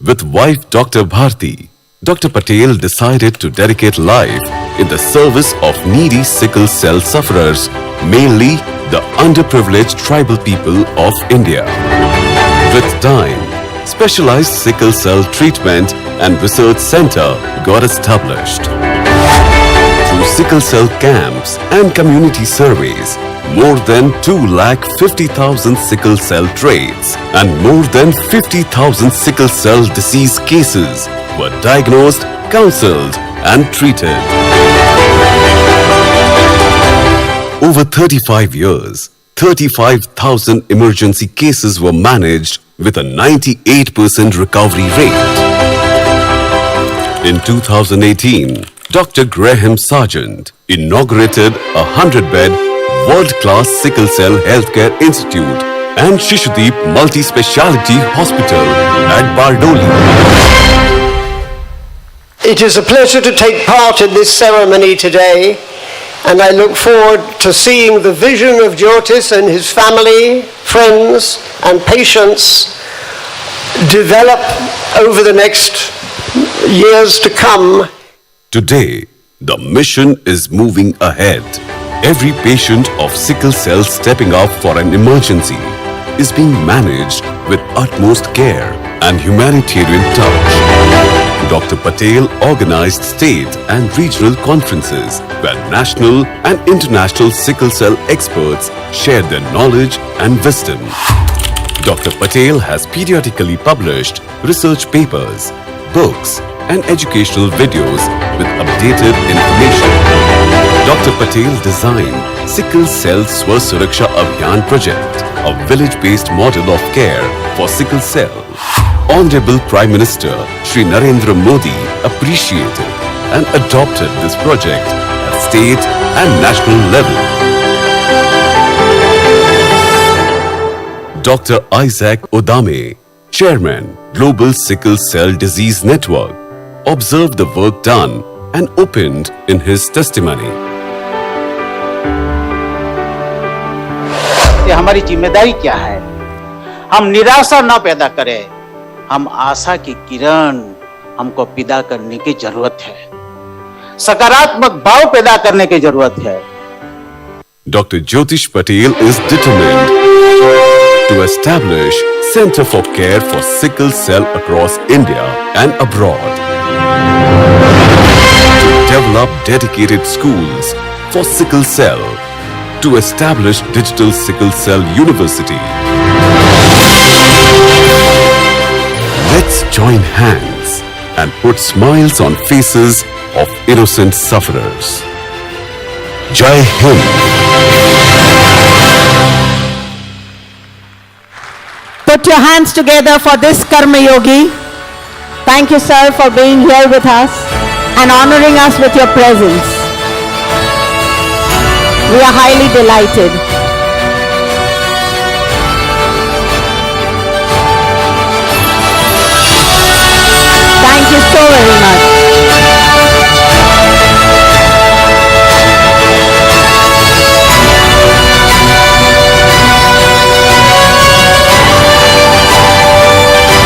With wife Dr. Bharti, Dr. Patel decided to dedicate life in the service of needy sickle cell sufferers, mainly the underprivileged tribal people of India. With time, specialized sickle cell treatment and research center got established. Through sickle cell camps and community surveys, more than 250,000 sickle cell traits and more than 50,000 sickle cell disease cases were diagnosed, counseled and treated. Over 35 years, 35,000 emergency cases were managed with a 98% recovery rate. In 2018, Dr. Graham Sargent inaugurated a 100-bed world-class sickle cell healthcare institute and Shishudip multi-speciality hospital at Bardoli. It is a pleasure to take part in this ceremony today, and I look forward to seeing the vision of Jyotis and his family, friends and patients develop over the next years to come. Today, the mission is moving ahead. Every patient of sickle cell stepping up for an emergency is being managed with utmost care and humanitarian touch. Dr. Patel organized state and regional conferences where national and international sickle cell experts shared their knowledge and wisdom. Dr. Patel has periodically published research papers, books, and educational videos with updated information. Dr. Patel designed Sickle Cell Swasuraksha Abhiyan project, a village-based model of care for sickle cell. Honorable Prime Minister Shri Narendra Modi appreciated and adopted this project at state and national level. Dr. Isaac Odame, Chairman, Global Sickle Cell Disease Network, observed the work done and opened in his testimony. हमारी जिम्मेदारी क्या है? हम निराशा न पैदा करें, हम आशा की किरण हमको पैदा करने की जरूरत है, सकारात्मक भाव पैदा करने की जरूरत है. Dr. Jyotish Patel is determined to establish Center for Care for Sickle Cell across India and abroad. To develop dedicated schools for sickle cell. To establish Digital Sickle Cell University. Let's join hands and put smiles on faces of innocent sufferers. Jai Hind. Put your hands together for this Karma Yogi. Thank you, sir, for being here with us and honoring us with your presence. We are highly delighted. Thank you so very much.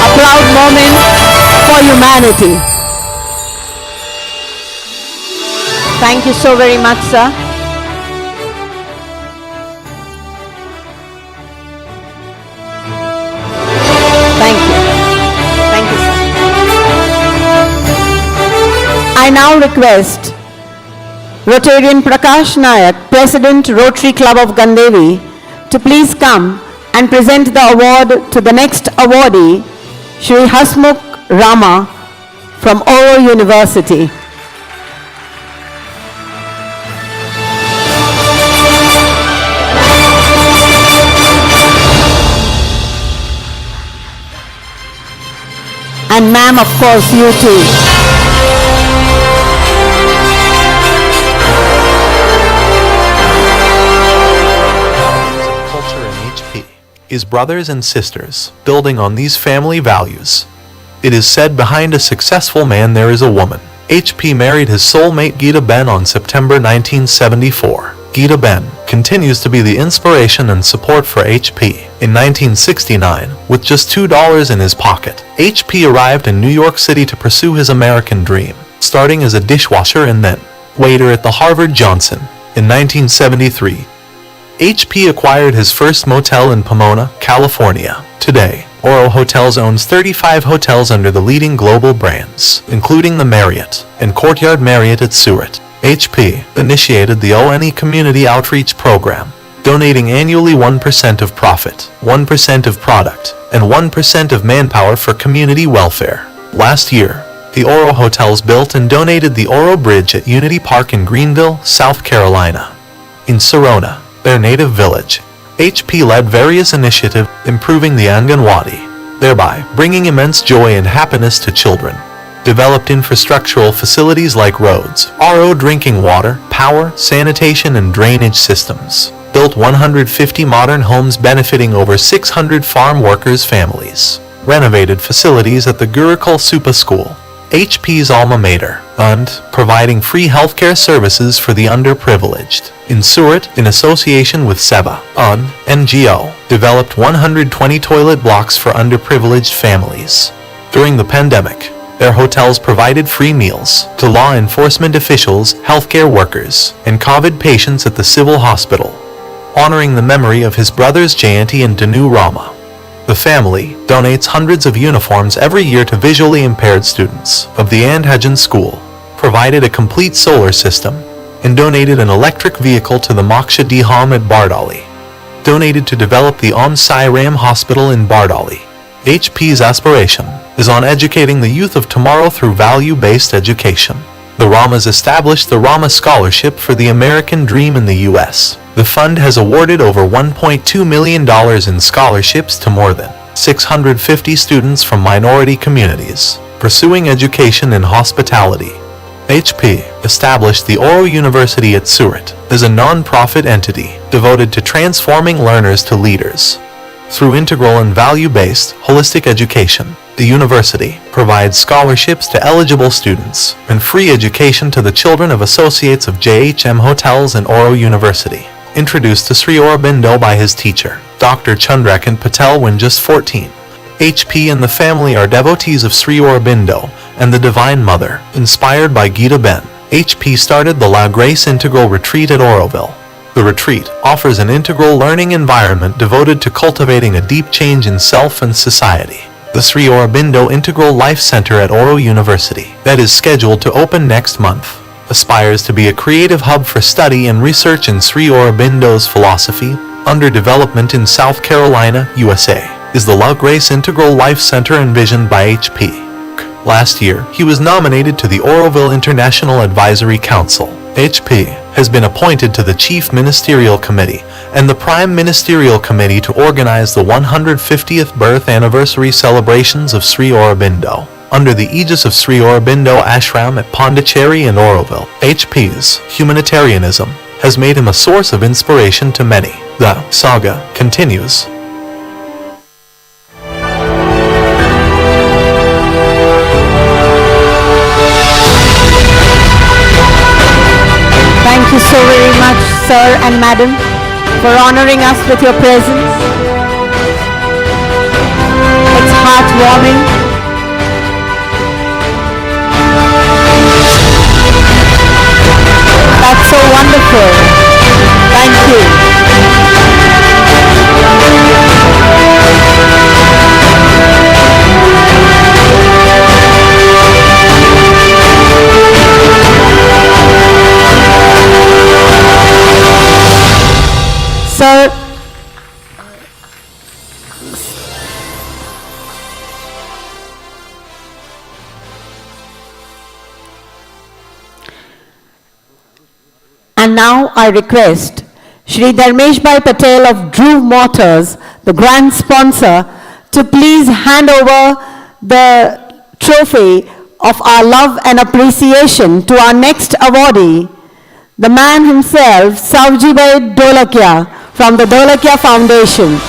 A proud moment for humanity. Thank you so very much, sir. I now request Rotarian Prakash Nayak, President, Rotary Club of Gandevi, to please come and present the award to the next awardee, Shri Hasmukh Rama from Oro University. And ma'am, of course, you too. Is brothers and sisters, building on these family values. It is said behind a successful man there is a woman. HP married his soulmate Geeta Ben on September 1974. Geeta Ben continues to be the inspiration and support for HP. In 1969, with just $2 in his pocket, HP arrived in New York City to pursue his American dream, starting as a dishwasher and then waiter at the Harvard Johnson. In 1973, HP acquired his first motel in Pomona, California. Today, Oro Hotels owns 35 hotels under the leading global brands, including the Marriott and Courtyard Marriott at Surat. HP initiated the ONE Community Outreach Program, donating annually 1% of profit, 1% of product, and 1% of manpower for community welfare. Last year, the Oro Hotels built and donated the Oro Bridge at Unity Park in Greenville, South Carolina. In Sarona, their native village, HP led various initiatives improving the Anganwadi, thereby bringing immense joy and happiness to children. developed infrastructural facilities like roads, RO drinking water, power, sanitation, and drainage systems, built 150 modern homes benefiting over 600 farm workers' families, renovated facilities at the Gurukul Supa School, HP's alma mater, and providing free healthcare services for the underprivileged. In Surat, in association with SEBA, an NGO, developed 120 toilet blocks for underprivileged families. During the pandemic, their hotels provided free meals to law enforcement officials, healthcare workers, and COVID patients at the civil hospital, honoring the memory of his brothers Jayanti and Danu Rama. The family donates hundreds of uniforms every year to visually impaired students of the Andhajan School, provided a complete solar system, and donated an electric vehicle to the Moksha Dham at Bardoli. Donated to develop the Om Sai Ram Hospital in Bardoli. HP's aspiration is on educating the youth of tomorrow through value-based education. The Ramas established the Rama Scholarship for the American Dream in the U.S. The fund has awarded over $1.2 million in scholarships to more than 650 students from minority communities pursuing education in hospitality. HP established the Oro University at Surat as a non-profit entity devoted to transforming learners to leaders. Through integral and value-based, holistic education, the university provides scholarships to eligible students and free education to the children of associates of JHM Hotels and Oro University. Introduced to Sri Aurobindo by his teacher, Dr. Chandrakant Patel when just 14. HP and the family are devotees of Sri Aurobindo and the Divine Mother. Inspired by Gita Ben, HP started the La Grace Integral Retreat at Auroville. The retreat offers an integral learning environment devoted to cultivating a deep change in self and society. The Sri Aurobindo Integral Life Center at Oro University, that is scheduled to open next month, aspires to be a creative hub for study and research in Sri Aurobindo's philosophy. Under development in South Carolina, USA, is the La Grace Integral Life Center envisioned by HP. Last year, he was nominated to the Auroville International Advisory Council. HP has been appointed to the Chief Ministerial Committee and the Prime Ministerial Committee to organize the 150th birth anniversary celebrations of Sri Aurobindo. Under the aegis of Sri Aurobindo Ashram at Pondicherry and Auroville, HP's humanitarianism has made him a source of inspiration to many. The saga continues. Thank you so very much, sir and madam, for honoring us with your presence. It's heartwarming. That's so wonderful. Thank you. Sir, and now I request Shri Dharmesh Bhai Patel of Dhruv Motors, the grand sponsor, to please hand over the trophy of our love and appreciation to our next awardee, the man himself, Savji Bhai Dholakia, from the Dholakia Foundation.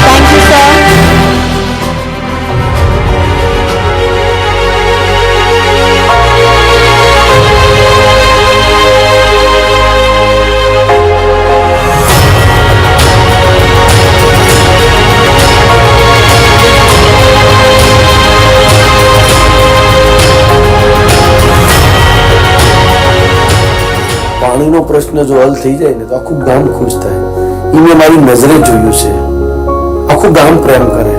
Thank you, sir. પાણીનો પ્રશ્ન જો હલ થઈ જાય ને તો આખું ગામ ખુશ થાય. એ મેં મારી નજરે જોયું છે. આખું ગામ પ્રેમ કરે,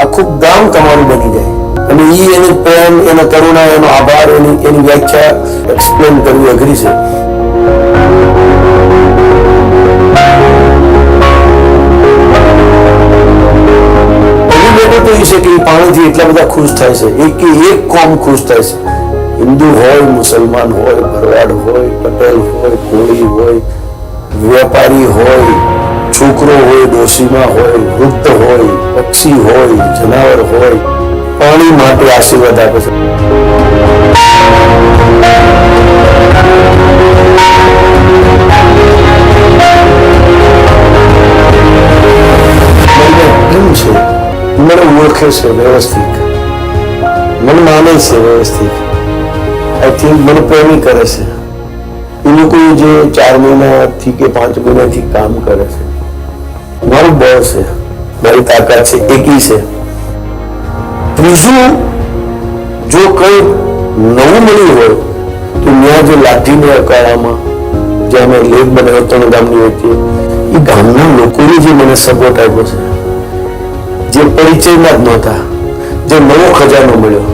આખું ગામ તમારું બની જાય. અને એ એને પ્રેમ, એનો કરુણા, એનો આભાર, એની વ્યાખ્યા એક્સપ્લેન કરવી અઘરી છે. તો એ છે કે એ પાણીથી એટલા બધા ખુશ થાય છે, એક કોમ ખુશ થાય છે. હિન્દુ હોય, મુસલમાન હોય, ભરવાડ હોય, પટેલ હોય, કોળી હોય, વેપારી હોય, છોકરો હોય, ડોશીમાં હોય, વૃદ્ધ હોય, પક્ષી હોય, જનાવર હોય, પાણી માટે આશીર્વાદ આપે છે. મને ઓળખે છે વ્યવસ્થિત, મને માને છે વ્યવસ્થિત. આઈ થિંક મને પ્રેમી કરે છે. એ લોકો જે 4 મહિનાથી કે 5 મહિનાથી કામ કરે છે, મારું બળ છે, મારી તાકાત છે, એકી છે. ત્રીજું, જો કંઈ નવું મળ્યું હોય તો ત્યાં જે લાઠીને અકાળામાં જે અમે લેક બનાવ્યો 3 ગામની વચ્ચે, એ ગામના લોકોને જે મને સપોર્ટ આપ્યો છે, જે પરિચયમાં જ નહોતા, જે નવો ખજાનો મળ્યો.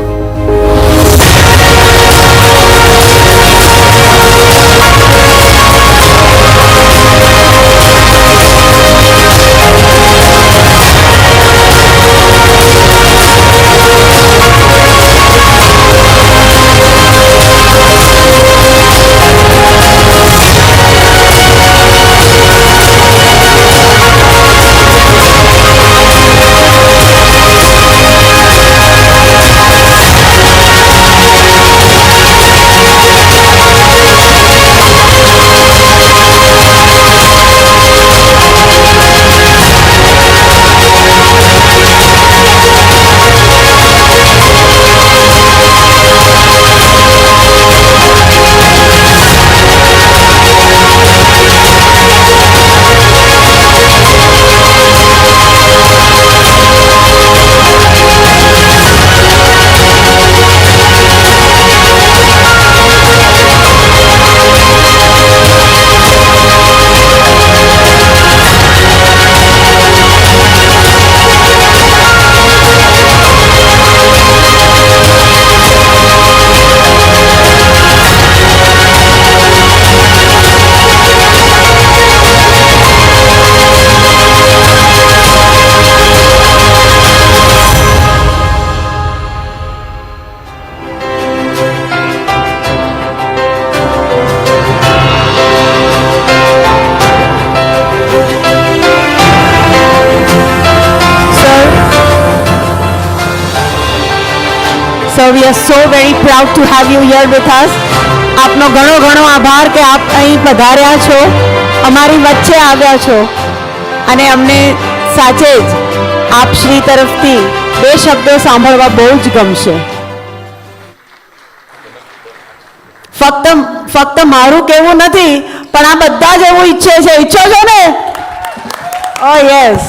So we are so very proud to have you here with us. આપનો ઘણો ઘણો આભાર કે આપ અહીં પધાર્યા છો, અમારી વચ્ચે આવ્યા છો અને અમને સાચે જ આપ શ્રી તરફથી 2 શબ્દો સાંભળવા બહુ જ ગમશે. ફક્ત મારું કહેવું નથી, પણ આ બધા જ એવું ઈચ્છે છે. ઈચ્છો છો ને? ઓ યસ.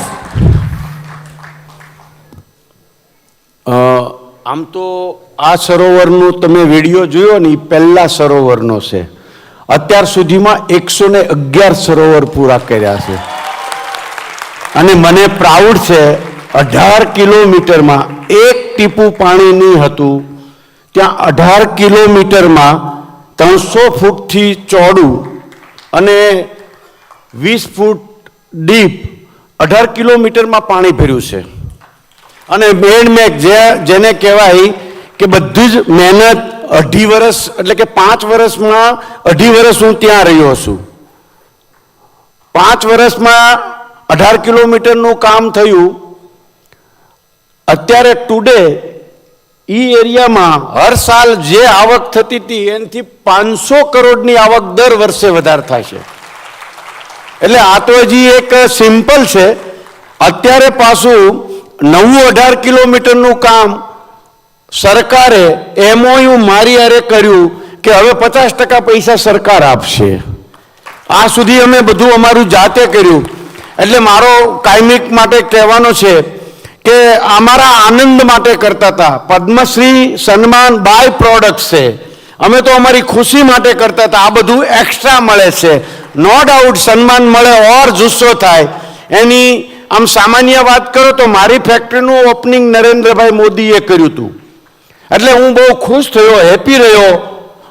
આમ તો આ સરોવરનું તમે વિડીયો જોયો ને, એ પહેલા સરોવરનો છે. અત્યાર સુધીમાં 111 સરોવર પૂરા કર્યા છે અને મને પ્રાઉડ છે 18 કિલોમીટરમાં એક ટીપું પાણી નહીં હતું. ત્યાં 18 કિલોમીટરમાં 300 ફૂટથી ચોડું અને 20 ફૂટ ડીપ 18 કિલોમીટરમાં પાણી ભર્યું છે. અને મેં જેને કહેવાય કે બધી જ મહેનત 2.5 વર્ષ એટલે કે 5 વર્ષમાં 2.5 વર્ષ હું ત્યાં રહ્યો છું. 5 વર્ષમાં 18 કિલોમીટરનું કામ થયું. અત્યારે ટુડે એ એરિયામાં હર સાલ જે આવક થતી હતી એનાથી 500 કરોડની આવક દર વર્ષે વધારે થાય છે. એટલે આ તો હજી એક સિમ્પલ છે. અત્યારે પાછું નવું 18 કિલોમીટરનું કામ સરકારે MOU મારી હારે કર્યું કે હવે 50% પૈસા સરકાર આપશે. આ સુધી અમે બધું અમારું જાતે કર્યું. એટલે મારો કાયમિક માટે કહેવાનો છે કે અમારા આનંદ માટે કરતા હતા. પદ્મશ્રી સન્માન બાય પ્રોડક્ટ છે, અમે તો અમારી ખુશી માટે કરતા હતા. આ બધું એક્સ્ટ્રા મળે છે. નો ડાઉટ સન્માન મળે ઓર જુસ્સો થાય. એની આમ સામાન્ય વાત કરો તો મારી ફેક્ટરીનું ઓપનિંગ નરેન્દ્રભાઈ મોદીએ કર્યું હતું. એટલે હું બહુ ખુશ થયો, હેપી રહ્યો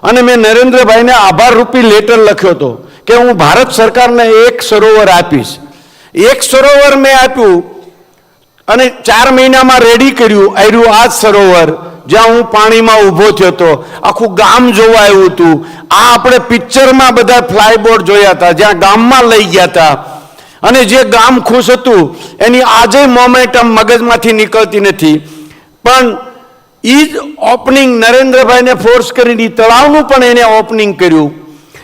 અને મેં નરેન્દ્રભાઈને આભાર રૂપી લેટર લખ્યો હતો કે હું ભારત સરકારને 1 સરોવર આપીશ. 1 સરોવર મેં આપ્યું અને 4 મહિનામાં રેડી કર્યું. આવ્યું આ જ સરોવર જ્યાં હું પાણીમાં ઊભો થયો હતો, આખું ગામ જોવા આવ્યું હતું. આ આપણે પિક્ચરમાં બધા ફ્લાયબોર્ડ જોયા હતા, જ્યાં ગામમાં લઈ ગયા હતા. અને જે ગામ ખુશ હતું એની આજે મોમેન્ટમ મગજમાંથી નીકળતી નથી. પણ એ જ ઓપનિંગ નરેન્દ્રભાઈને ફોર્સ કરીને તળાવનું પણ એને ઓપનિંગ કર્યું.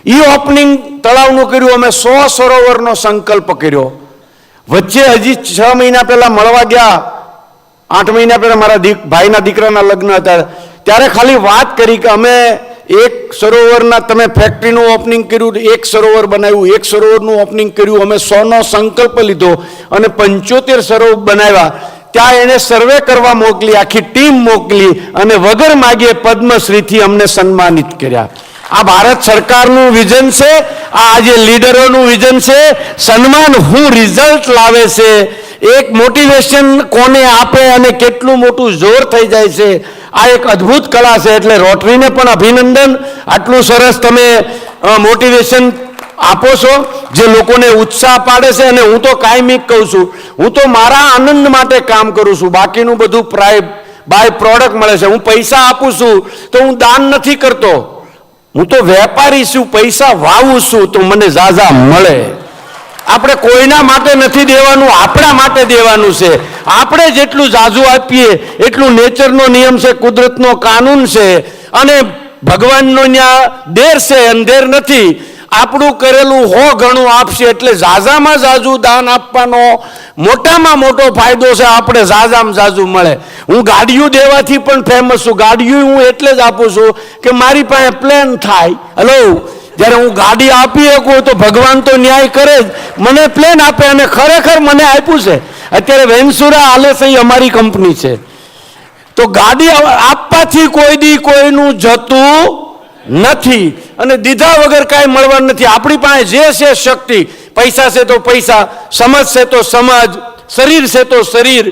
એ ઓપનિંગ તળાવનું કર્યું. અમે 100 સરોવરનો સંકલ્પ કર્યો. વચ્ચે હજી 6 મહિના પહેલા મળવા ગયા, 8 મહિના પહેલા મારા ભાઈના દીકરાના લગ્ન હતા, ત્યારે ખાલી વાત કરી કે અમે એક સરોવરના, તમે ફેક્ટરીનું ઓપનિંગ કર્યું, એક સરોવર બનાવ્યું, એક સરોવરનું ઓપનિંગ કર્યું, અમે 100નો સંકલ્પ લીધો અને 75 સરોવર બનાવ્યા. ત્યાં એને સર્વે કરવા મોકલી, આખી ટીમ મોકલી અને વગર માગે પદ્મશ્રીથી અમને સન્માનિત કર્યા. આ ભારત સરકારનું વિઝન છે, આ આજે લીડરોનું વિઝન છે. સન્માન હું રિઝલ્ટ લાવે છે, એક મોટિવેશન કોને આપે અને કેટલું મોટું જોર થઈ જાય છે, આ એક અદ્ભુત કળા છે. એટલે રોટરીને પણ અભિનંદન. આટલું સરસ તમે મોટિવેશન આપો છો, જે લોકોને ઉત્સાહ પાડે છે. અને હું તો કાયમી કહું છું, હું તો મારા આનંદ માટે કામ કરું છું, બાકીનું બધું બાય પ્રોડક્ટ મળે છે. હું પૈસા આપું છું તો હું દાન નથી કરતો, હું તો વેપારી છું, પૈસા વાવું છું તો મને ઝાઝા મળે. આપણે કોઈના માટે નથી દેવાનું, આપણા માટે દેવાનું છે. આપણે જેટલું ઝાઝું આપીએ એટલું નેચરનો નિયમ છે, કુદરતનો કાનૂન છે. અને ભગવાનનો ત્યાં દેર છે, અંધેર નથી. આપણું કરેલું 100 ગણું આપશે. એટલે ઝાઝામાં ઝાઝું દાન આપવાનો મોટામાં મોટો ફાયદો છે. આપણે ઝાઝામાં ઝાઝું મળે. હું ગાડીઓ દેવાથી પણ ફેમસ છું. ગાડીઓ હું એટલે જ આપું છું કે મારી પાસે પ્લેન થાય. હલો, જ્યારે હું ગાડી આપી શકું તો ભગવાન તો ન્યાય કરે જ, મને પ્લેન આપે. અને ખરેખર મને આપ્યું છે. અત્યારે વેન્સુરા હાલે છે, અમારી કંપની છે. તો ગાડી આપવાથી કોઈ દી કોઈનું જતું નથી અને દીધા વગર કાંઈ મળવાનું નથી. આપણી પાસે જે છે શક્તિ, પૈસા છે તો પૈસા, સમજ છે તો સમજ, શરીર છે તો શરીર,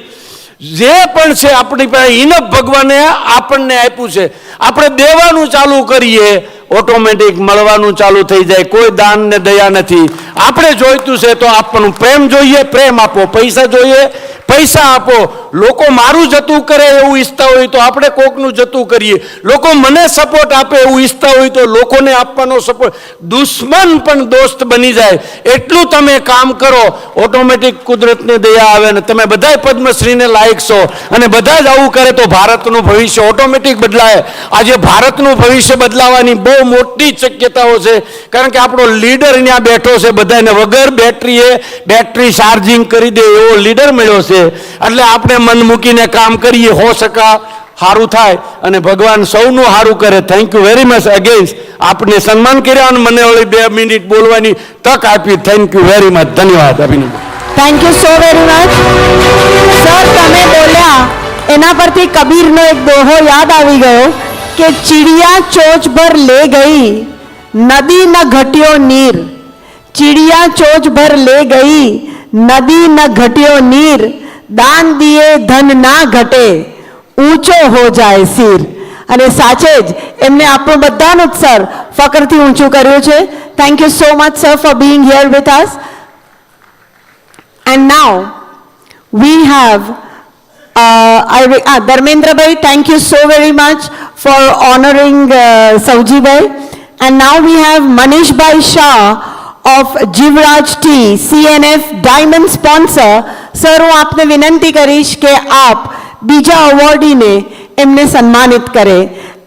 જે પણ છે આપણી પાસે ઇનફ ભગવાને આપણને આપ્યું છે. આપણે દેવાનું ચાલુ કરીએ, ઓટોમેટિક મળવાનું ચાલુ થઈ જાય. કોઈ દાન ને દયા નથી. આપણે જોઈતું છે તો આપણું પ્રેમ જોઈએ, પ્રેમ આપો. પૈસા જોઈએ, પૈસા આપો. લોકો મારું જતું કરે એવું ઈચ્છતા હોય તો આપણે કોકનું જતું કરીએ. લોકો મને સપોર્ટ આપે એવું ઈચ્છતા હોય તો લોકોને આપવાનો સપોર્ટ. દુશ્મન પણ દોસ્ત બની જાય એટલું તમે કામ કરો, ઓટોમેટિક કુદરતને દયા આવે. ને તમે બધા પદ્મશ્રીને લાયક છો અને બધા જ આવું કરે તો ભારતનું ભવિષ્ય ઓટોમેટિક બદલાય. આજે ભારતનું ભવિષ્ય બદલાવાની બહુ મોટી શક્યતાઓ છે, કારણ કે આપણો લીડર ત્યાં બેઠો છે. બધાને વગર બેટરીએ બેટરી ચાર્જિંગ કરી દે એવો લીડર મળ્યો છે. એટલે આપણે મન મૂકીને કામ કરીએ, 100% સારું થાય અને ભગવાન સૌનું સારું કરે. Thank you very much against. આપને સન્માન કર્યા અને મને ઓલી 2 મિનિટ બોલવાની તક આપી. Thank you very much. ધન્યવાદ. અભિનંદન. Thank you so very much sir. તમે બોલ્યા એના પરથી કબીરનો એક દોહો યાદ આવી ગયો કે ચીડિયા ચોચ ભર લે ગઈ, નદી ન ઘટ્યો નીર. ચીડિયા ચોચ ભર લે ગઈ, નદી ન ઘટ્યો નીર. દાન દિએ ધન ના ઘટે, ઊંચો હો જાય સિર. અને સાચે જ એમને આપણું બધાનું જ સર ફકરથી ઊંચું કર્યું છે. Thank you so much sir for being here with us. And now we have Dharmendra bhai, thank you so very much for honoring Sauji bhai. And now we have Manish bhai Shah of Jivraj Tea, CNF Diamond sponsor. Sir, હું આપને વિનંતી કરીશ કે આપ બીજા અવોર્ડીને એમને સન્માનિત કરે.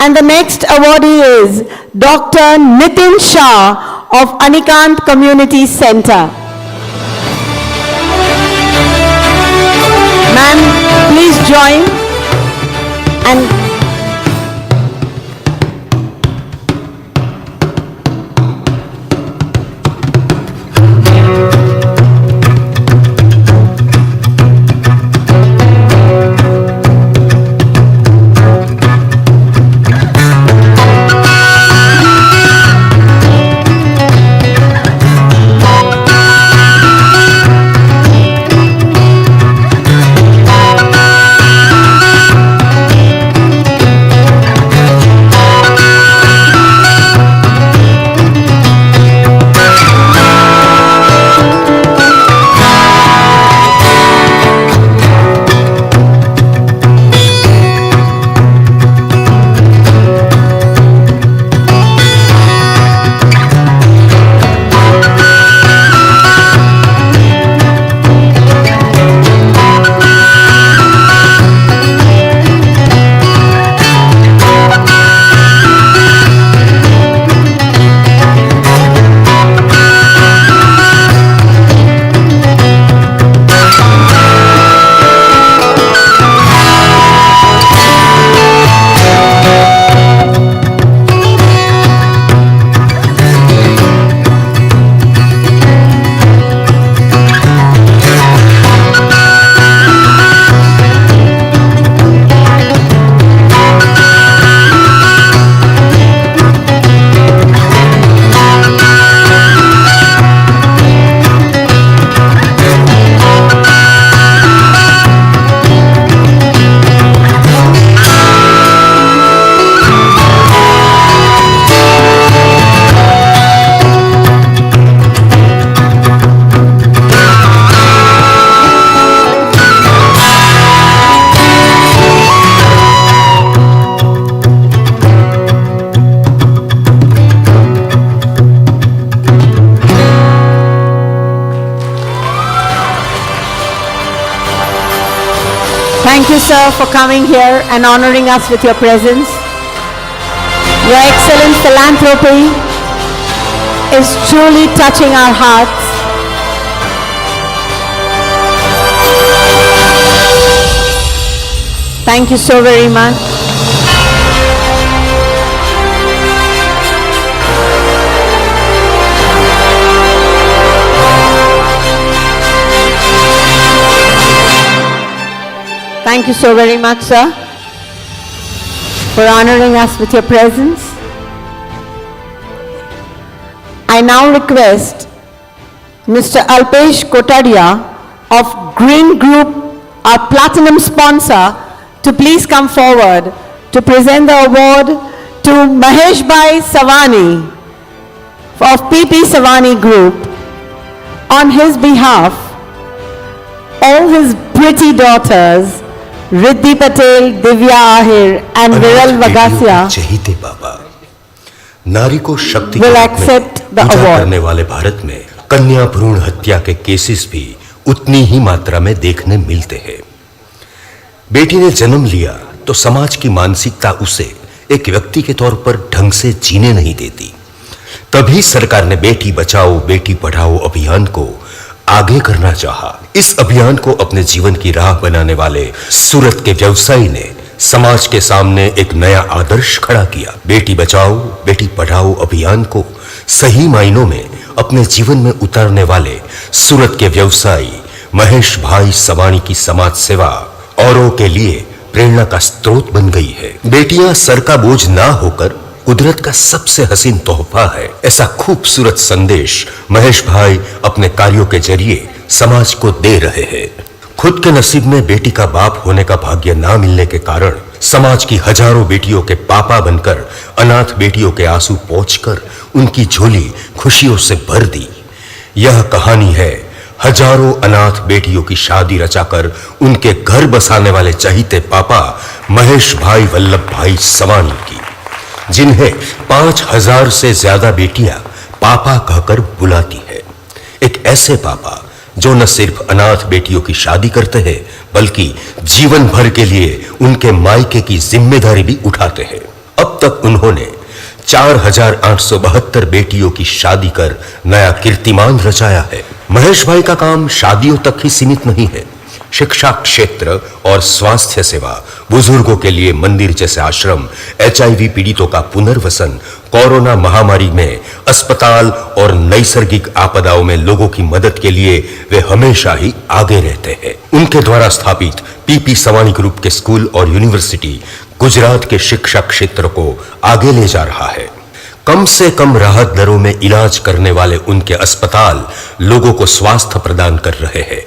And the next awardee is Dr. Nitin Shah of Anikant Community Center. Ma'am, please join and Thank you, sir, for coming here and honoring us with your presence. Your excellent philanthropy is truly touching our hearts. Thank you so very much. Thank you so very much, sir, for honoring us with your presence. I now request Mr. Alpesh Kotadia of Green Group, our platinum sponsor, to please come forward to present the award to Mahesh Bhai Savani of PP Savani Group. On his behalf, all his pretty daughters, Riddhi Patel, Divya Ahir and Viral Vagasya चहीते बाबा, नारी को शक्ति will accept the Puja award. करने वाले भारत में कन्या भ्रूण हत्या के केसेस भी उतनी ही मात्रा में देखने मिलते हैं। बेटी ने जन्म लिया तो समाज की मानसिकता उसे एक व्यक्ति के तौर पर ढंग से जीने नहीं देती। तभी सरकार ने बेटी बचाओ बेटी पढ़ाओ अभियान को आगे करना चाहा। इस अभियान को अपने जीवन की राह बनाने वाले सूरत के व्यवसायी ने समाज के सामने एक नया आदर्श खड़ा किया। बेटी बचाओ बेटी पढ़ाओ अभियान को सही मायनों में अपने जीवन में उतारने वाले सूरत के व्यवसायी महेश भाई सवानी की समाज सेवा औरों के लिए प्रेरणा का स्रोत बन गई है। बेटियां सर का बोझ ना होकर कुदरत का सबसे हसीन तोहफा है, ऐसा खूबसूरत संदेश महेश भाई अपने कार्यों के जरिए समाज को दे रहे हैं। खुद के नसीब में बेटी का बाप होने का भाग्य ना मिलने के कारण समाज की हजारों बेटियों के पापा बनकर अनाथ बेटियों के आंसू पोंछकर उनकी झोली खुशियों से भर दी। यह कहानी है हजारों अनाथ बेटियों की शादी रचाकर उनके घर बसाने वाले चहीते पापा महेश भाई वल्लभ भाई सवानी की, जिन्हें 5000 से ज्यादा बेटियां पापा कहकर बुलाती है। एक ऐसे पापा जो न सिर्फ अनाथ बेटियों की शादी करते हैं बल्कि जीवन भर के लिए उनके मायके की जिम्मेदारी भी उठाते हैं। अब तक उन्होंने 4872 बेटियों की शादी कर नया कीर्तिमान रचाया है। महेश भाई का काम शादियों तक ही सीमित नहीं है। शिक्षा क्षेत्र और स्वास्थ्य सेवा, बुजुर्गों के लिए मंदिर जैसे आश्रम, HIV पीड़ितों का पुनर्वसन, कोरोना महामारी में अस्पताल और नैसर्गिक आपदाओं में लोगों की मदद के लिए वे हमेशा ही आगे रहते हैं। उनके द्वारा स्थापित PP सवानी ग्रुप के स्कूल और यूनिवर्सिटी गुजरात के शिक्षा क्षेत्र को आगे ले जा रहा है। कम से कम राहत दरों में इलाज करने वाले उनके अस्पताल लोगों को स्वास्थ्य प्रदान कर रहे हैं।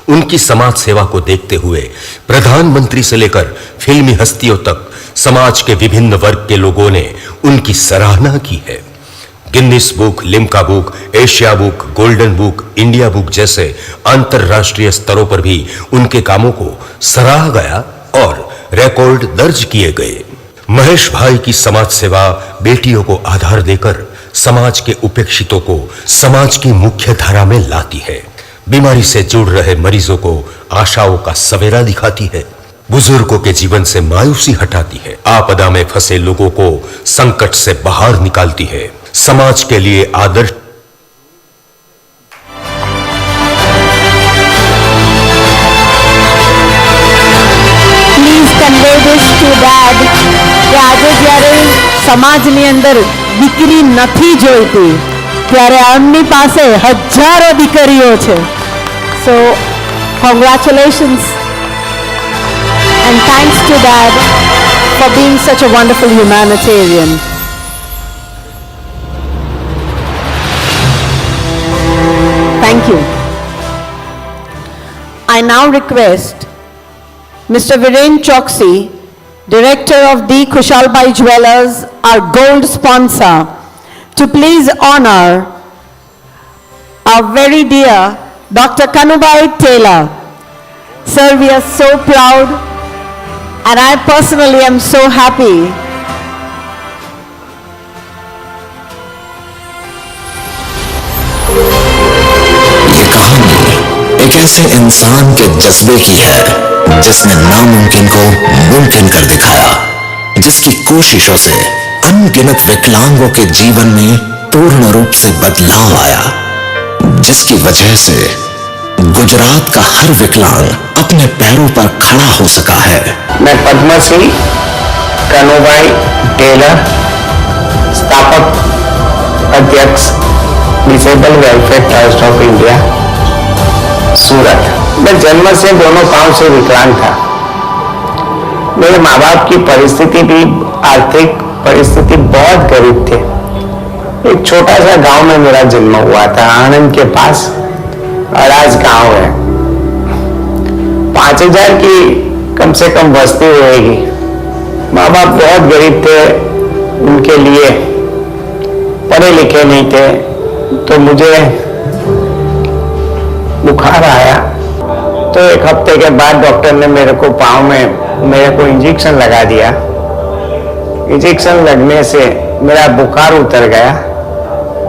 उनकी समाज सेवा को देखते हुए प्रधानमंत्री से लेकर फिल्मी हस्तियों तक समाज के विभिन्न वर्ग के लोगों ने उनकी सराहना की है। Guinness book, Limca book, Asia book, golden book, India book जैसे अंतरराष्ट्रीय स्तरों पर भी उनके कामों को सराहा गया और रिकॉर्ड दर्ज किए गए। महेश भाई की समाज सेवा बेटियों को आधार देकर समाज के उपेक्षितों को समाज की मुख्य धारा में लाती है। बीमारी से जुड़ रहे मरीजों को आशाओं का सवेरा दिखाती है। बुजुर्गों के जीवन से मायूसी हटाती है। आपदा में फंसे लोगों को संकट से बाहर निकालती है। समाज के लिए आदर्श please convey this to dad કે આજે જ્યારે સમાજની અંદર દીકરી નથી જોઈતી ત્યારે એમની પાસે હજારો દીકરીઓ છે. સો congratulations and thanks to dad for being such a wonderful humanitarian. Thank you. I now request Mr. Viren Choksi, Director of the Kushalbai Jewelers, our gold sponsor, to please honor our very dear Dr. Kanubai Taylor. Sir, we are so proud and I personally am so happy. ये कहानी एक ऐसे इंसान के जज्बे की है जिसने नामुमकिन को मुमकिन कर दिखाया, जिसकी कोशिशों से अनगिनत विकलांगों के जीवन में पूर्ण रूप से बदलाव आया, जिसकी वजह से गुजरात का हर विकलांग अपने पैरों पर खड़ा हो सका है। मैं पद्मश्री कनुभाई टेलर, स्थापक अध्यक्ष disable welfare trust of India, Surat. मैं जन्म से दोनों पांव से विकलांग था। मेरे माँ बाप की परिस्थिति भी, आर्थिक परिस्थिति बहुत गरीब थे। एक छोटा सा गांव में मेरा जन्म हुआ था, आनंद के पास अराज गांव है। 5000 की कम से कम बस्ती होएगी। माँ बाप बहुत गरीब थे, उनके लिए पढ़े लिखे नहीं थे। तो मुझे बुखार आया, तो एक हफ्ते के बाद डॉक्टर ने मेरे को पाँव में मेरे को इंजेक्शन लगा दिया। इंजेक्शन लगने से मेरा बुखार उतर गया,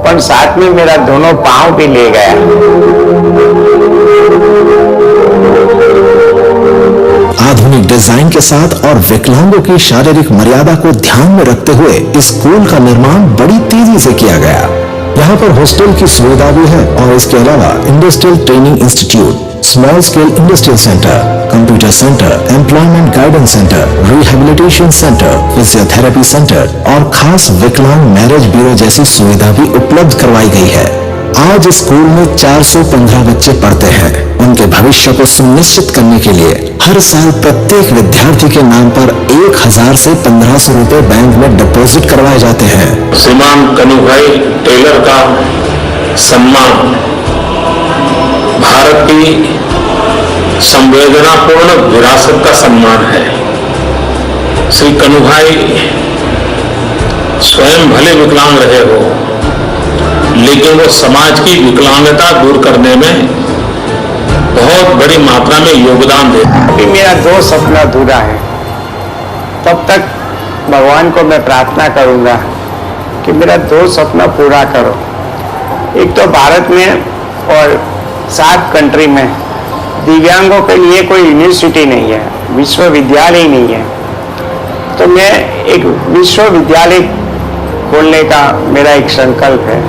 पर साथ में मेरा दोनों पाँव भी ले गया। आधुनिक डिजाइन के साथ और विकलांगों की शारीरिक मर्यादा को ध्यान में रखते हुए इस स्कूल का निर्माण बड़ी तेजी से किया गया। यहाँ पर हॉस्टल की सुविधा भी है और इसके अलावा industrial training institute, small scale industrial centre, computer centre, employment guidance centre, rehabilitation centre, physiotherapy centre और खास विकलांग मैरिज ब्यूरो जैसी सुविधा भी उपलब्ध करवाई गई है। आज स्कूल में 415 बच्चे पढ़ते हैं। उनके भविष्य को सुनिश्चित करने के लिए हर साल प्रत्येक विद्यार्थी के नाम पर 1000 से 1500 रुपए बैंक में डिपॉजिट करवाए जाते हैं। श्रीमान कनुभाई टेलर का सम्मान भारत की संवेदनापूर्ण विरासत का सम्मान है। श्री कनुभाई स्वयं भले विकलांग रहे हो, लेकिन वो समाज की विकलांगता दूर करने में बहुत बड़ी मात्रा में योगदान देते हैं। अभी मेरा 2 सपना अधूरा है, तब तक भगवान को मैं प्रार्थना करूंगा कि मेरा 2 सपना पूरा करो। एक तो भारत में और 7 कंट्री में दिव्यांगों के लिए कोई यूनिवर्सिटी नहीं है, विश्वविद्यालय नहीं है। तो मैं एक विश्वविद्यालय खोलने का मेरा एक संकल्प है।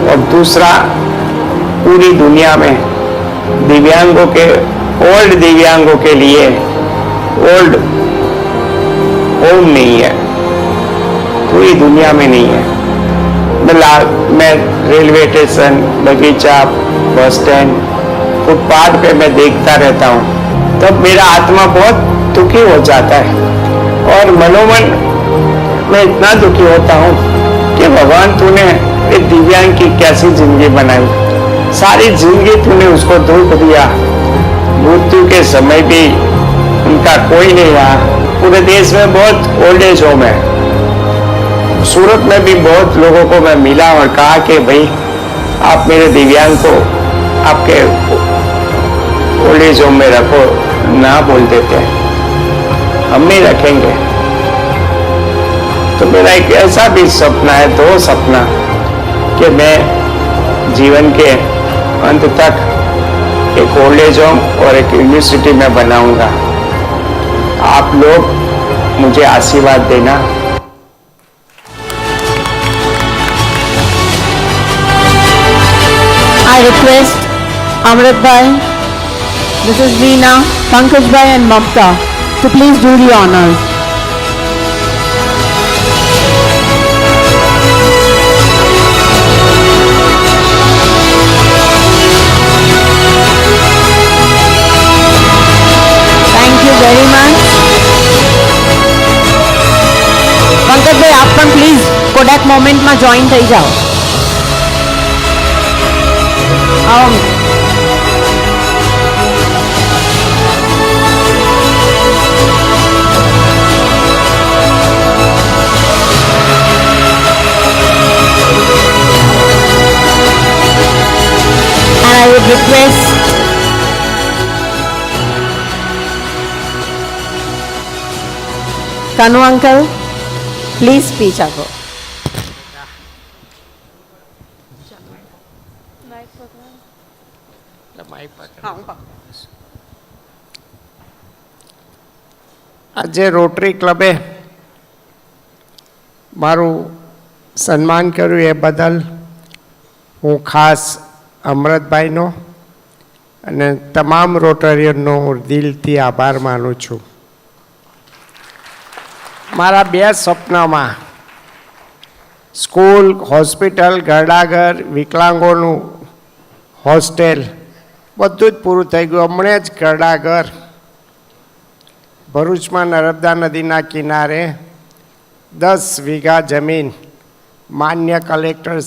और दूसरा, पूरी दुनिया में दिव्यांगों के, ओल्ड दिव्यांगों के लिए ओल्ड होम नहीं है, पूरी दुनिया में नहीं है। मैं रेलवे स्टेशन, बगीचा, बस स्टैंड, फुटपाथ पे मैं देखता रहता हूँ, तब मेरा आत्मा बहुत दुखी हो जाता है और मनोमन मैं इतना दुखी होता हूँ कि भगवान तूने एक दिव्यांग की कैसी जिंदगी बनाई, सारी जिंदगी तूने उसको दुख दिया, मृत्यु के समय भी उनका कोई नहीं रहा। पूरे देश में बहुत ओल्ड एज होम है। सूरत में भी बहुत लोगों को मैं मिला और कहा कि भाई आप मेरे दिव्यांग को आपके ओल्ड एज होम में रखो, ना बोल देते हैं, हम नहीं रखेंगे। तो मेरा एक ऐसा भी सपना है, 2 सपना, कि मैं जीवन के अंत तक एक ओल्ड एज होम और एक यूनिवर्सिटी में बनाऊंगा। आप लोग मुझे आशीर्वाद देना। I request Amrit Bhai, Mrs. Veena, Pankaj Bhai and Mamta to please do the honors. Thank you very much. Pankaj भाई आप पण प्लीज कोडाक मोमेंट में जॉइन થઈ જાઓ. આવો. And I would request Kanu uncle, please speech ago. हाँ આજે rotary ક્લબે મારું સન્માન કર્યું એ બદલ હું ખાસ અમૃતભાઈનો અને તમામ રોટરિયનનો હું દિલથી આભાર માનું છું. મારા 2 સપનામાં સ્કૂલ, હોસ્પિટલ, ઘરડાઘર, વિકલાંગોનું હોસ્ટેલ બધું જ પૂરું થઈ ગયું. હમણાં જ ઘરડાઘર ભરૂચમાં નર્મદા નદીના કિનારે 10 વીઘા જમીન માન્ય કલેક્ટર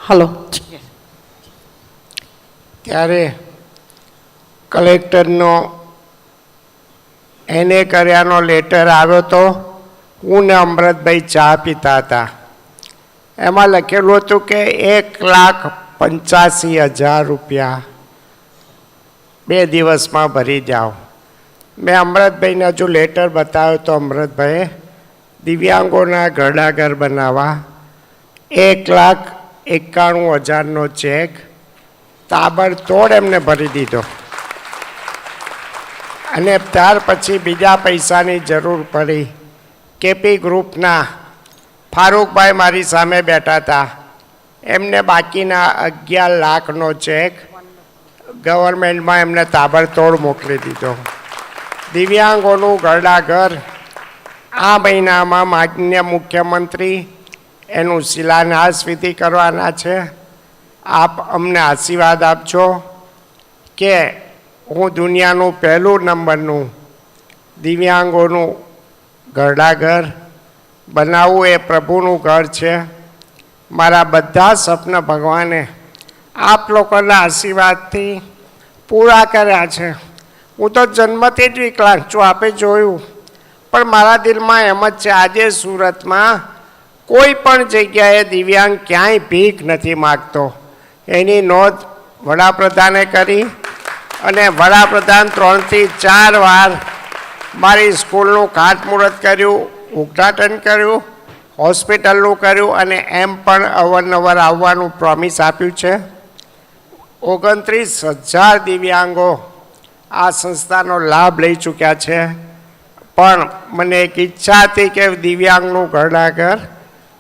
હલો ત્યારે કલેક્ટરનો એને કર્યાનો લેટર આવ્યો તો હું ને અમૃતભાઈ ચા પીતા હતા. એમાં લખેલું હતું કે 1,85,000 રૂપિયા 2 દિવસમાં ભરી જાઓ. મેં અમૃતભાઈને હજુ લેટર બતાવ્યો તો અમૃતભાઈએ દિવ્યાંગોના ઘરડાઘર બનાવવા 1,91,000નો ચેક તાબડતોડ એમને ભરી દીધો. અને ત્યાર પછી બીજા પૈસાની જરૂર પડી. કેપી ગ્રુપના ફારૂકભાઈ મારી સામે બેઠા હતા. એમને બાકીના 11 લાખનો ચેક ગવર્મેન્ટમાં એમને તાબડતોડ મોકલી દીધો. દિવ્યાંગોનું ઘરડાઘર આ મહિનામાં માનનીય મુખ્યમંત્રી એનું શિલાન્યાસ વિધિ કરવાના છે. આપ અમને આશીર્વાદ આપજો કે હું દુનિયાનું પહેલું નંબરનું દિવ્યાંગોનું ઘરડાઘર બનાવવું એ પ્રભુનું ઘર છે. મારા બધા સપના ભગવાને આપ લોકોના આશીર્વાદથી પૂરા કર્યા છે. હું તો જન્મથી જ વિકલાંગ છું, આપે જોયું, પણ મારા દિલમાં એમ જ છે. આજે સુરતમાં કોઈ પણ જગ્યાએ દિવ્યાંગ ક્યાંય ભીખ નથી માગતો. એની નોંધ વડાપ્રધાને કરી અને વડાપ્રધાન 3 થી 4 વાર મારી સ્કૂલનું ખાતમુહૂર્ત કર્યું, ઉદ્ઘાટન કર્યું, હોસ્પિટલનું કર્યું અને એમ પણ અવારનવાર આવવાનું પ્રોમિસ આપ્યું છે. 29,000 દિવ્યાંગો આ સંસ્થાનો લાભ લઈ ચૂક્યા છે. પણ મને એક ઈચ્છા હતી કે દિવ્યાંગનું ઘરડાઘર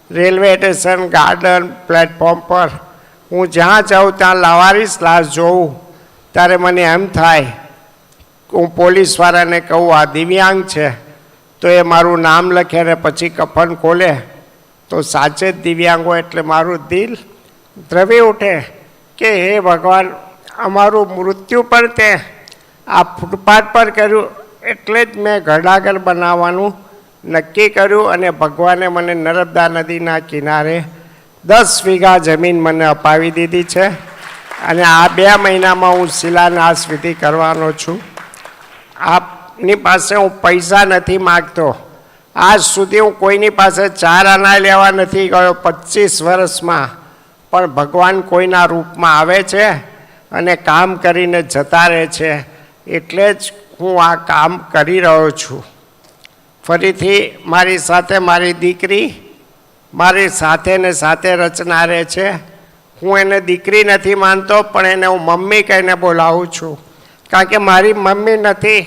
રેલવે સ્ટેશન, ગાર્ડન, પ્લેટફોર્મ પર હું જ્યાં જાઉં ત્યાં લાવારીસ લાશ જોઉં ત્યારે મને એમ થાય હું પોલીસવાળાને કહું આ દિવ્યાંગ છે તો એ મારું નામ લખે ને પછી કફન ખોલે તો સાચે જ દિવ્યાંગો એટલે મારું દિલ દ્રવી ઉઠે કે હે ભગવાન, અમારું મૃત્યુ પણ તે આ ફૂટપાથ પર કર્યું. એટલે જ મેં ઘરડાઘર બનાવવાનું નક્કી કર્યું અને ભગવાને મને નર્મદા નદીના કિનારે 10 વીઘા જમીન મને અપાવી દીધી છે. અને આ 2 મહિનામાં હું શિલાન્યાસ વિધિ કરવાનો છું. આપની પાસે હું પૈસા નથી માગતો. આજ સુધી હું કોઈની પાસે 4 આના લેવા નથી ગયો 25 વર્ષમાં. પણ ભગવાન કોઈના રૂપમાં આવે છે અને કામ કરીને જતા રહે છે. એટલે જ હું આ કામ કરી રહ્યો છું. ફરીથી મારી સાથે મારી દીકરી મારી સાથે ને સાથે રચના રહે છે. હું એને દીકરી નથી માનતો પણ એને હું મમ્મી કહીને બોલાવું છું. કારણ કે મારી મમ્મી નથી,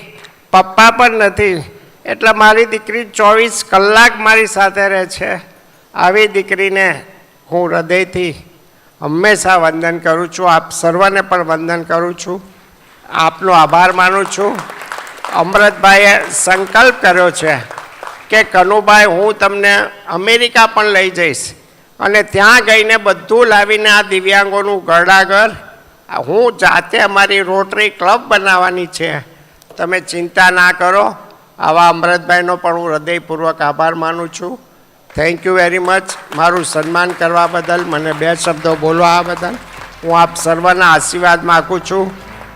પપ્પા પણ નથી, એટલે મારી દીકરી 24 કલાક મારી સાથે રહે છે. આવી દીકરીને હું હૃદયથી હંમેશા વંદન કરું છું. આપ સર્વને પણ વંદન કરું છું. આપનો આભાર માનું છું. અમૃતભાઈએ સંકલ્પ કર્યો છે કે કનુભાઈ હું તમને અમેરિકા પણ લઈ જઈશ અને ત્યાં ગઈને બધું લાવીને આ દિવ્યાંગોનું ઘરડાઘર હું જાતે અમારી રોટરી ક્લબ બનાવવાની છે. તમે ચિંતા ના કરો. આવા અમૃતભાઈનો પણ હું હૃદયપૂર્વક આભાર માનું છું. થેન્ક યુ વેરી મચ મારું સન્માન કરવા બદલ, મને 2 શબ્દો બોલવા બદલ હું આપ સર્વના આશીર્વાદ માગું છું.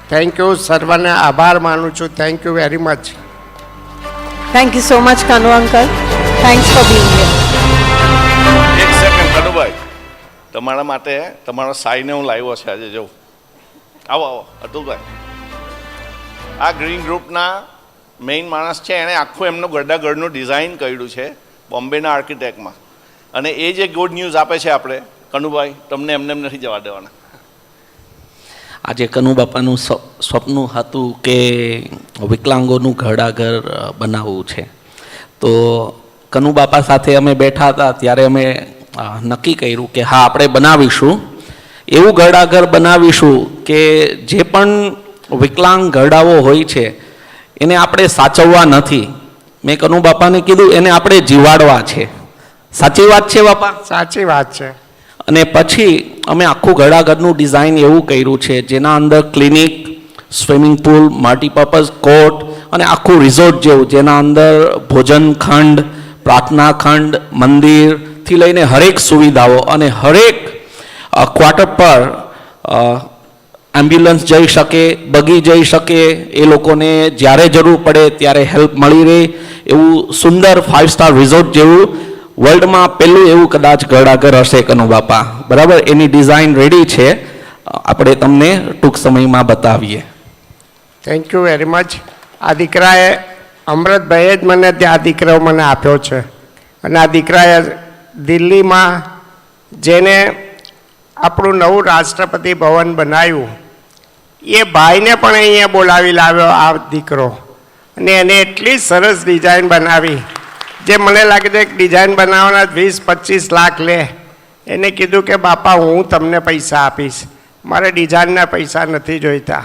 થેન્ક યુ, સર્વને આભાર માનું છું. Thank you very much. Thank you so much, Kanu uncle. Thanks for being here. એક સેકન્ડ કનુભાઈ, તમારા માટે તમારો સાઈને હું લાવ્યો છે આજે. જો આવો આવો અતુલભાઈ, આ ગ્રીન ગ્રુપના મેઇન માણસ છે. એણે આખું એમનું ગરડાગરનું ડિઝાઇન કર્યું છે બોમ્બેના આર્કિટેક્ટમાં. અને એ જે ગુડ ન્યૂઝ આપે છે આપણે કનુભાઈ, તમને એમને નથી જવા દેવાના. આજે કનુ બાપાનું સ્વપ્ન હતું કે વિકલાંગોનું ઘરડાઘર બનાવવું છે. તો કનુ બાપા સાથે અમે બેઠા હતા ત્યારે અમે નક્કી કર્યું કે હા, આપણે બનાવીશું એવું ઘરડાઘર બનાવીશું કે જે પણ વિકલાંગ ઘરડાઓ હોય છે એને આપણે સાચવવા નથી. મેં કનુ બાપાને કીધું એને આપણે જીવાડવા છે. સાચી વાત છે બાપા? સાચી વાત છે. અને પછી અમે આખું ઘરડાઘરનું ડિઝાઇન એવું કર્યું છે જેના અંદર clinic, swimming pool, multipurpose court અને આખું રિઝોર્ટ જેવું, જેના અંદર ભોજન ખંડ, પ્રાર્થના ખંડ, મંદિરથી લઈને હરેક સુવિધાઓ અને હરેક ક્વાર્ટર પર એમ્બ્યુલન્સ જઈ શકે, બગી જઈ શકે, એ લોકોને જ્યારે જરૂર પડે ત્યારે હેલ્પ મળી રહે એવું સુંદર 5 સ્ટાર રિઝોર્ટ જેવું વર્લ્ડમાં પહેલું એવું કદાચ ઘરડાઘર હશે કનુ બાપા. બરાબર, એની ડિઝાઇન રેડી છે, આપણે તમને ટૂંક સમયમાં બતાવીએ. Thank you very much. આ દીકરાએ અમૃતભાઈએ જ મને ત્યાં દીકરો મને આપ્યો છે. અને આ દીકરાએ દિલ્હીમાં જેને આપણું નવું રાષ્ટ્રપતિ ભવન બનાવ્યું એ ભાઈને પણ અહીંયા બોલાવી લાવ્યો આ દીકરો. અને એને એટલી સરસ ડિઝાઇન બનાવી જે મને લાગે છે એક ડિઝાઇન બનાવવાના 20-25 લાખ લે. એને કીધું કે બાપા હું તમને પૈસા આપીશ, મારે ડિઝાઇનના પૈસા નથી જોઈતા.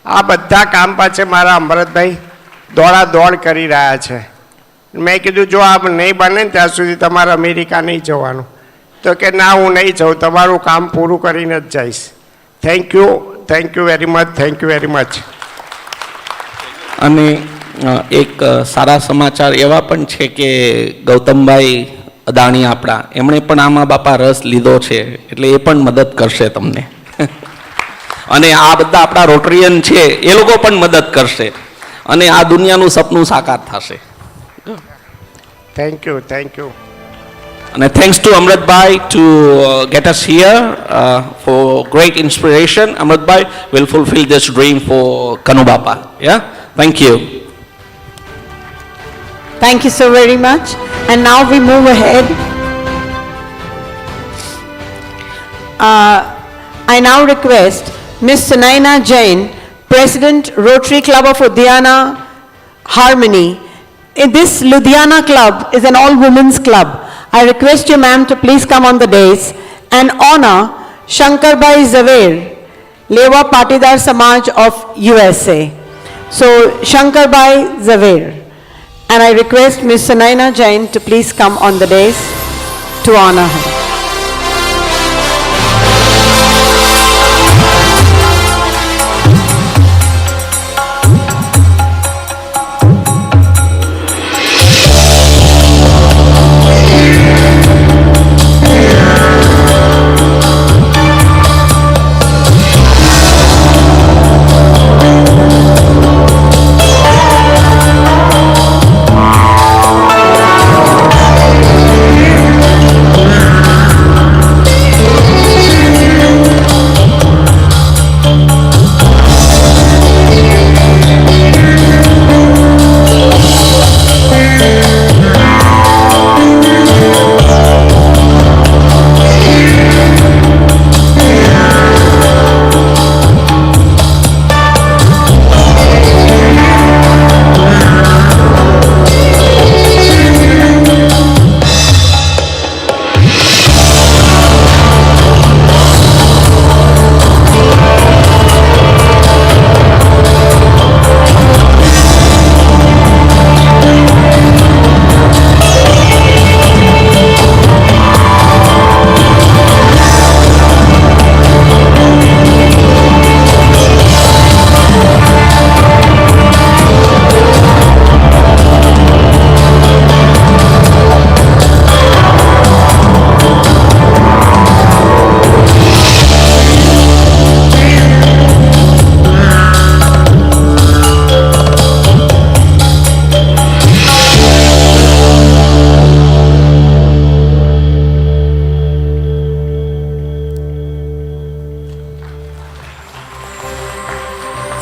આ બધા કામ પાછળ મારા અમૃતભાઈ દોડ કરી રહ્યા છે. મેં કીધું જો આ નહીં બને ને ત્યાં સુધી તમારે અમેરિકા નહીં જવાનું. તો કે ના, હું નહીં જાઉં, તમારું કામ પૂરું કરીને જ જઈશ. Thank you very much. Thank you very much. અને એક સારા સમાચાર એવા પણ છે કે ગૌતમભાઈ અદાણી આપણા, એમણે પણ આમાં બાપા રસ લીધો છે, એટલે એ પણ મદદ કરશે તમને. અને આ બધા આપણા રોટરિયન છે એ લોકો પણ મદદ કરશે અને આ દુનિયાનું સપનું સાકાર થશે. Thank you. And thanks to Amritbhai to get us here for great inspiration. Amritbhai will fulfill this dream for Kanu Bapa. Yeah, thank you. Thank you so very much. And now we move ahead. I now request Ms. Sunaina Jain, President, Rotary Club of Ludhiana Harmony. This Ludhiana club is an all-women's club. I request you, ma'am, to please come on the dais and honor Shankarbai Zaver, Lewa Patidar Samaj of USA. So, Shankarbai Zaver. And I request Ms. Sunaina Jain to please come on the dais to honor her.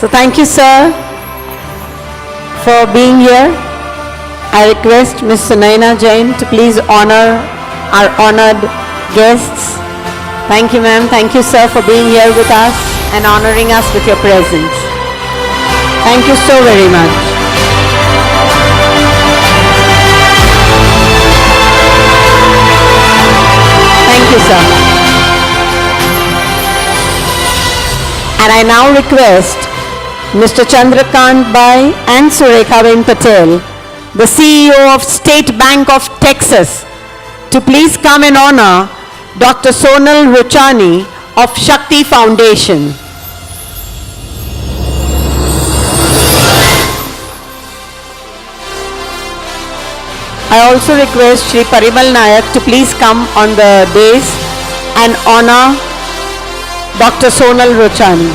So thank you, sir, for being here. I request Ms. Sunaina Jain to please honor our honored guests. Thank you, ma'am. Thank you, sir, for being here with us and honoring us with your presence. Thank you so very much. Thank you, sir. And I now request Mr. Chandrakant Bhai and Surekhaben Patel, the CEO of State Bank of Texas, to please come and honor Dr. Sonal Ruchani of Shakti Foundation. I also request Shri Parimal Nayak to please come on the dais and honor Dr. Sonal Ruchani.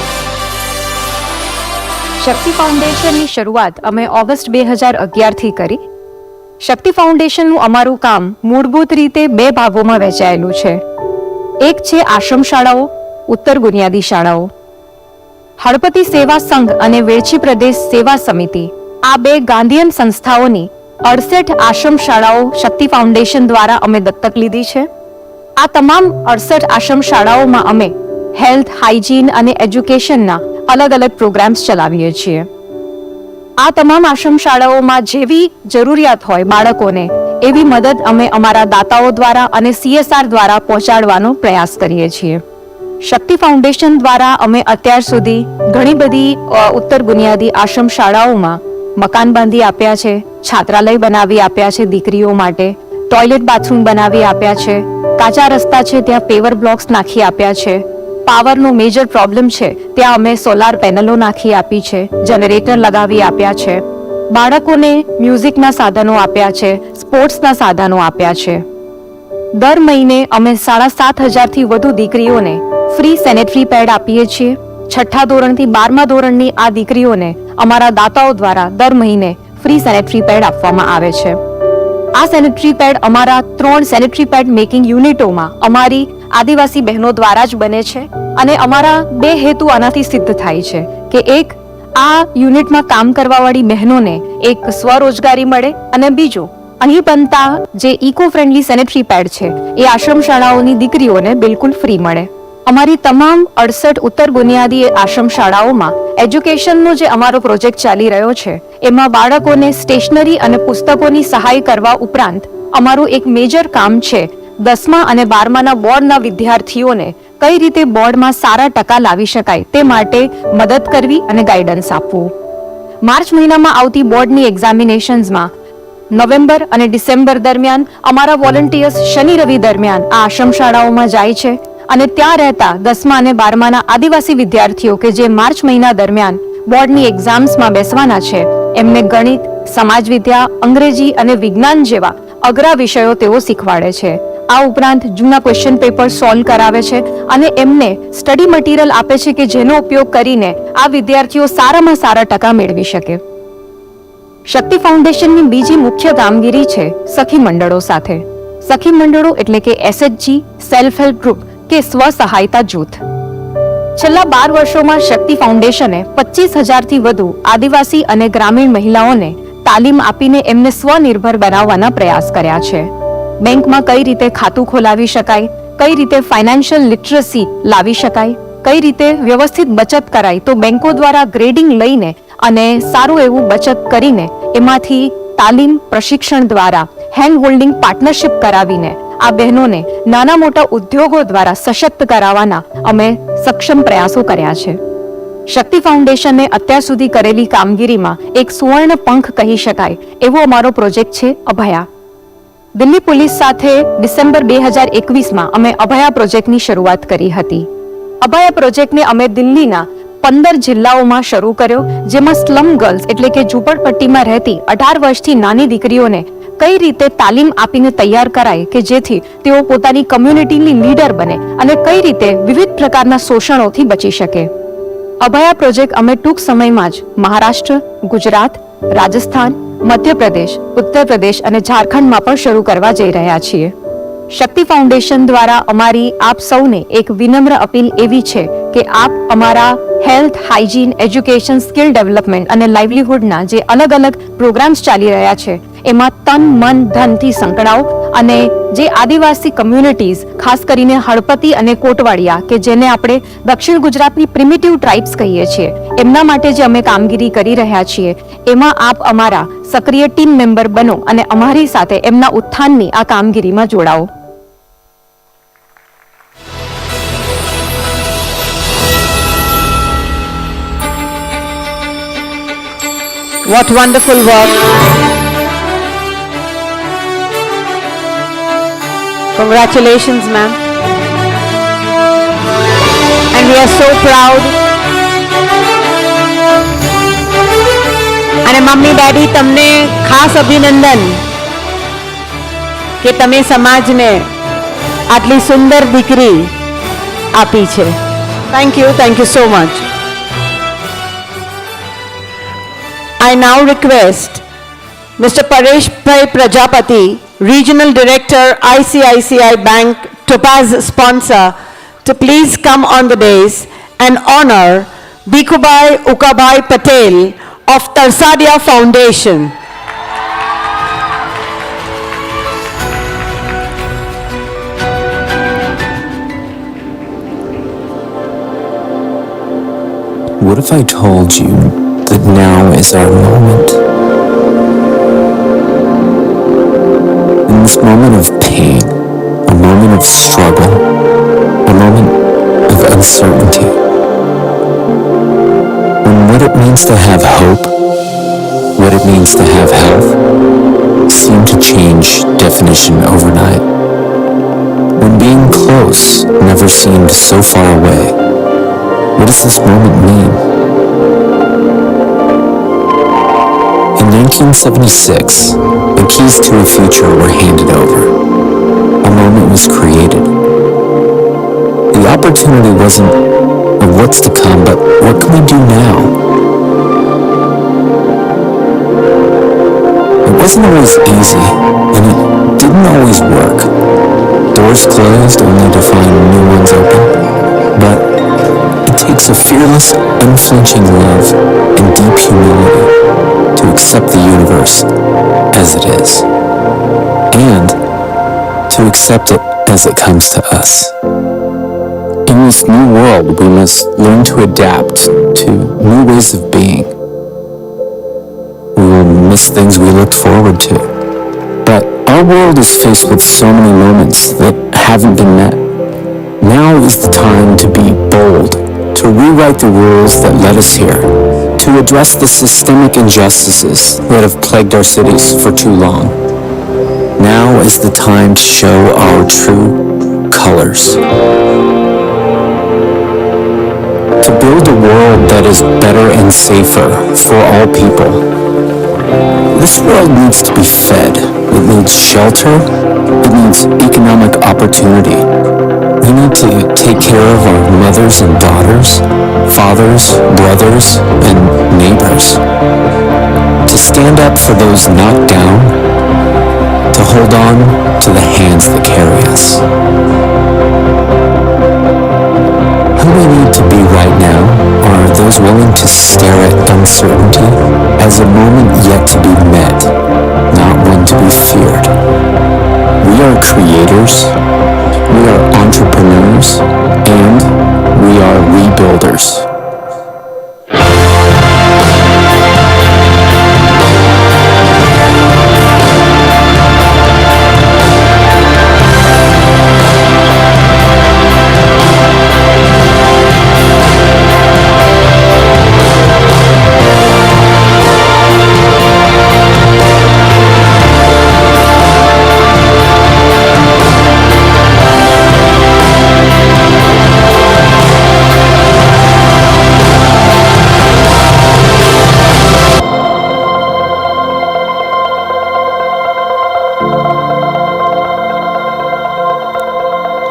શક્તિ ફાઉન્ડેશનની શરૂઆત અમે August 2011થી કરી. શક્તિ ફાઉન્ડેશનનું અમારું કામ મૂળભૂત રીતે બે ભાગોમાં વહેંચાયેલું છે. એક છે આશ્રમ શાળાઓ, ઉત્તર બુનિયાદી શાળાઓ. હળપતિ સેવા સંઘ અને વેળચી પ્રદેશ સેવા સમિતિ આ બે ગાંધીયન સંસ્થાઓની 68 આશ્રમ શાળાઓ શક્તિ ફાઉન્ડેશન દ્વારા અમે દત્તક લીધી છે. આ તમામ 68 આશ્રમ શાળાઓમાં અમે હેલ્થ, હાઇજીન અને એજ્યુકેશનના અલગ અલગ પ્રોગ્રામ્સ ચલાવીએ છીએ. આ તમામ આશ્રમ શાળાઓમાં જેવી જરૂરિયાત હોય બાળકોને એવી મદદ અમે અમારા દાતાઓ દ્વારા અને CSR દ્વારા પહોંચાડવાનો પ્રયાસ કરીએ છીએ. શક્તિ ફાઉન્ડેશન દ્વારા અમે અત્યાર સુધી ઘણી બધી ઉત્તર બુનિયાદી આશ્રમ શાળાઓમાં મકાન બાંધી આપ્યા છે, છાત્રાલય બનાવી આપ્યા છે દીકરીઓ માટે, ટોયલેટ બાથરૂમ બનાવી આપ્યા છે, કાચા રસ્તા છે ત્યાં પેવર બ્લોક્સ નાખી આપ્યા છે, પાવરનો મેજર પ્રોબ્લેમ છે ત્યાં અમે સોલાર પેનલો નાખી આપી છે, જનરેટર લગાવી આપ્યા છે, બાળકોને મ્યુઝિકના સાધનો આપ્યા છે, સ્પોર્ટ્સના સાધનો આપ્યા છે. દર મહિને અમે 7,500થી વધુ દીકરીઓને ફ્રી સેનેટરી પેડ આપીએ છીએ. 6ઠ્ઠા ધોરણથી 12મા ધોરણની આ દીકરીઓને અમારા દાતાઓ દ્વારા દર મહિને ફ્રી સેનેટરી પેડ આપવામાં આવે છે. આ સેનેટરી પેડ અમારા 3 સેનેટરી પેડ મેકિંગ યુનિટોમાં અમારી આદિવાસી બહેનો દ્વારા જ બને છે અને અમારા બે હેતુ આનાથી સિદ્ધ થાય છે કે એક, આ યુનિટમાં કામ કરવાવાળી બહેનોને એક સ્વરોજગારી મળે અને બીજું, અહીં બનતા જે ઇકો ફ્રેન્ડલી સેનેટરી પેડ છે એ આશ્રમ શાળાઓની દીકરીઓને બિલકુલ ફ્રી મળે. અમારી તમામ 68 ઉત્તર બુનિયાદી આશ્રમ શાળાઓમાં એજ્યુકેશનનો જે અમારો પ્રોજેક્ટ ચાલી રહ્યો છે એમાં બાળકોને સ્ટેશનરી અને પુસ્તકોની સહાય કરવા ઉપરાંત અમારું એક મેજર કામ છે 10મા અને 12માના બોર્ડના વિદ્યાર્થીઓને કઈ રીતે બોર્ડમાં સારા ટકા લાવી શકાય તે માટે મદદ કરવી અને ગાઈડન્સ આપવું. માર્ચ મહિનામાં આવતી બોર્ડની એક્ઝામિનેશન્સમાં નવેમ્બર અને ડિસેમ્બર દરમિયાન અમારા વોલન્ટિયર્સ શનિ રવિ દરમિયાન આ આશ્રમ શાળાઓમાં જાય છે અને ત્યાં રહેતા 10મા અને 12માના આદિવાસી વિદ્યાર્થીઓ કે જે માર્ચ મહિના દરમિયાન બોર્ડની એક્ઝામ્સમાં બેસવાના છે એમને ગણિત, સમાજ વિદ્યા, અંગ્રેજી અને વિજ્ઞાન જેવા અઘરા વિષયો તેઓ શીખવાડે છે. આ ઉપરાંત જૂના ક્વેશ્ચન પેપર સોલ્વ કરાવે છે અને એમને સ્ટડી મટીરિયલ આપે છે કે જેનો ઉપયોગ કરીને આ વિદ્યાર્થીઓ સારામાં સારા ટકા મેળવી શકે. શક્તિ ફાઉન્ડેશનની બીજી મુખ્ય કામગીરી છે સખી મંડળો સાથે. સખી મંડળો એટલે કે SHG, સેલ્ફ હેલ્પ ગ્રુપ કે સ્વ સહાયતા જૂથ. છેલ્લા 12 વર્ષોમાં શક્તિ ફાઉન્ડેશને 25,000થી વધુ આદિવાસી અને ગ્રામીણ મહિલાઓને તાલીમ આપીને એમને સ્વનિર્ભર બનાવવાના પ્રયાસ કર્યા છે. બેંકમાં કઈ રીતે ખાતું ખોલાવી શકાય, કઈ રીતે ફાઇનાન્શિયલ લિટરસી લાવી શકાય, કઈ રીતે વ્યવસ્થિત બચત કરાય, તો બેંકો દ્વારા ગ્રેડિંગ લઈને અને સારું એવું બચત કરીને એમાંથી તાલીમ પ્રશિક્ષણ દ્વારા હેન્ડ હોલ્ડિંગ પાર્ટનરશિપ કરાવીને આ બહેનોને નાના મોટા ઉદ્યોગો દ્વારા સશક્ત કરાવવાના અમે સક્ષમ પ્રયાસો કર્યા છે. શક્તિ ફાઉન્ડેશને અત્યાર સુધી કરેલી કામગીરીમાં એક સુવર્ણ પંખ કહી શકાય એવો અમારો પ્રોજેક્ટ છે અભયા. દિલ્હી પોલીસ સાથે ડિસેમ્બર 2021માં અમે અભયા પ્રોજેક્ટની શરૂઆત કરી હતી. અભયા પ્રોજેક્ટને અમે દિલ્હીના 15 જિલ્લાઓમાં શરૂ કર્યો, જેમાં સ્લમ ગર્લ્સ એટલે કે ઝૂંપડપટ્ટીમાં રહેતી 18 વર્ષથી નાની દીકરીઓને કઈ રીતે તાલીમ આપીને તૈયાર કરાય કે જેથી તેઓ પોતાની કમ્યુનિટીની લીડર બને અને કઈ રીતે વિવિધ પ્રકારના શોષણોથી બચી શકે. અભયા પ્રોજેક્ટ અમે ટૂંક સમયમાં જ મહારાષ્ટ્ર, ગુજરાત, રાજસ્થાન, મધ્યપ્રદેશ, ઉત્તર પ્રદેશ અને ઝારખંડમાં પણ શરૂ કરવા જઈ રહ્યા છીએ. શક્તિ ફાઉન્ડેશન દ્વારા અમારી આપ સૌને એક વિનમ્ર અપીલ એવી છે કે આપ અમારા health, hygiene, education, skill development અને લાઇવલીહુડના જે અલગ અલગ પ્રોગ્રામ્સ ચાલી રહ્યા છે એમાં તન, મન, ધનથી સંકળાઓ અને જે આદિવાસી કમ્યુનિટીઝ, ખાસ કરીને હળપતિ અને કોટવાડિયા કે જેને આપણે દક્ષિણ ગુજરાતની પ્રિમિટિવ ટ્રાઇબ્સ કહીએ છીએ, એમના માટે જે અમે કામગીરી કરી રહ્યા છીએ એમાં આપ અમારા સક્રિય ટીમ મેમ્બર બનો અને અમારી સાથે એમના ઉત્થાનની આ કામગીરીમાં જોડાઓ. What wonderful work. Congratulations, ma'am. And we are so proud. અને મમ્મી ડેડી તમને ખાસ અભિનંદન કે તમે સમાજને આટલી સુંદર દીકરી આપી છે. Thank you so much. I now request Mr. Paresh Bhai Prajapati, Regional Director, ICICI Bank, Topaz sponsor, to please come on the dais and honor Bhikubai Ukabai Patel of Tarsadia Foundation. What if I told you that now is our moment? In this moment of pain, a moment of struggle, a moment of uncertainty, when what it means to have hope, what it means to have health, seem to change definition overnight, when being close never seemed so far away, what does this moment mean? In 1976, the keys to a future were handed over. A moment was created. The opportunity wasn't of what's to come, but what can we do now? It wasn't always easy, and it didn't always work. Doors closed only to find new ones open. But it takes a fearless, unflinching love and deep humility to accept the universe as it is, and to accept it as it comes to us. In this new world, we must learn to adapt to new ways of being. We will miss things we looked forward to, but our world is faced with so many moments that haven't been met. Now is the time to be bold, to rewrite the rules that led us here, to address the systemic injustices that have plagued our cities for too long. Now is the time to show our true colors. To build a world that is better and safer for all people. This world needs to be fed. It needs shelter. It needs economic opportunity. We need to take care of our mothers and daughters, fathers, brothers, and neighbors. To stand up for those knocked down, to hold on to the hands that carry us. Who we need to be right now are those willing to stare at uncertainty as a moment yet to be met, not one to be feared. We are creators, we are entrepreneurs, and we are rebuilders.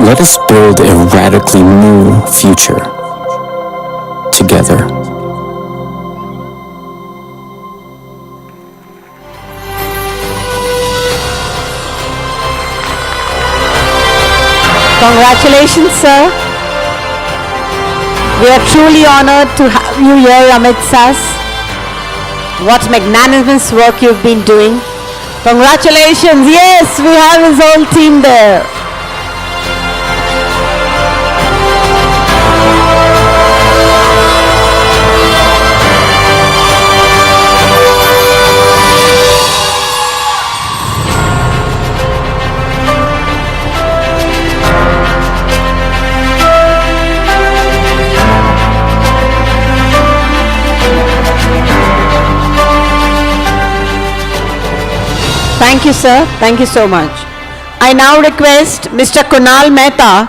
Let us build a radically new future together. Congratulations, sir. We are truly honored to have you here amidst us. What magnanimous work you've been doing. Congratulations. Yes, we have his whole team there. Thank you, sir. Thank you so much. I now request Mr. Kunal Mehta,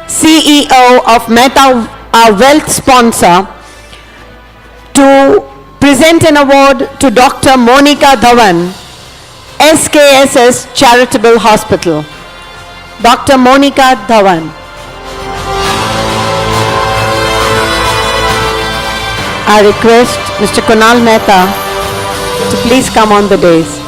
CEO of Mehta, our wealth sponsor, to present an award to Dr. Monica Dhawan, SKSS Charitable Hospital. Dr. Monica Dhawan. I request Mr. Kunal Mehta to please come on the dais.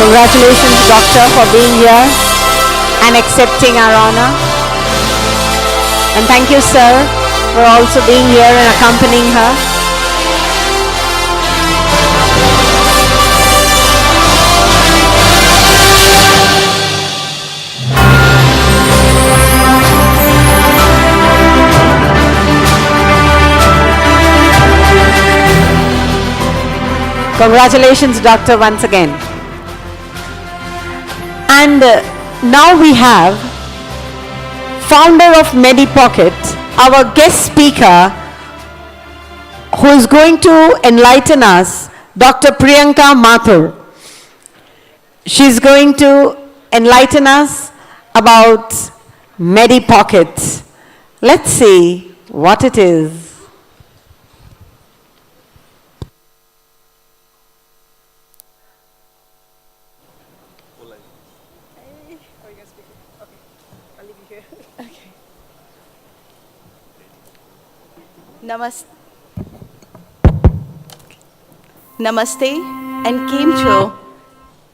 Congratulations, Doctor, for being here and accepting our honor. And thank you, sir, for also being here and accompanying her. Congratulations, Doctor, once again. And now we have founder of MediPocket, our guest speaker, who is going to enlighten us, Dr. Priyanka Mathur. She's going to enlighten us about Medi Pockets. Let's see what it is. Namaste and Kemcho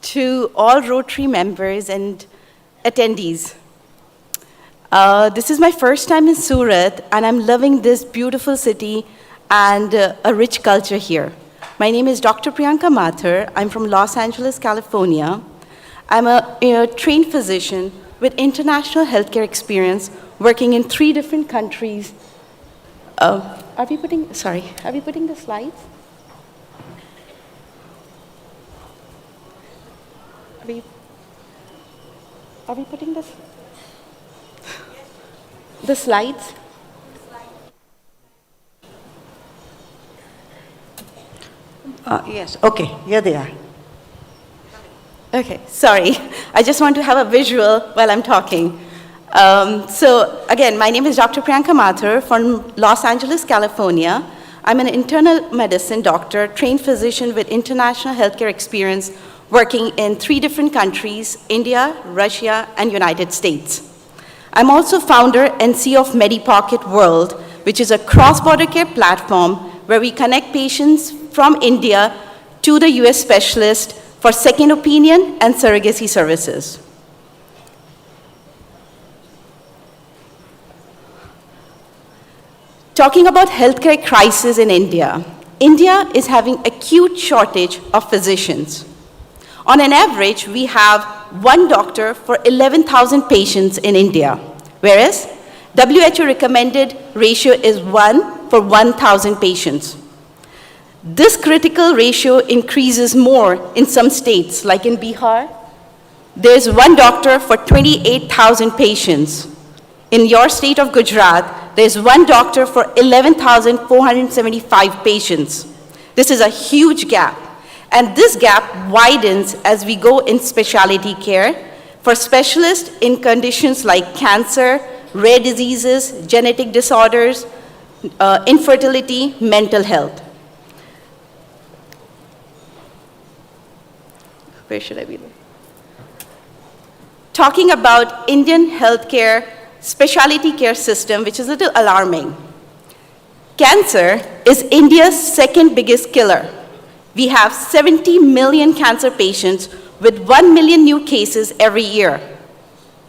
to all Rotary members and attendees. This is my first time in Surat and I'm loving this beautiful city and a rich culture here. My name is Dr. Priyanka Mathur. I'm from Los Angeles, California. I'm a trained physician with international healthcare experience working in 3 different countries. Are we putting the slides? Are we putting the slides? Yes, okay, here they are. Okay, sorry. I just want to have a visual while I'm talking. So again, my name is Dr. Priyanka Mathur from Los Angeles, California. I'm an internal medicine doctor, trained physician with international healthcare experience working in 3 different countries, India, Russia, and United States. I'm also founder and CEO of MediPocket World, which is a cross-border care platform where we connect patients from India to the US specialist for second opinion and surrogacy services. Talking about healthcare crisis in India, India is having acute shortage of physicians. On an average, we have 1 doctor for 11,000 patients in India, whereas WHO recommended ratio is 1 for 1,000 patients. This critical ratio increases more in some states, like in Bihar. There's 1 doctor for 28,000 patients. In your state of Gujarat, there's 1 doctor for 11,475 patients. This is a huge gap. And this gap widens as we go in specialty care for specialists in conditions like cancer, rare diseases, genetic disorders, infertility, mental health. Where should I be? Talking about Indian healthcare specialty care system, which is a little alarming. Cancer is India's 2nd biggest killer. We have 70 million cancer patients with 1 million new cases every year.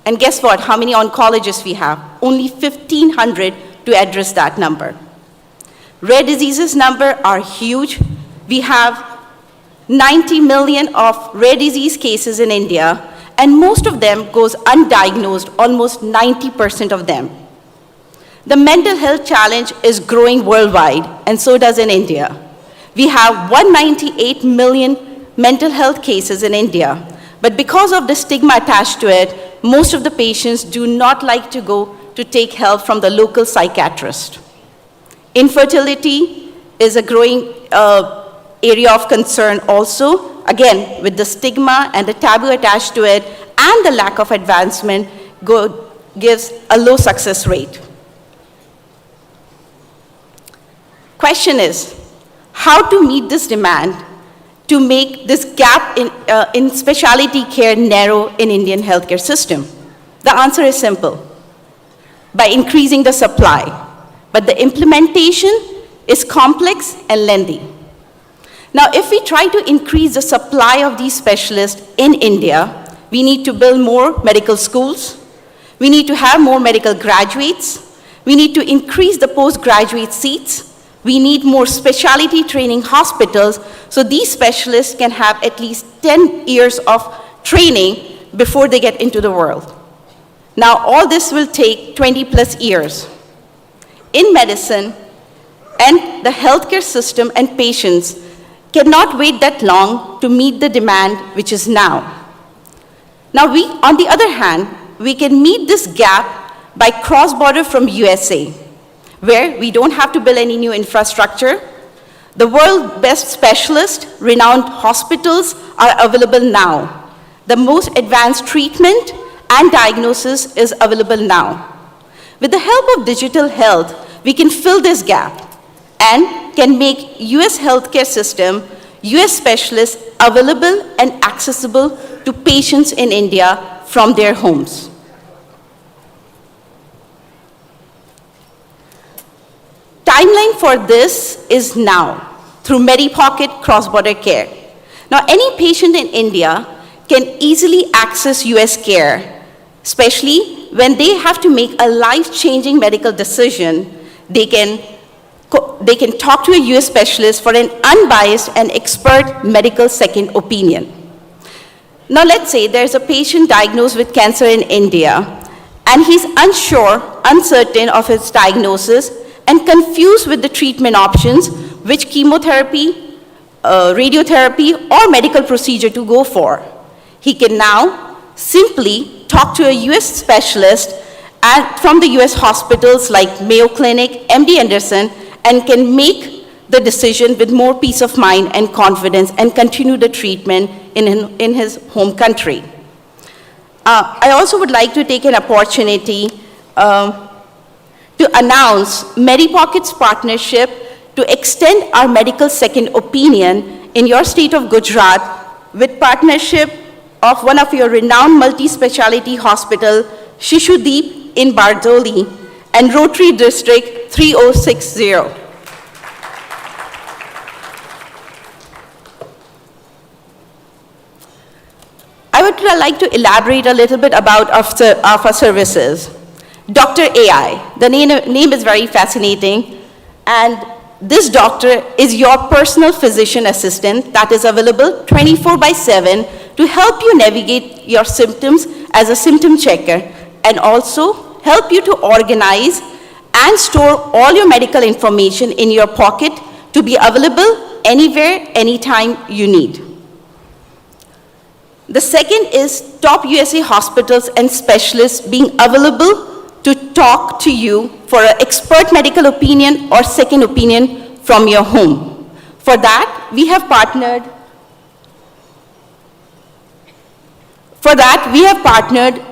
And guess what? How many oncologists we have? Only 1,500 to address that number. Rare diseases number are huge. We have 90 million of rare disease cases in India, and most of them goes undiagnosed, almost 90% of them. The mental health challenge is growing worldwide, and so does in India. We have 198 million mental health cases in India, but because of the stigma attached to it, most of the patients do not like to go to take help from the local psychiatrist. Infertility is a growing area of concern also, again, with the stigma and the taboo attached to it, and the lack of advancement gives a low success rate. Question is, how to meet this demand to make this gap in specialty care narrow in Indian healthcare system? The answer is simple, by increasing the supply. But the implementation is complex and lengthy. Now, if we try to increase the supply of these specialists in India, we need to build more medical schools. We need to have more medical graduates. We need to increase the postgraduate seats. We need more specialty training hospitals so these specialists can have at least 10 years of training before they get into the world. Now, all this will take 20+ years. In medicine, and the healthcare system and patients cannot wait that long to meet the demand which is now. Now, on the other hand, we can meet this gap by cross-border from USA, where we don't have to build any new infrastructure. The world's best specialists, renowned hospitals are available now. The most advanced treatment and diagnosis is available now. With the help of digital health, we can fill this gap and can make US healthcare system, US specialists available and accessible to patients in India from their homes. Timeline for this is now through MediPocket cross-border care. Now, any patient in India can easily access US care, especially when they have to make a life-changing medical decision. They can talk to a US specialist for an unbiased and expert medical second opinion. Now, let's say there's a patient diagnosed with cancer in India, and he's uncertain of his diagnosis, and confused with the treatment options, which chemotherapy, radiotherapy, or medical procedure to go for. He can now simply talk to a US specialist from the US hospitals like Mayo Clinic, MD Anderson, and can make the decision with more peace of mind and confidence and continue the treatment in his home country. I also would like to take an opportunity to announce MediPocket's partnership to extend our medical second opinion in your state of Gujarat with partnership of one of your renowned multi-speciality hospital, Shishudeep in Bardoli and Rotary District 3060. I would like to elaborate a little bit about our services. Dr. AI, the name is very fascinating, and this doctor is your personal physician assistant that is available 24/7 to help you navigate your symptoms as a symptom checker and also help you to organize and store all your medical information in your pocket to be available anywhere, anytime you need. The second is top USA hospitals and specialists being available to talk to you for an expert medical opinion or second opinion from your home. For that, we have partnered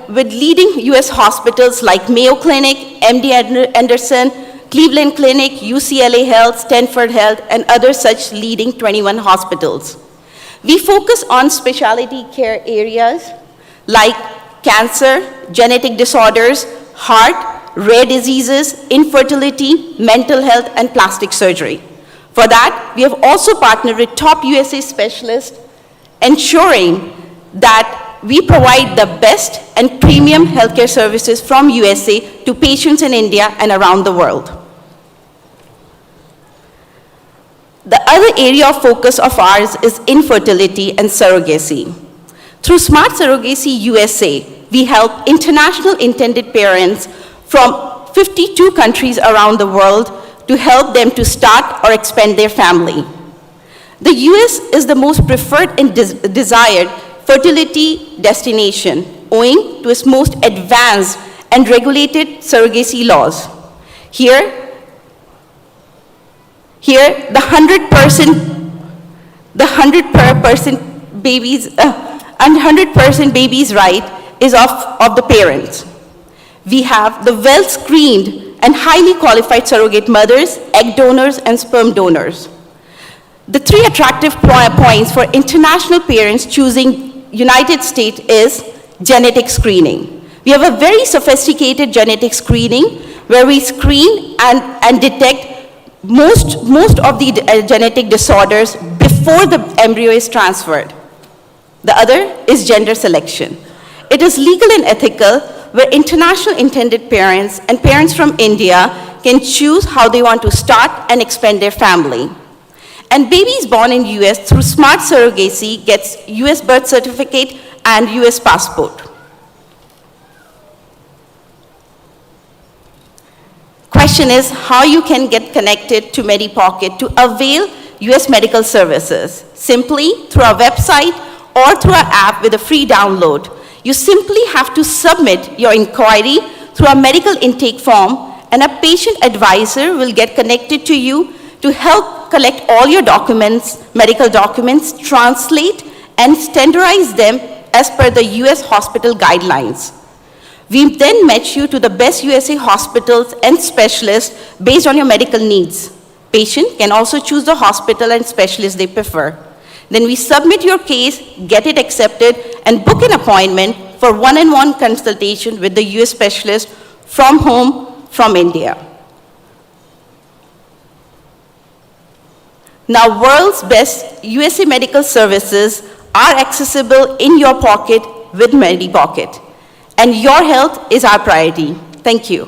with leading US hospitals like Mayo Clinic, MD Anderson, Cleveland Clinic, UCLA Health, Stanford Health, and other such leading 21 hospitals. We focus on specialty care areas like cancer, genetic disorders, heart, rare diseases, infertility, mental health, and plastic surgery. For that, we have also partnered with top USA specialists, ensuring that we provide the best and premium healthcare services from USA to patients in India and around the world. The other area of focus of ours is infertility and surrogacy. Through Smart Surrogacy USA, we help international intended parents from 52 countries around the world to help them to start or expand their family. The US is the most preferred and desired fertility destination, owing to its most advanced and regulated surrogacy laws. Here, the 100% baby's right is of the parents. We have the well-screened and highly qualified surrogate mothers, egg donors, and sperm donors. The three attractive points for international parents choosing United States is genetic screening. We have a very sophisticated genetic screening where we screen and detect most of the genetic disorders before the embryo is transferred. The other is gender selection. It is legal and ethical where international intended parents and parents from India can choose how they want to start and expand their family. And babies born in US through Smart Surrogacy gets US birth certificate and US passport. Question is how you can get connected to MediPocket to avail US medical services. Simply through our website or through our app with a free download. You simply have to submit your inquiry through a medical intake form, and a patient advisor will get connected to you to help collect all your documents, medical documents, translate and standardize them as per the US hospital guidelines. We then match you to the best USA hospitals and specialists based on your medical needs. Patient can also choose the hospital and specialist they prefer. Then we submit your case, get it accepted, and book an appointment for one-on-one consultation with the US specialist from home, from India. Now, world's best USA medical services are accessible in your pocket with MediPocket. And your health is our priority. Thank you.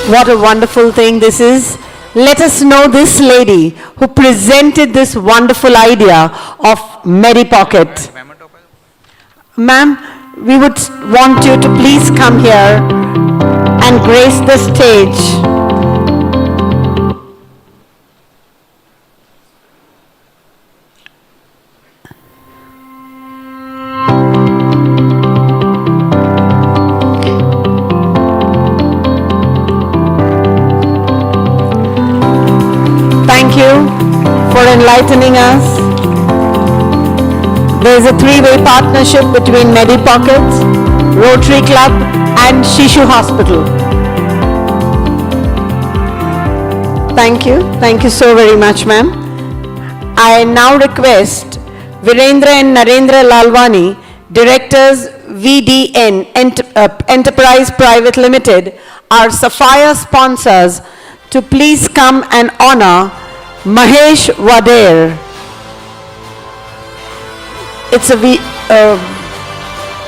What a wonderful thing this is. Let us know this lady who presented this wonderful idea of MediPocket. Ma'am, we would want you to please come here and grace the stage. Thank you for enlightening us. There is a three-way partnership between MediPocket, Rotary Club and Shishu Hospital. Thank you. Thank you so very much, ma'am. I now request Virendra and Narendra Lalwani, Directors VDN Enterprise Private Limited, our Sapphire sponsors, to please come and honor Mahesh Wader. It's a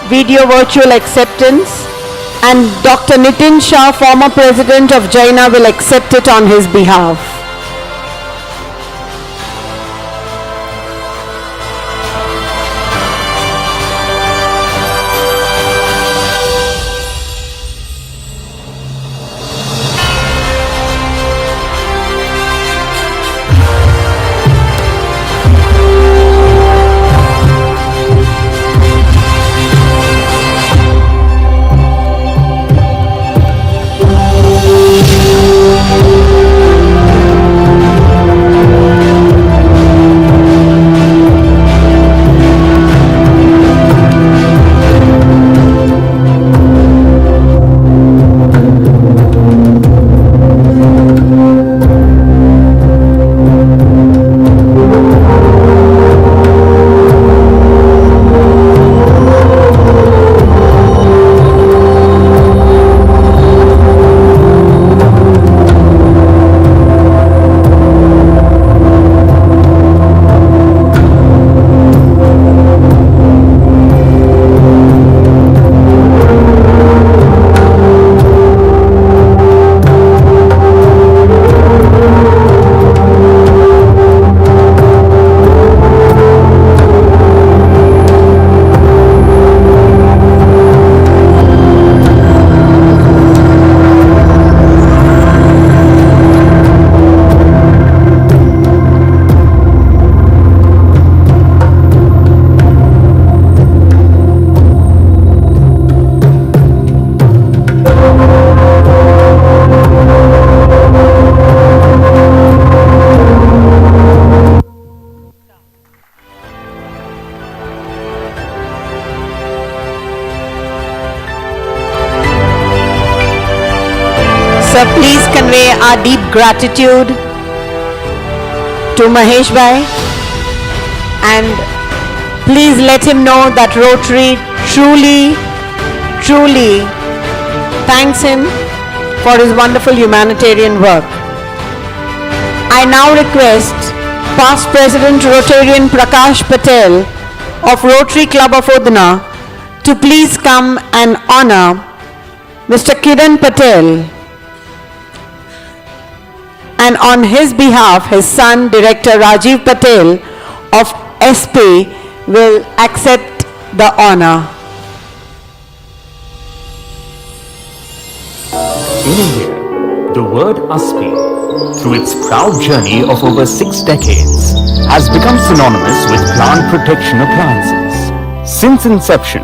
video virtual acceptance, and Dr. Nitin Shah, former president of Jaina, will accept it on his behalf. Sir, please convey our deep gratitude to Mahesh Bhai, and please let him know that Rotary truly thanks him for his wonderful humanitarian work. I now request past President Rotarian Prakash Patel of Rotary Club of Udna to please come and honor Mr. Kiran Patel, and on his behalf, his son, Director Rajiv Patel of SP, will accept the honor. In India, the word ASPI, through its proud journey of over 6 decades, has become synonymous with plant protection appliances. Since inception,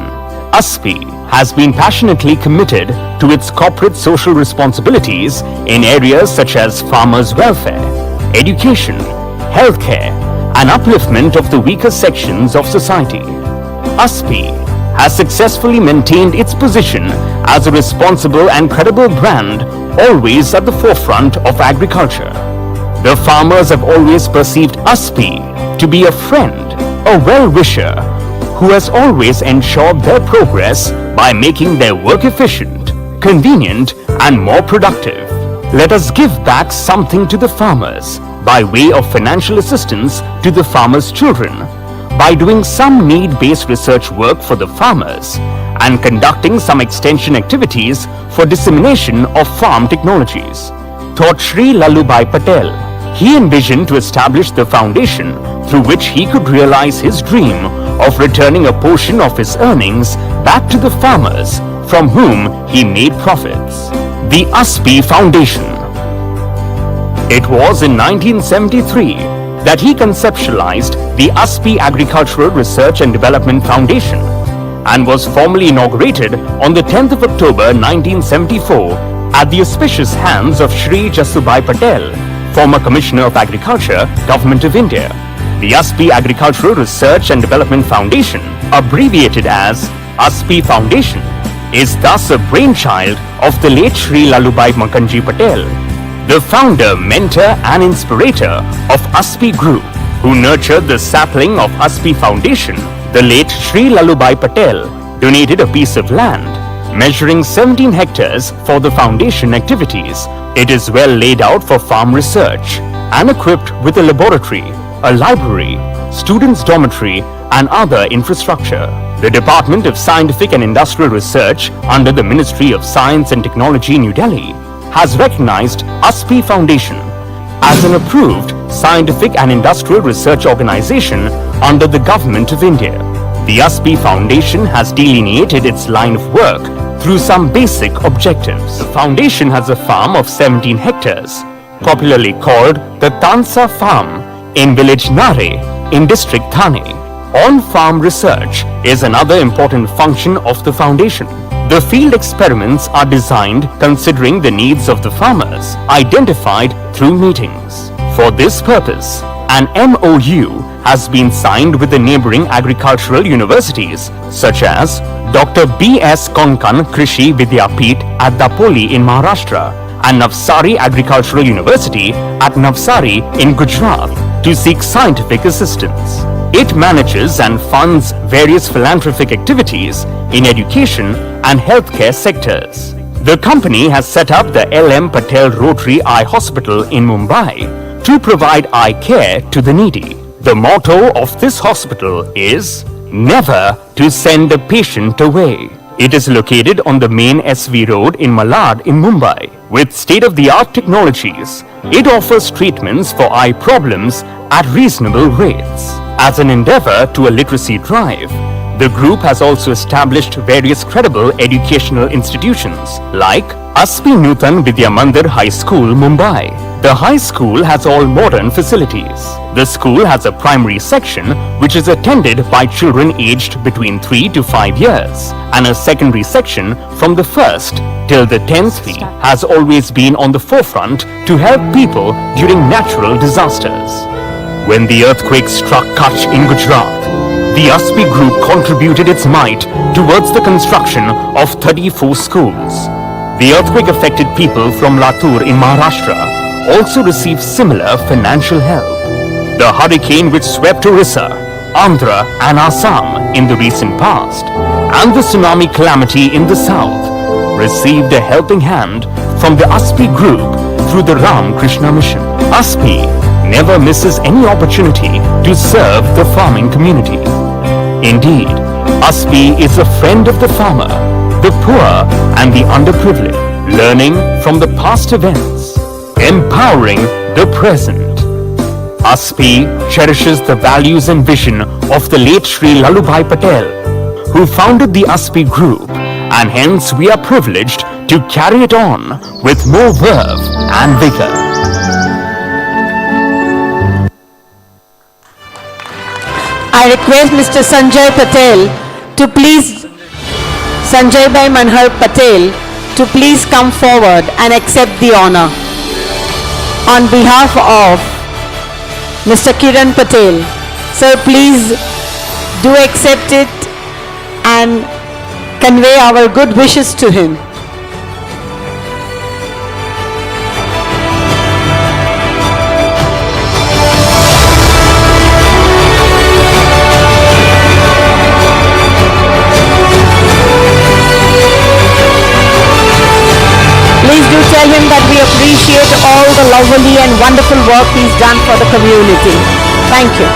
ASPI has been passionately committed to its corporate social responsibilities in areas such as farmers' welfare, education, healthcare, and upliftment of the weaker sections of society. ASPI has successfully maintained its position as a responsible and credible brand, always at the forefront of agriculture. The farmers have always perceived ASPI to be a friend, a well-wisher, who has always ensured their progress by making their work efficient, convenient, and more productive. Let us give back something to the farmers by way of financial assistance to the farmers' children, by doing some need-based research work for the farmers, and conducting some extension activities for dissemination of farm technologies. Thought Shri Lalubhai Patel, he envisioned to establish the foundation through which he could realize his dream of returning a portion of his earnings back to the farmers from whom he made profits. The ASPI Foundation. It was in 1973 that he conceptualized the ASPI Agricultural Research and Development Foundation and was formally inaugurated on the 10th of October 1974 at the auspicious hands of Shri Jasubai Patel, former Commissioner of Agriculture, Government of India. The ASPI Agricultural Research and Development Foundation, abbreviated as ASPI Foundation, is thus a brainchild of the late Shri Lalubhai Makanji Patel, the founder, mentor and inspirator of ASPI Group, who nurtured the sapling of ASPI Foundation. The late Shri Lalubhai Patel donated a piece of land measuring 17 hectares for the foundation activities. It is well laid out for farm research and equipped with a laboratory, a library, students' dormitory and other infrastructure. The Department of Scientific and Industrial Research under the Ministry of Science and Technology, New Delhi, has recognized ASPI Foundation as an approved scientific and industrial research organization under the Government of India. The ASPI Foundation has delineated its line of work through some basic objectives. The foundation has a farm of 17 hectares, popularly called the Tansa Farm, in village Nare, in district Thane. On-farm research is another important function of the foundation. The field experiments are designed considering the needs of the farmers, identified through meetings. For this purpose, an MOU has been signed with the neighboring agricultural universities such as Dr. B.S. Konkan Krishi Vidyapeeth at Dapoli in Maharashtra and Navsari Agricultural University at Navsari in Gujarat to seek scientific assistance. It manages and funds various philanthropic activities in education and healthcare sectors. The company has set up the L.M. Patel Rotary Eye Hospital in Mumbai to provide eye care to the needy. The motto of this hospital is never to send a patient away. It is located on the main SV road in Malad in Mumbai. With state-of-the-art technologies, it offers treatments for eye problems at reasonable rates. As an endeavor to a literacy drive, the group has also established various credible educational institutions like ASPI Nutan Vidya Mandir High School, Mumbai. The high school has all modern facilities. The school has a primary section which is attended by children aged between 3 to 5 years, and a secondary section from the 1st till the 10th week has always been on the forefront to help people during natural disasters. When the earthquake struck Kutch in Gujarat, the ASPI group contributed its might towards the construction of 34 schools. The earthquake-affected people from Latur in Maharashtra also received similar financial help. The hurricane which swept Orissa, Andhra and Assam in the recent past, and the tsunami calamity in the south, received a helping hand from the ASPI group through the Ram Krishna Mission. ASPI never misses any opportunity to serve the farming community. Indeed, ASPI is a friend of the farmer, the poor and the underprivileged, learning from the past events, empowering the present. ASPI cherishes the values and vision of the late Shri Lalubhai Patel, who founded the ASPI group, and hence we are privileged to carry it on with more verve and vigor. I request Mr. Sanjay Patel to please, Sanjay Bhai Manhar Patel, to please come forward and accept the honor. On behalf of Mr. Kiran Patel. Sir, please do accept it and convey our good wishes to him. Please do tell him that we appreciate all the lovely and wonderful work he's done for the community. Thank you.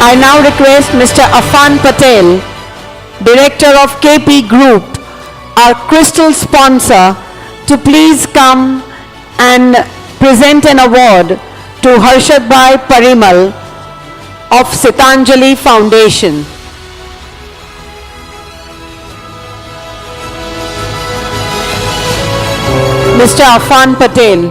I now request Mr. Afan Patel, Director of KP Group, our crystal sponsor, to please come and present an award to Harshad Bhai Parimal of Sitanjali Foundation. Mr. Afan Patel.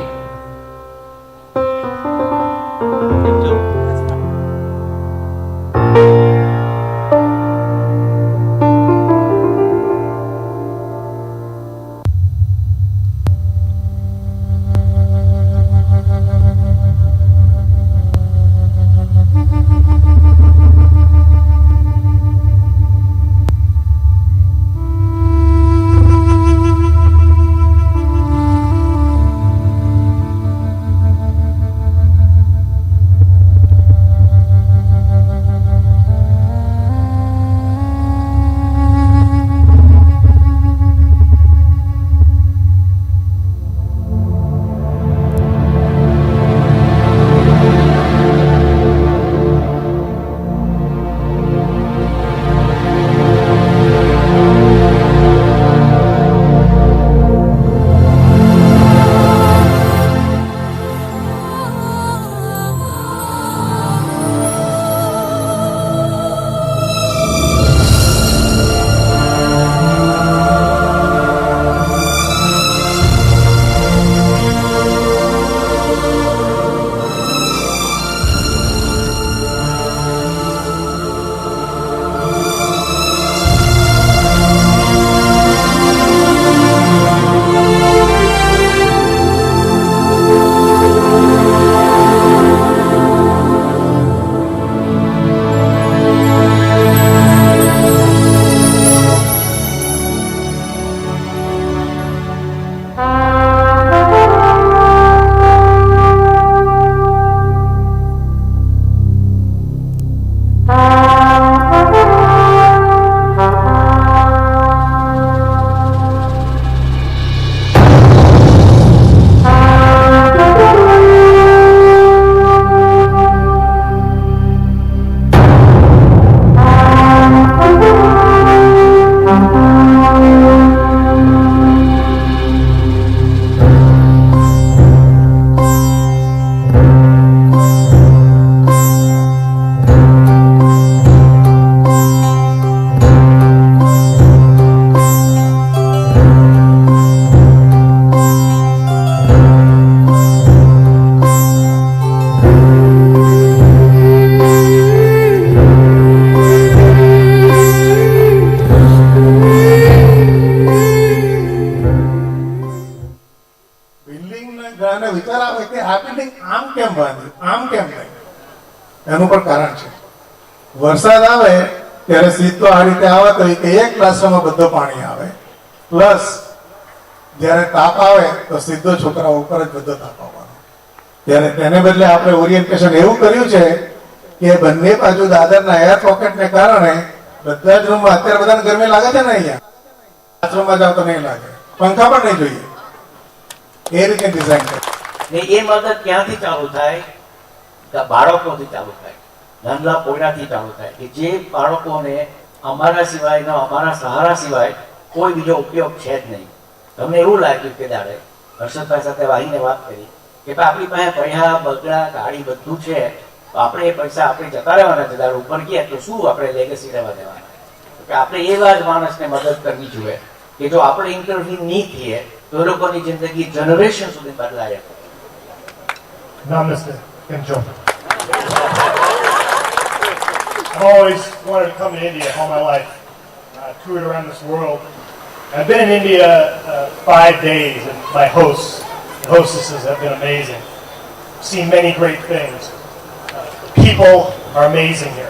એનું પણ કારણ છે. વરસાદ આવે ત્યારે સીધો આ રીતે આવે તો એક ક્લાસમાં બધો પાણી આવે, પ્લસ જ્યારે તાપ આવે તો સીધો છોકરાઓ ઉપર જ બધો તાપ આવવાનો. ત્યારે તેને બદલે આપણે ઓરિએન્ટેશન એવું કર્યું છે કે બંને બાજુ દાદરના એર પોકેટને કારણે બધા જ રૂમમાં, અત્યારે બધાને ગરમી લાગે છે ને, અહીંયા ક્લાસરૂમમાં જાવ તો નહીં લાગે, પંખા પણ નહીં જોઈએ, એ રીતે ડિઝાઇન કરે. એ મદદ ક્યાંથી ચાલુ થાય? બાળકોથી ચાલુ થાય, નાના પોયરાથી ચાલુ થાય, કે જે બાળકોને અમારા સિવાયનો, અમારા સહારા સિવાય કોઈ બીજો ઉપયોગ છે જ નહીં. તમને એવું લાગ્યું કે દાડે હર્ષદભાઈ સાથે વાહીને વાત કરી કે આપણી પાસે પૈસા, બગડા, ગાડી બધું છે, તો આપણે એ પૈસા આપણે જતા રહેવાના છે, દાડ ઉપર ગયા તો શું આપણે લેગસી રહેવા દેવાના? કે આપણે એવા જ માણસને મદદ કરવી જોઈએ કે જો આપણે ઇન્ટરવ્યુ નહીં થઈએ તો એ લોકોની જિંદગી જનરેશન સુધી બદલાય. Namaste. Enjoy. I've always wanted to come to India all my life. I toured around this world. I've been in India 5 days, and my hosts The hostesses have been amazing. Seen many great things. The people are amazing here.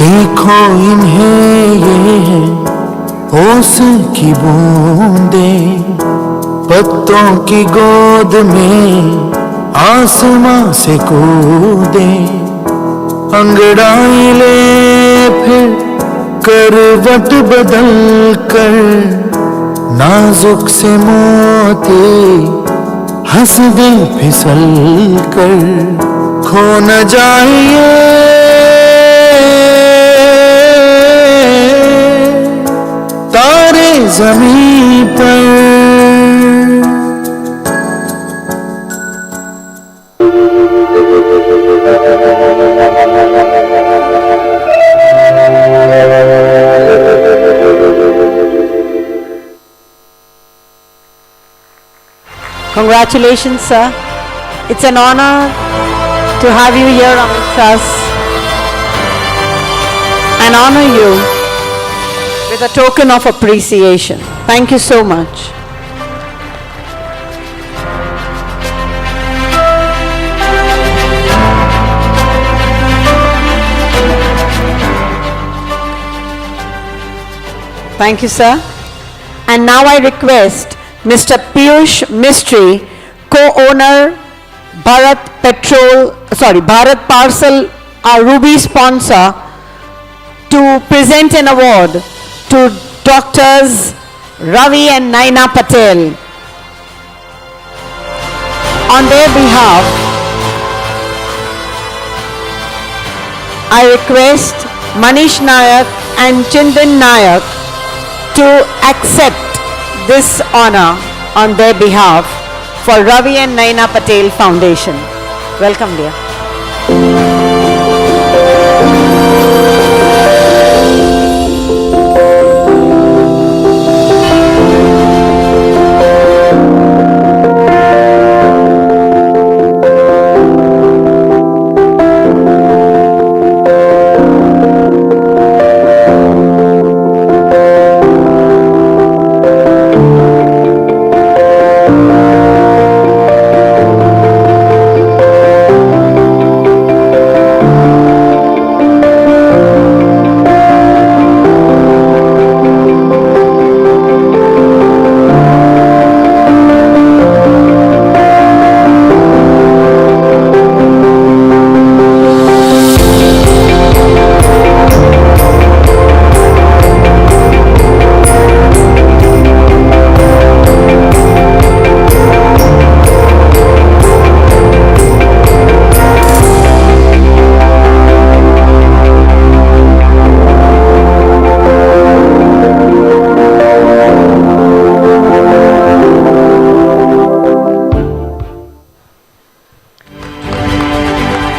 देखो इन्हें ये है ओस की बूंदे, पत्तों की गोद में आसमां से कूदे, अंगड़ाई ले फिर करवट बदल कर, नाजुक से मोती हंस दे फिसल कर, खो न जाए तारे जमीन पर। Congratulations, sir. It's an honor to have you here amongst us and honor you with a token of appreciation. Thank you so much. Thank you, sir. And now I request Mr. Piyush Mistry, co-owner, Bharat Parcel, our Ruby sponsor, to present an award to Doctors Ravi and Naina Patel. On their behalf, I request Manish Nayak and Chindan Nayak to accept this honor on their behalf for Ravi and Naina Patel Foundation. Welcome, dear.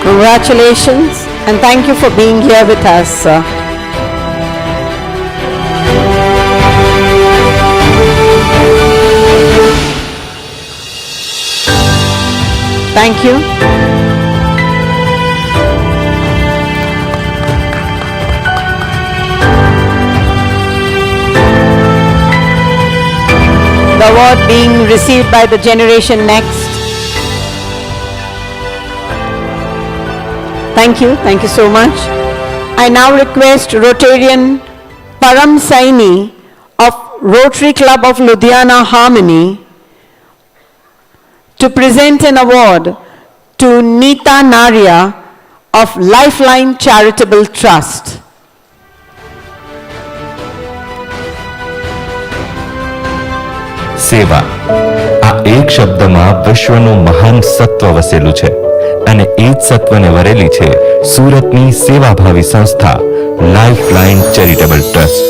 Congratulations and thank you for being here with us, sir. Thank you. The award being received by the generation next. Thank you so much. I now request Rotarian Param Saini of Rotary Club of Ludhiana Harmony to present an award to Neeta Naria of Lifeline Charitable Trust. સેવા, આ એક શબ્દમાં વિશ્વનું મહાન સત્વ વસેલું છે અને એ જ સત્વને વરેલી છે સુરતની સેવાભાવી સંસ્થા લાઇફલાઇન ચેરિટેબલ ટ્રસ્ટ.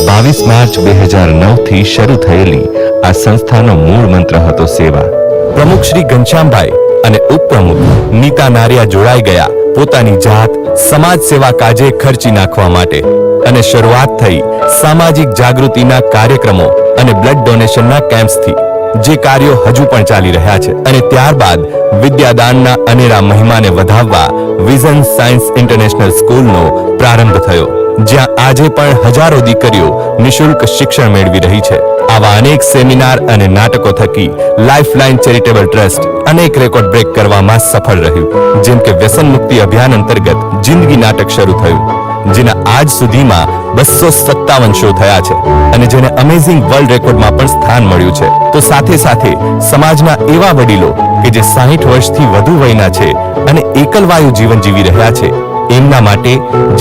22 માર્ચ 2009 થી શરૂ થયેલી આ સંસ્થાનો મૂળ મંત્ર હતો સેવા. પ્રમુખ શ્રી ઘનશ્યામભાઈ અને ઉપપ્રમુખ નીતા નારિયા જોડાઈ ગયા પોતાની જાત સમાજ સેવા કાજે ખર્ચી નાખવા માટે અને શરૂઆત થઈ સામાજિક જાગૃતિના કાર્યક્રમો અને બ્લડ ડોનેશનના કેમ્પ્સથી, જે કાર્યો હજુ પણ ચાલી રહ્યા છે. અને ત્યારબાદ વિદ્યાદાનના અનેરા મહિમાને વધાવવા વિઝન સાયન્સ ઇન્ટરનેશનલ સ્કૂલનો પ્રારંભ થયો, જ્યાં આજે પણ હજારો દીકરીઓ નિઃશુલ્ક શિક્ષણ મેળવી રહી છે. આવા અનેક સેમિનાર અને નાટકો થકી લાઇફલાઇન ચેરિટેબલ ટ્રસ્ટ અનેક રેકોર્ડ બ્રેક કરવામાં સફળ રહ્યું, જેમ કે વ્યસન મુક્તિ અભિયાન અંતર્ગત જિંદગી નાટક શરૂ થયું, જેના આજ સુધીમાં 257 શો થયા છે અને જેને અમેઝિંગ વર્લ્ડ રેકોર્ડમાં પણ સ્થાન મળ્યું છે. તો સાથે સાથે સમાજના એવા વડીલો કે જે 60 વર્ષથી વધુ વયના છે અને એકલવાયુ જીવન જીવી રહ્યા છે, એમના માટે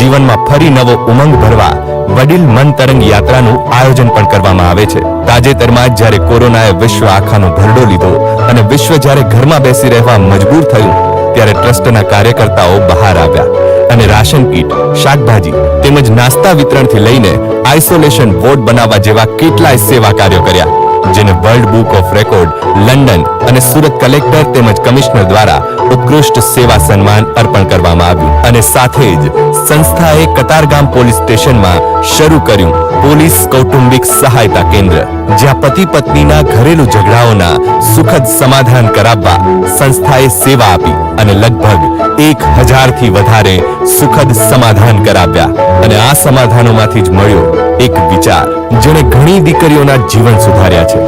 જીવનમાં ફરી નવો ઉમંગ ભરવા વડીલ મન તરંગ યાત્રાનું આયોજન પણ કરવામાં આવે છે. તાજેતરમાં જ જ્યારે કોરોનાએ વિશ્વ આખાનો ભરડો લીધો અને વિશ્વ જ્યારે ઘરમાં બેસી રહેવા મજબૂર થયું, ત્યારે ટ્રસ્ટના કાર્યકર્તાઓ બહાર આવ્યા અને રાશન કીટ, શાકભાજી તેમજ નાસ્તા વિતરણથી લઈને આઇસોલેશન વોર્ડ બનાવવા જેવા કેટલાય સેવા કાર્યો કર્યા, જેને world book of record, London અને સુરત કલેક્ટર તેમજ કમિશનર દ્વારા ઉત્કૃષ્ટ સેવા સન્માન અર્પણ કરવામાં આવ્યું. અને સાથે જ સંસ્થાએ કતારગામ પોલીસ સ્ટેશનમાં શરૂ કર્યું પોલીસ કૌટુંબિક સહાયતા કેન્દ્ર, જ્યાં પતિ પત્નીના ઘરેલું ઝઘડાઓના સુખદ સમાધાન કરાવવા સંસ્થાએ સેવા આપી અને લગભગ 1000 થી વધારે સુખદ સમાધાન કરાવ્યા. અને આ સમાધાનોમાંથી જ મળ્યો એક વિચાર, જેણે ઘણી દીકરીઓના જીવન સુધાર્યા છે,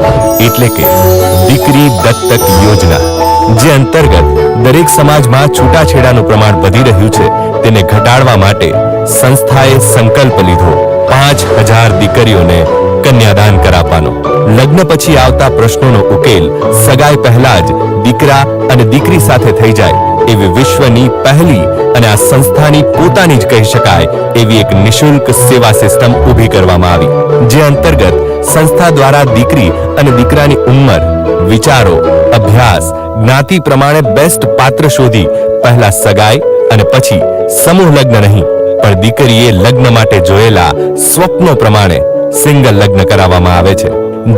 એટલે કે દીકરી દત્તક યોજના, જે અંતર્ગત દરેક સમાજમાં છૂટાછેડાનું પ્રમાણ વધી રહ્યું છે તેને ઘટાડવા માટે સંસ્થાએ સંકલ્પ લીધો 5000 દીકરીઓને કન્યાદાન કરાવવાનો. લગ્ન પછી આવતા પ્રશ્નોનો ઉકેલ સગાઈ પહેલા જ દીકરા અને દીકરી સાથે થઈ જાય એવી વિશ્વની પહેલી અને આ સંસ્થાની પોતાની જ કહી શકાય એવી એક નિઃશુલ્ક સેવા સિસ્ટમ ઊભી કરવામાં આવી, જે અંતર્ગત સંસ્થા દ્વારા દીકરી અને દીકરાની ઉંમર, વિચારો, અભ્યાસ, જ્ઞાતિ પ્રમાણે બેસ્ટ પાત્ર શોધી પહેલા સગાઈ અને પછી સમૂહ લગ્ન નહીં, પણ દીકરીએ લગ્ન માટે જોયેલા સ્વપ્નો પ્રમાણે સિંગલ લગ્ન કરાવવામાં આવે છે.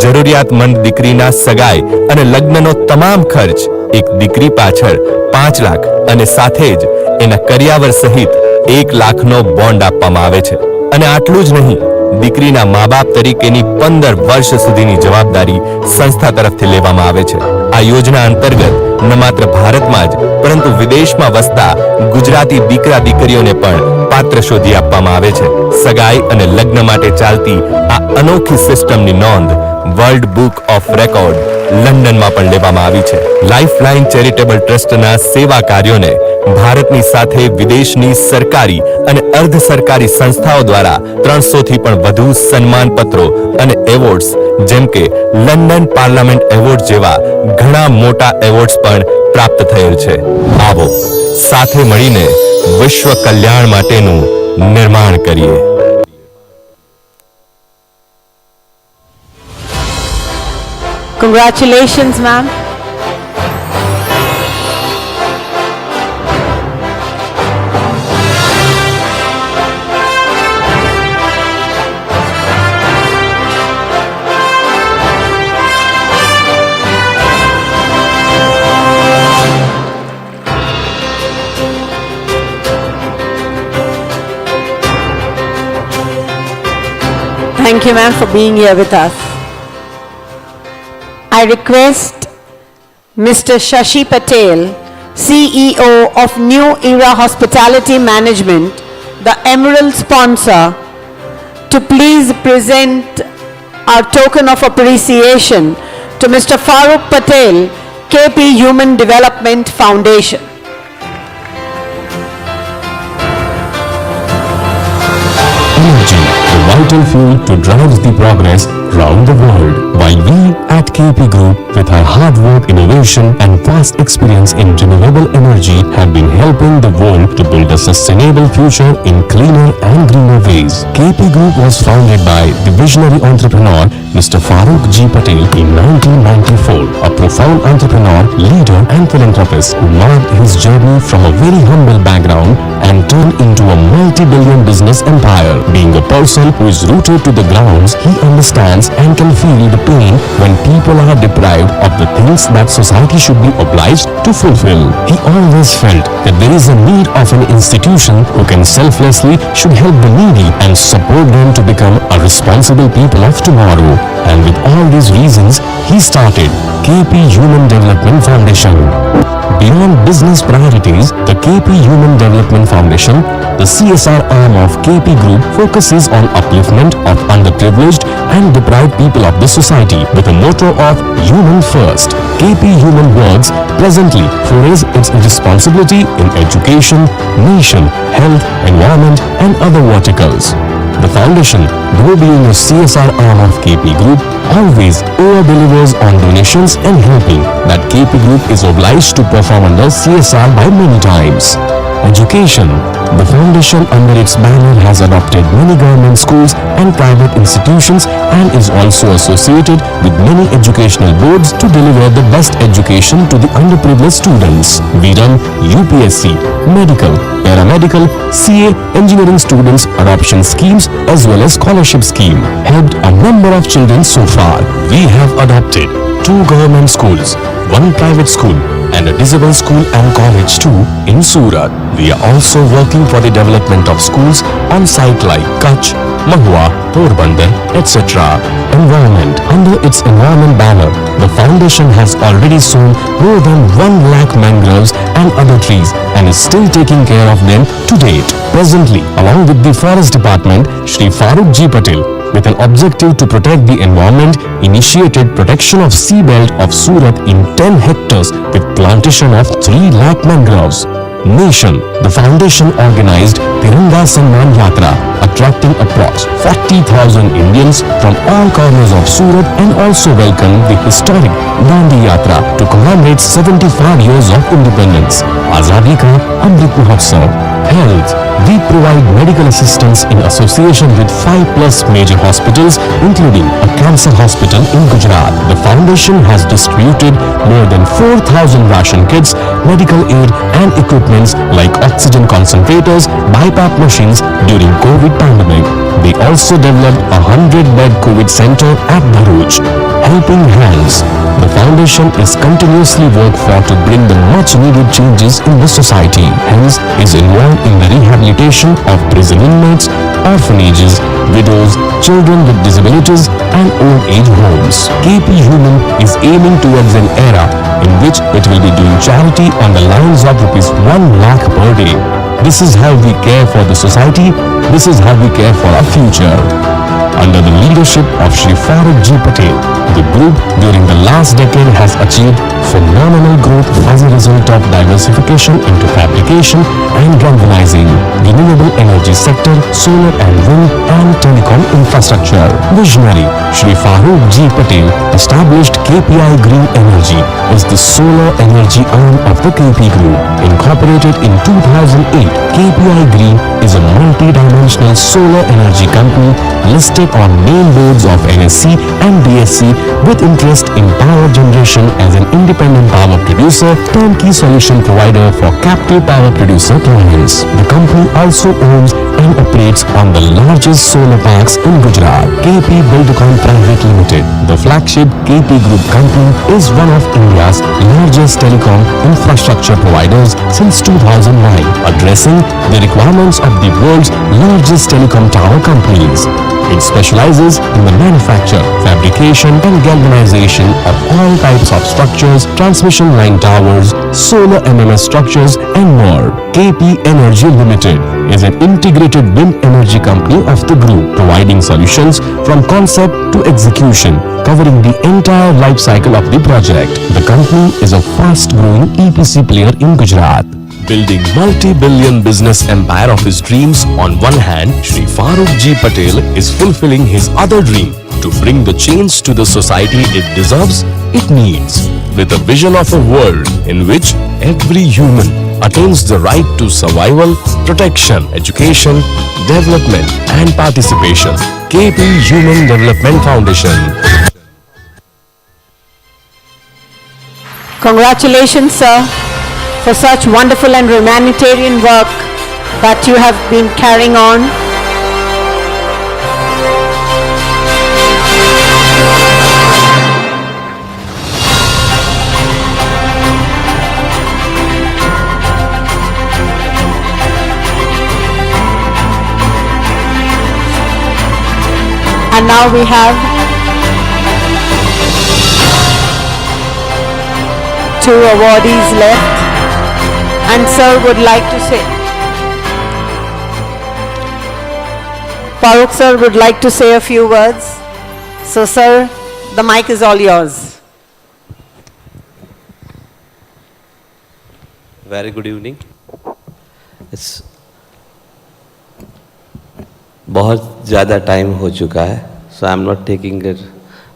જરૂરિયાતમંદ દીકરીના સગાઈ અને લગ્નનો તમામ ખર્ચ એક દીકરી પાછળ 5 લાખ અને સાથે જ એના કરિયાવર સહિત 1 લાખનો બોન્ડ આપવામાં આવે છે. અને આટલું જ નહીં, દીકરીના મા બાપ તરીકેની 15 વર્ષ સુધીની જવાબદારી સંસ્થા તરફથી લેવામાં આવે છે. આ યોજના અંતર્ગત ન માત્ર ભારતમાં જ પરંતુ વિદેશમાં વસતા ગુજરાતી દીકરા દીકરીઓને પણ પાત્ર શોધી આપવામાં આવે છે. સગાઈ અને લગ્ન માટે ચાલતી આ અનોખી સિસ્ટમની નોંધ વર્લ્ડ બુક ઓફ રેકોર્ડ લંડનમાં પણ લેવામાં આવી છે. લાઇફલાઇન ચેરિટેબલ ટ્રસ્ટના સેવા કાર્યોને ભારતની સાથે વિદેશની સરકારી અને અર્ધ સરકારી સંસ્થાઓ દ્વારા 300 થી પણ વધુ સન્માનપત્રો અને એવોર્ડ્સ, જેમ કે લંડન પાર્લામેન્ટ એવોર્ડ જેવા ઘણા મોટા એવોર્ડ્સ પણ પ્રાપ્ત થયેલ છે. આવો સાથે મળીને વિશ્વ કલ્યાણ માટેનું નિર્માણ કરીએ. Congratulations, ma'am. Thank you, ma'am, for being here with us. I request Mr. Shashi Patel, CEO of New Era Hospitality Management, the Emerald sponsor, to please present our token of appreciation to Mr. Farooq Patel, KP Human Development Foundation. Energy, the vital fuel to drive the progress round the world. While we at KP Group, with our hard work, innovation and vast experience in renewable energy, have been helping the world to build a sustainable future in cleaner and greener ways. KP Group was founded by the visionary entrepreneur Mr. Farooq G. Patel in 1994, a profound entrepreneur, leader and philanthropist who marked his journey from a very humble background and turned into a multi-billion business empire. Being a person who is rooted to the grounds, he understands and can feel the pain when people are deprived of the things that society should be obliged to fulfill. He always felt that there is a need of an institution who can selflessly should help the needy and support them to become a responsible people of tomorrow. And with all these reasons, he started KP Human Development Foundation. Beyond business priorities, the KP Human Development Foundation, the CSR arm of KP Group, focuses on upliftment of underprivileged and deprived people of the society with a motto of Human First. KP Human Works presently forays its responsibility in education, nation, health, environment and other verticals. The foundation, though being a CSR arm of KP Group, always over-delivers on donations and helping that KP Group is obliged to perform under CSR by many times. Education. The foundation under its banner has adopted many government schools and private institutions and is also associated with many educational boards to deliver the best education to the underprivileged students. We run UPSC, medical, paramedical, CA, engineering students adoption schemes as well as scholarship scheme. Helped a number of children so far. We have adopted 2 government schools, 1 private school and a disabled school and college too in Surat. We are also working for the development of schools on site like Kutch, Mahua, Porbandar, etc. Environment. Under its environment banner, the foundation has already sown more than 1 lakh mangroves and other trees and is still taking care of them to date. Presently, along with the Forest Department, Shri Farooq G. Patel, with an objective to protect the environment, initiated protection of seabelt of Surat in 10 hectares with plantation of 3 lakh mangroves. Nation. The foundation organized Tiranga Samman Yatra, attracting approx 40,000 Indians from all corners of Surat and also welcomed the historic Dandi Yatra to commemorate 75 years of independence. Azadi Ka Amrit Mahotsav. Health. We provide medical assistance in association with 5+ major hospitals, including a cancer hospital in Gujarat. The foundation has distributed more than 4,000 ration kits, medical aid and equipments like oxygen concentrators, BiPAP machines during COVID pandemic. They also developed a 100-bed COVID center at Bharuch. Helping Hands. The foundation is continuously work for to bring the much needed changes in the society. Hence, is involved in the rehabilitation of prison inmates, orphanages, widows, children with disabilities and old age homes. KP Human is aiming towards an era in which it will be doing charity on the lines of ₹1 lakh per day. This is how we care for the society. This is how we care for our future. Under the leadership of Shri Farooq G. Patel, the group during the last decade has achieved phenomenal growth as a result of diversification into fabrication and galvanizing, renewable energy sector, solar and wind and telecom infrastructure. Visionary Shri Farooq G. Patel established KPI Green Energy as the solar energy arm of the KP Group. Incorporated in 2008, KPI Green is a multi-dimensional solar energy company listed on main boards of NSE and BSE with interest in power generation as an independent power producer, turnkey solution provider for captive power producer clients. The company also owns and operates on the largest solar parks in Gujarat, KP Buildcon Private Limited. The flagship KP Group company is one of India's largest telecom infrastructure providers since 2009, addressing the requirements of the world's largest telecom tower companies. It specializes in the manufacture, fabrication and galvanization of all types of structures, transmission line towers, solar MMS structures and more. KP Energy Limited is an integrated wind energy company of the group, providing solutions from concept to execution, covering the entire life cycle of the project. The company is a fast-growing EPC player in Gujarat. Building multi-billion business empire of his dreams on one hand, Shri Farooq G. Patel is fulfilling his other dream to bring the change to the society it deserves, it needs, with a vision of a world in which every human attains the right to survival, protection, education, development and participation. KP Human Development Foundation. Congratulations, sir, for such wonderful and humanitarian work that you have been carrying on. And now we have two awardees left, and sir would like to say, Farooq sir would like to say a few words. So sir, the mic is all yours. Very good evening. It's बहुत ज़्यादा time हो चुका है, so I'm not taking it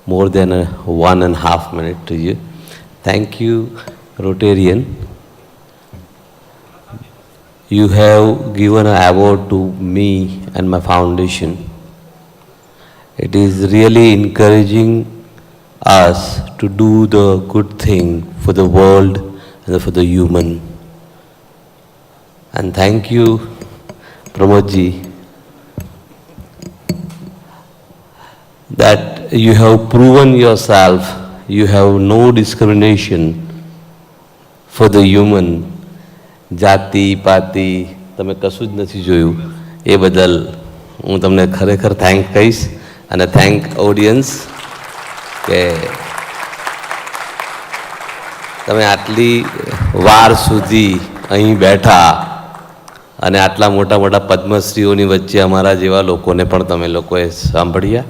more than 1.5 minutes to you. Thank you, Rotarian. You have given an award to me and my foundation. It is really encouraging us to do the good thing for the world and for the human. And thank you, Pramodji, that you have proven yourself, you have no discrimination for the human. જાતિ પાતિ તમે કશું જ નથી જોયું, એ બદલ હું તમને ખરેખર થેન્ક કહીશ. અને થેન્ક ઓડિયન્સ કે તમે આટલી વાર સુધી અહીં બેઠા અને આટલા મોટા મોટા પદ્મશ્રીઓની વચ્ચે અમારા જેવા લોકોને પણ તમે લોકોએ સાંભળ્યા.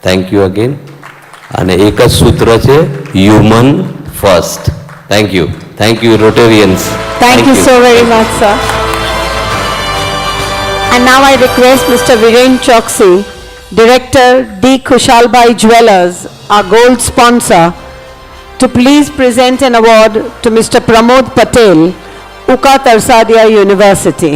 Thank you again. અને એક જ સૂત્ર છે, human first. Thank you. Thank you, Rotarians. Thank you so very much, sir. And now I request Mr. Viren Choksi, Director, D. Kushalbai Jewelers, our gold sponsor, to please present an award to Mr. Pramod Patel, Uka Tarsadia University.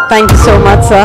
Thank you so much, sir.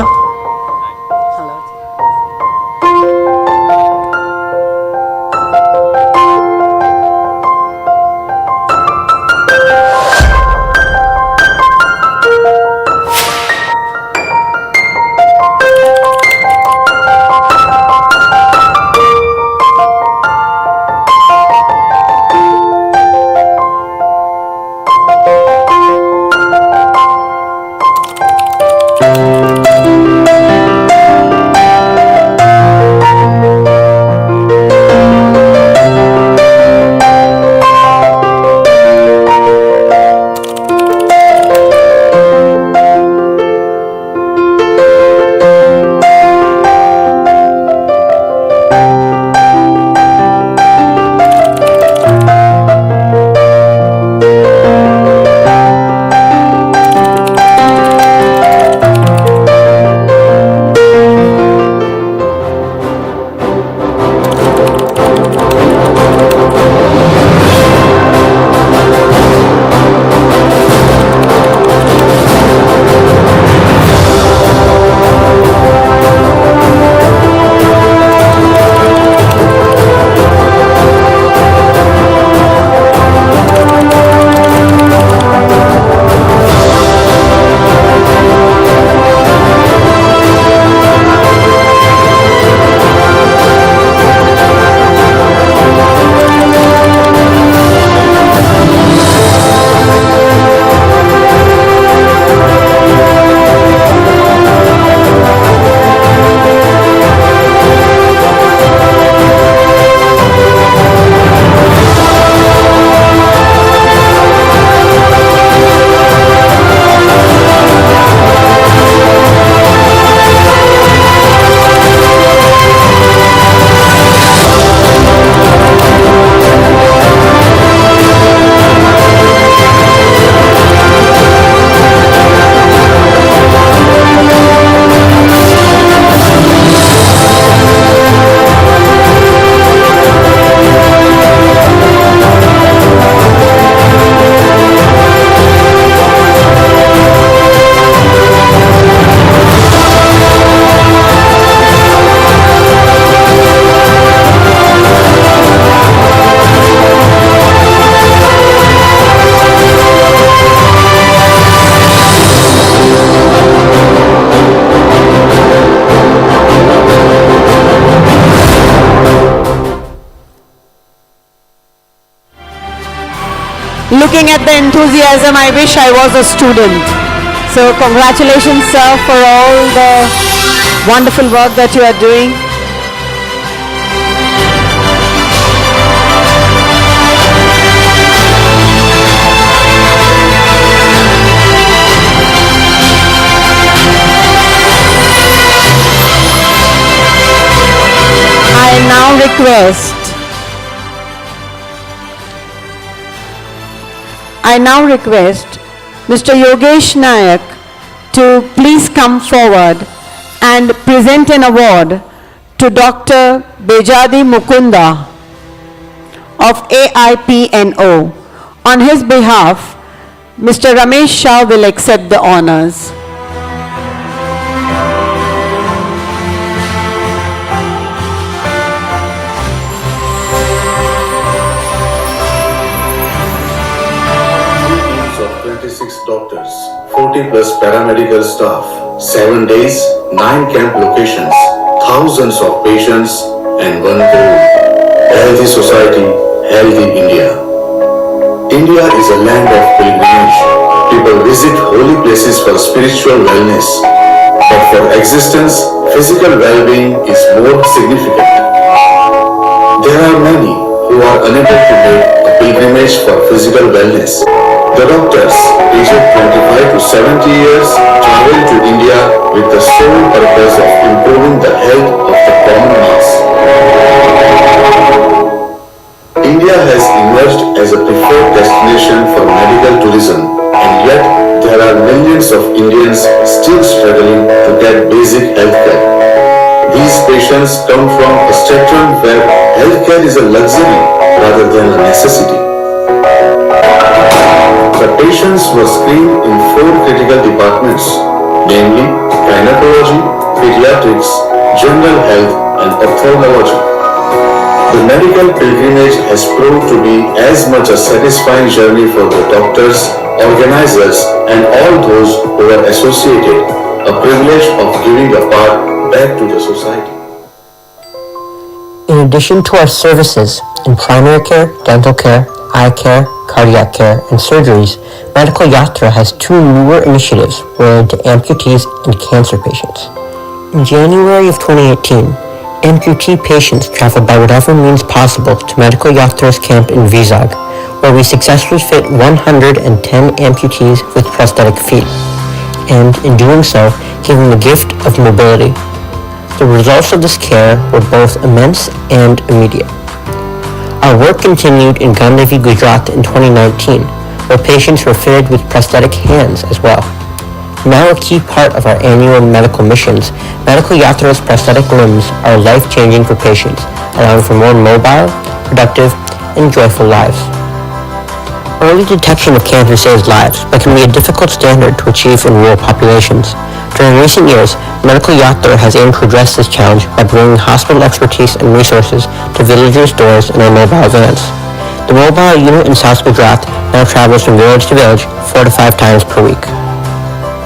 Looking at the enthusiasm, I wish I was a student. So congratulations, sir, for all the wonderful work that you are doing. I now request Mr. Yogesh Nayak to please come forward and present an award to Dr. Bejadi Mukunda of AIPNO. On his behalf, Mr. Ramesh Shah will accept the honors. Doctors, 40 plus paramedical staff, 7 days, 9 camp locations, thousands of patients, and one goal: healthy society, healthy India. India is a land of pilgrimage. People visit holy places for spiritual wellness, but for existence, physical well-being is more significant. There are many who are unable to make a pilgrimage for physical wellness. The doctors, aged 25 to 70 years, travel to India with the sole purpose of improving the health of the common mass. India has emerged as a preferred destination for medical tourism, and yet there are millions of Indians still struggling to get basic healthcare. These patients come from a spectrum where healthcare is a luxury rather than a necessity. The patients were screened in 4 critical departments, namely gynecology, pediatrics, general health, and ophthalmology. The medical pilgrimage has proved to be as much a satisfying journey for the doctors, organizers, and all those who are associated, a privilege of giving a part back to the society. In addition to our services in primary care, dental care, eye care, cardiac care, and surgeries, Medical Yatra has 2 newer initiatives related to amputees and cancer patients. In January of 2018, amputee patients traveled by whatever means possible to Medical Yatra's camp in Vizag, where we successfully fit 110 amputees with prosthetic feet, and in doing so, gave them the gift of mobility. The results of this care were both immense and immediate. Our work continued in Gandhidi, Gujarat in 2019, where patients were fitted with prosthetic hands as well. Now a key part of our annual medical missions, Medical Yatra's prosthetic limbs are life-changing for patients, allowing for more mobile, productive, and joyful lives. Early detection of cancer saves lives, but can be a difficult standard to achieve in rural populations. During recent years, Medical Yatra has aimed to address this challenge by bringing hospital expertise and resources to villagers' doors in our mobile vans. The mobile unit in South Gujarat now travels from village to village 4 to 5 times per week.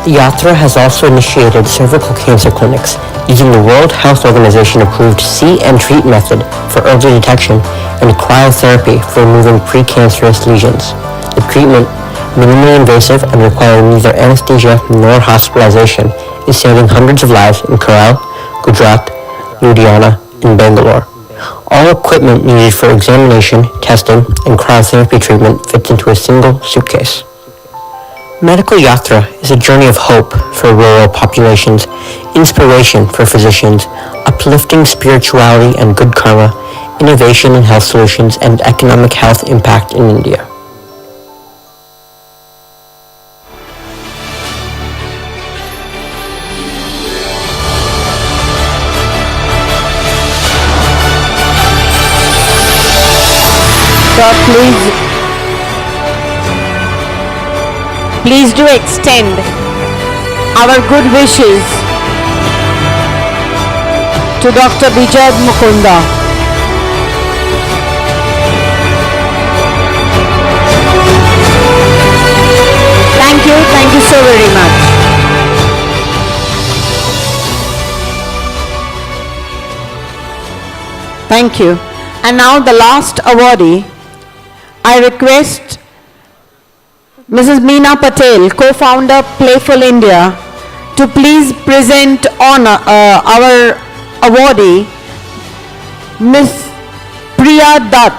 The Yatra has also initiated cervical cancer clinics using the World Health Organization approved see and treat method for early detection and cryotherapy for removing precancerous lesions. The treatment, minimally invasive and requiring neither anesthesia nor hospitalization, is saving hundreds of lives in Kerala, Gujarat, Ludhiana, and Bangalore. All equipment needed for examination, testing, and cryotherapy treatment fits into a single suitcase. Medical Yatra is a journey of hope for rural populations, inspiration for physicians, uplifting spirituality and good karma, innovation in health solutions, and economic health impact in India. Please do extend our good wishes to Dr. Bejadi Mukunda. Thank you so very much. Thank you. And now the last awardee, I request Mrs. Meena Patel, co-founder Playful India, to please present on our awardee, Miss Priya Dutt,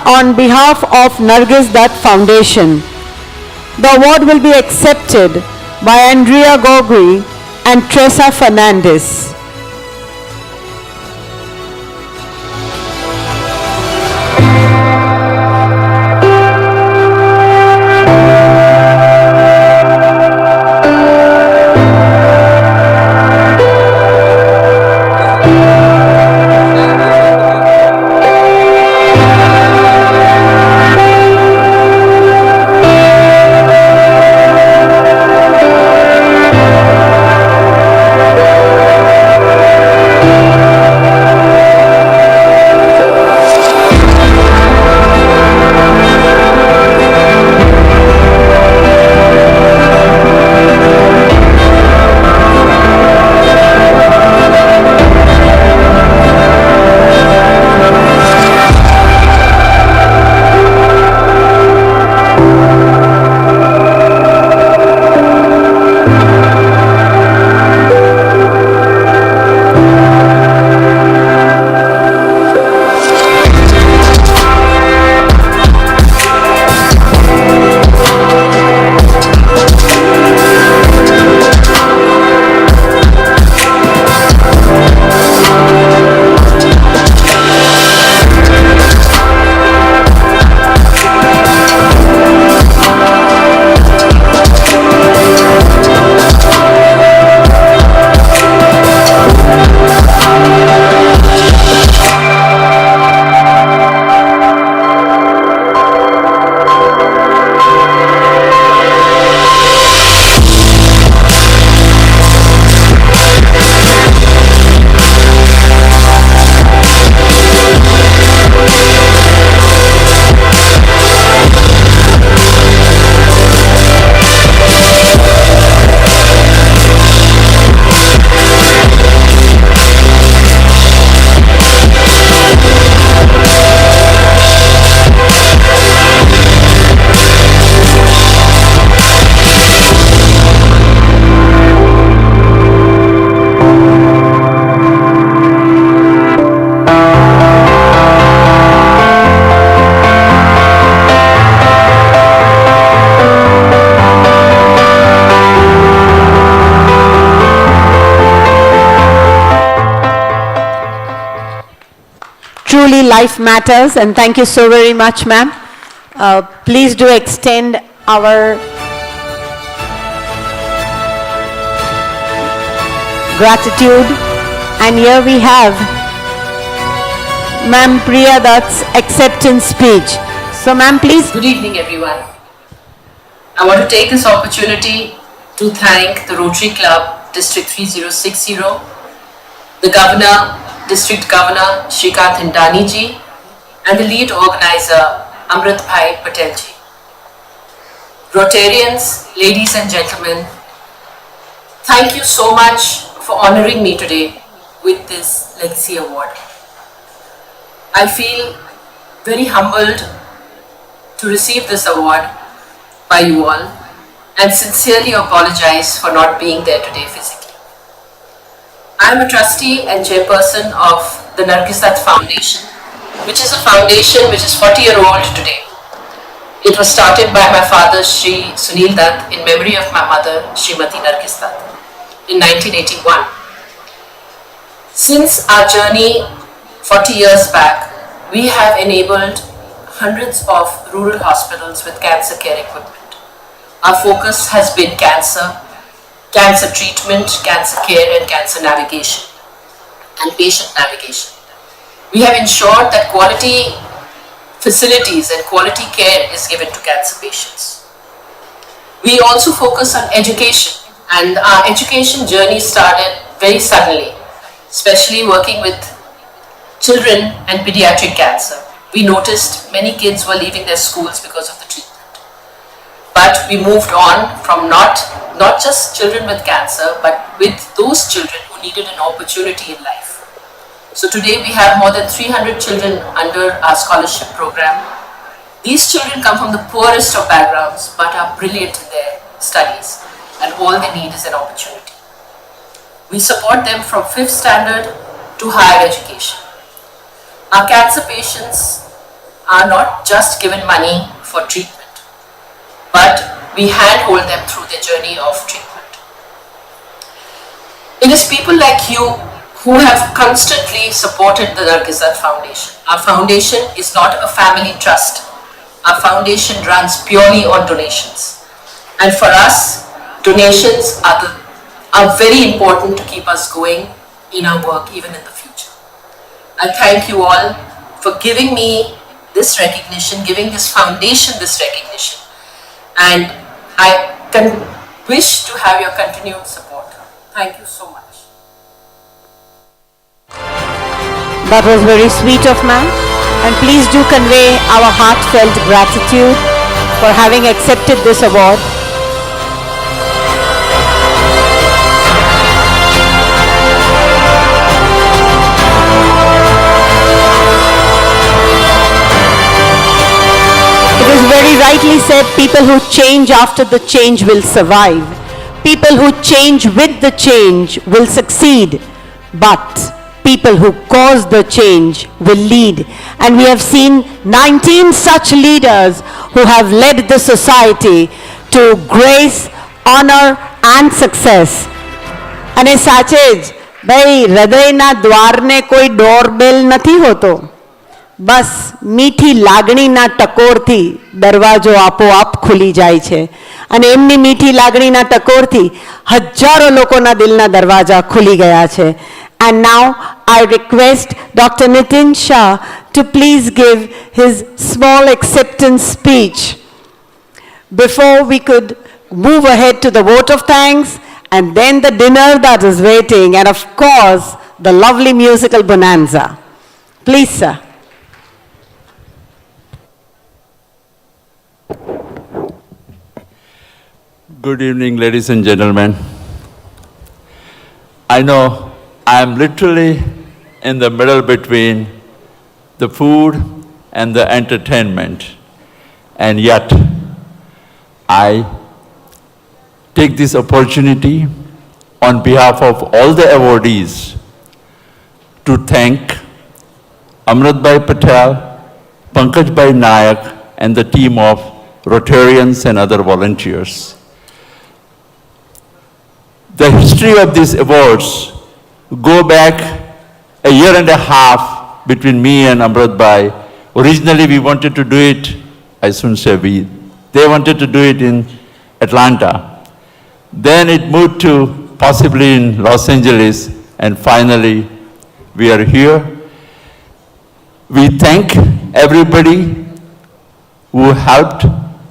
on behalf of Nargis Dutt Foundation. The award will be accepted by Andrea Gogri and Tressa Fernandez. Truly life matters, and thank you so very much, ma'am. Please do extend our gratitude. And here we have Ma'am Priya Dutt's acceptance speech. So ma'am, please. Good evening, everyone. I want to take this opportunity to thank the Rotary Club District 3060, the Governor, District Governor Shrikant Hindani ji, and the lead organizer Amrit Bhai Patel ji. Rotarians, ladies and gentlemen, thank you so much for honoring me today with this Legacy Award. I feel very humbled to receive this award by you all and sincerely apologize for not being there today physically. I am a trustee and chairperson of the Nargis Dutt Foundation, which is a foundation which is 40-year-old today. It was started by my father, Shri Sunil Dutt, in memory of my mother, Srimati Nargis Dutt, in 1981. Since our journey 40 years back, we have enabled hundreds of rural hospitals with cancer care equipment. Our focus has been cancer treatment, cancer care, and cancer navigation, and patient navigation. We have ensured that quality facilities and quality care is given to cancer patients. We also focus on education, and our education journey started very suddenly, especially working with children and pediatric cancer. We noticed many kids were leaving their schools because of the treatment. But we moved on from not just children with cancer, but with those children who needed an opportunity in life. So today we have more than 300 children under our scholarship program, These children come from the poorest of backgrounds but are brilliant in their studies, and all they need is an opportunity. We support them from 5th standard to higher education. Our cancer patients are not just given money for treatment, but we handhold them through their journey of treatment. It is people like you who have constantly supported the Nargizat Foundation. Our foundation is not a family trust. Our foundation runs purely on donations. And for us, donations are very important to keep us going in our work even in the future. I thank you all for giving me this recognition, giving this foundation this recognition. And I wish to have your continued support. Thank you so much. That was very sweet of ma'am. And please do convey our heartfelt gratitude for having accepted this award. It is very rightly said, people who change after the change will survive. People who change with the change will succeed. But people who cause the change will lead. And we have seen 19 such leaders who have led the society to grace, honor and success. અને સાચે જ ભાઈ હૃદયના દ્વારને કોઈ doorbell નથી હોતો. બસ મીઠી લાગણીના ટકોરથી દરવાજો આપોઆપ ખુલી જાય છે. અને એમની મીઠી લાગણીના ટકોરથી હજારો લોકોના દિલના દરવાજા ખુલી ગયા છે. And now I request Dr. Nitin Shah to please give his small acceptance speech before we could move ahead to the vote of thanks and then the dinner that is waiting and of course the lovely musical bonanza. Please, sir. Good evening, ladies and gentlemen. I know I am literally in the middle between the food and the entertainment, and yet I take this opportunity on behalf of all the awardees to thank Amritbhai Patel, Pankajbhai Nayak, and the team of Rotarians and other volunteers. The history of these awards go back a year and a half between me and Amritbhai. Originally we wanted to do it, I shouldn't say we, they wanted to do it in Atlanta. Then it moved to possibly in Los Angeles, and finally we are here. We thank everybody who helped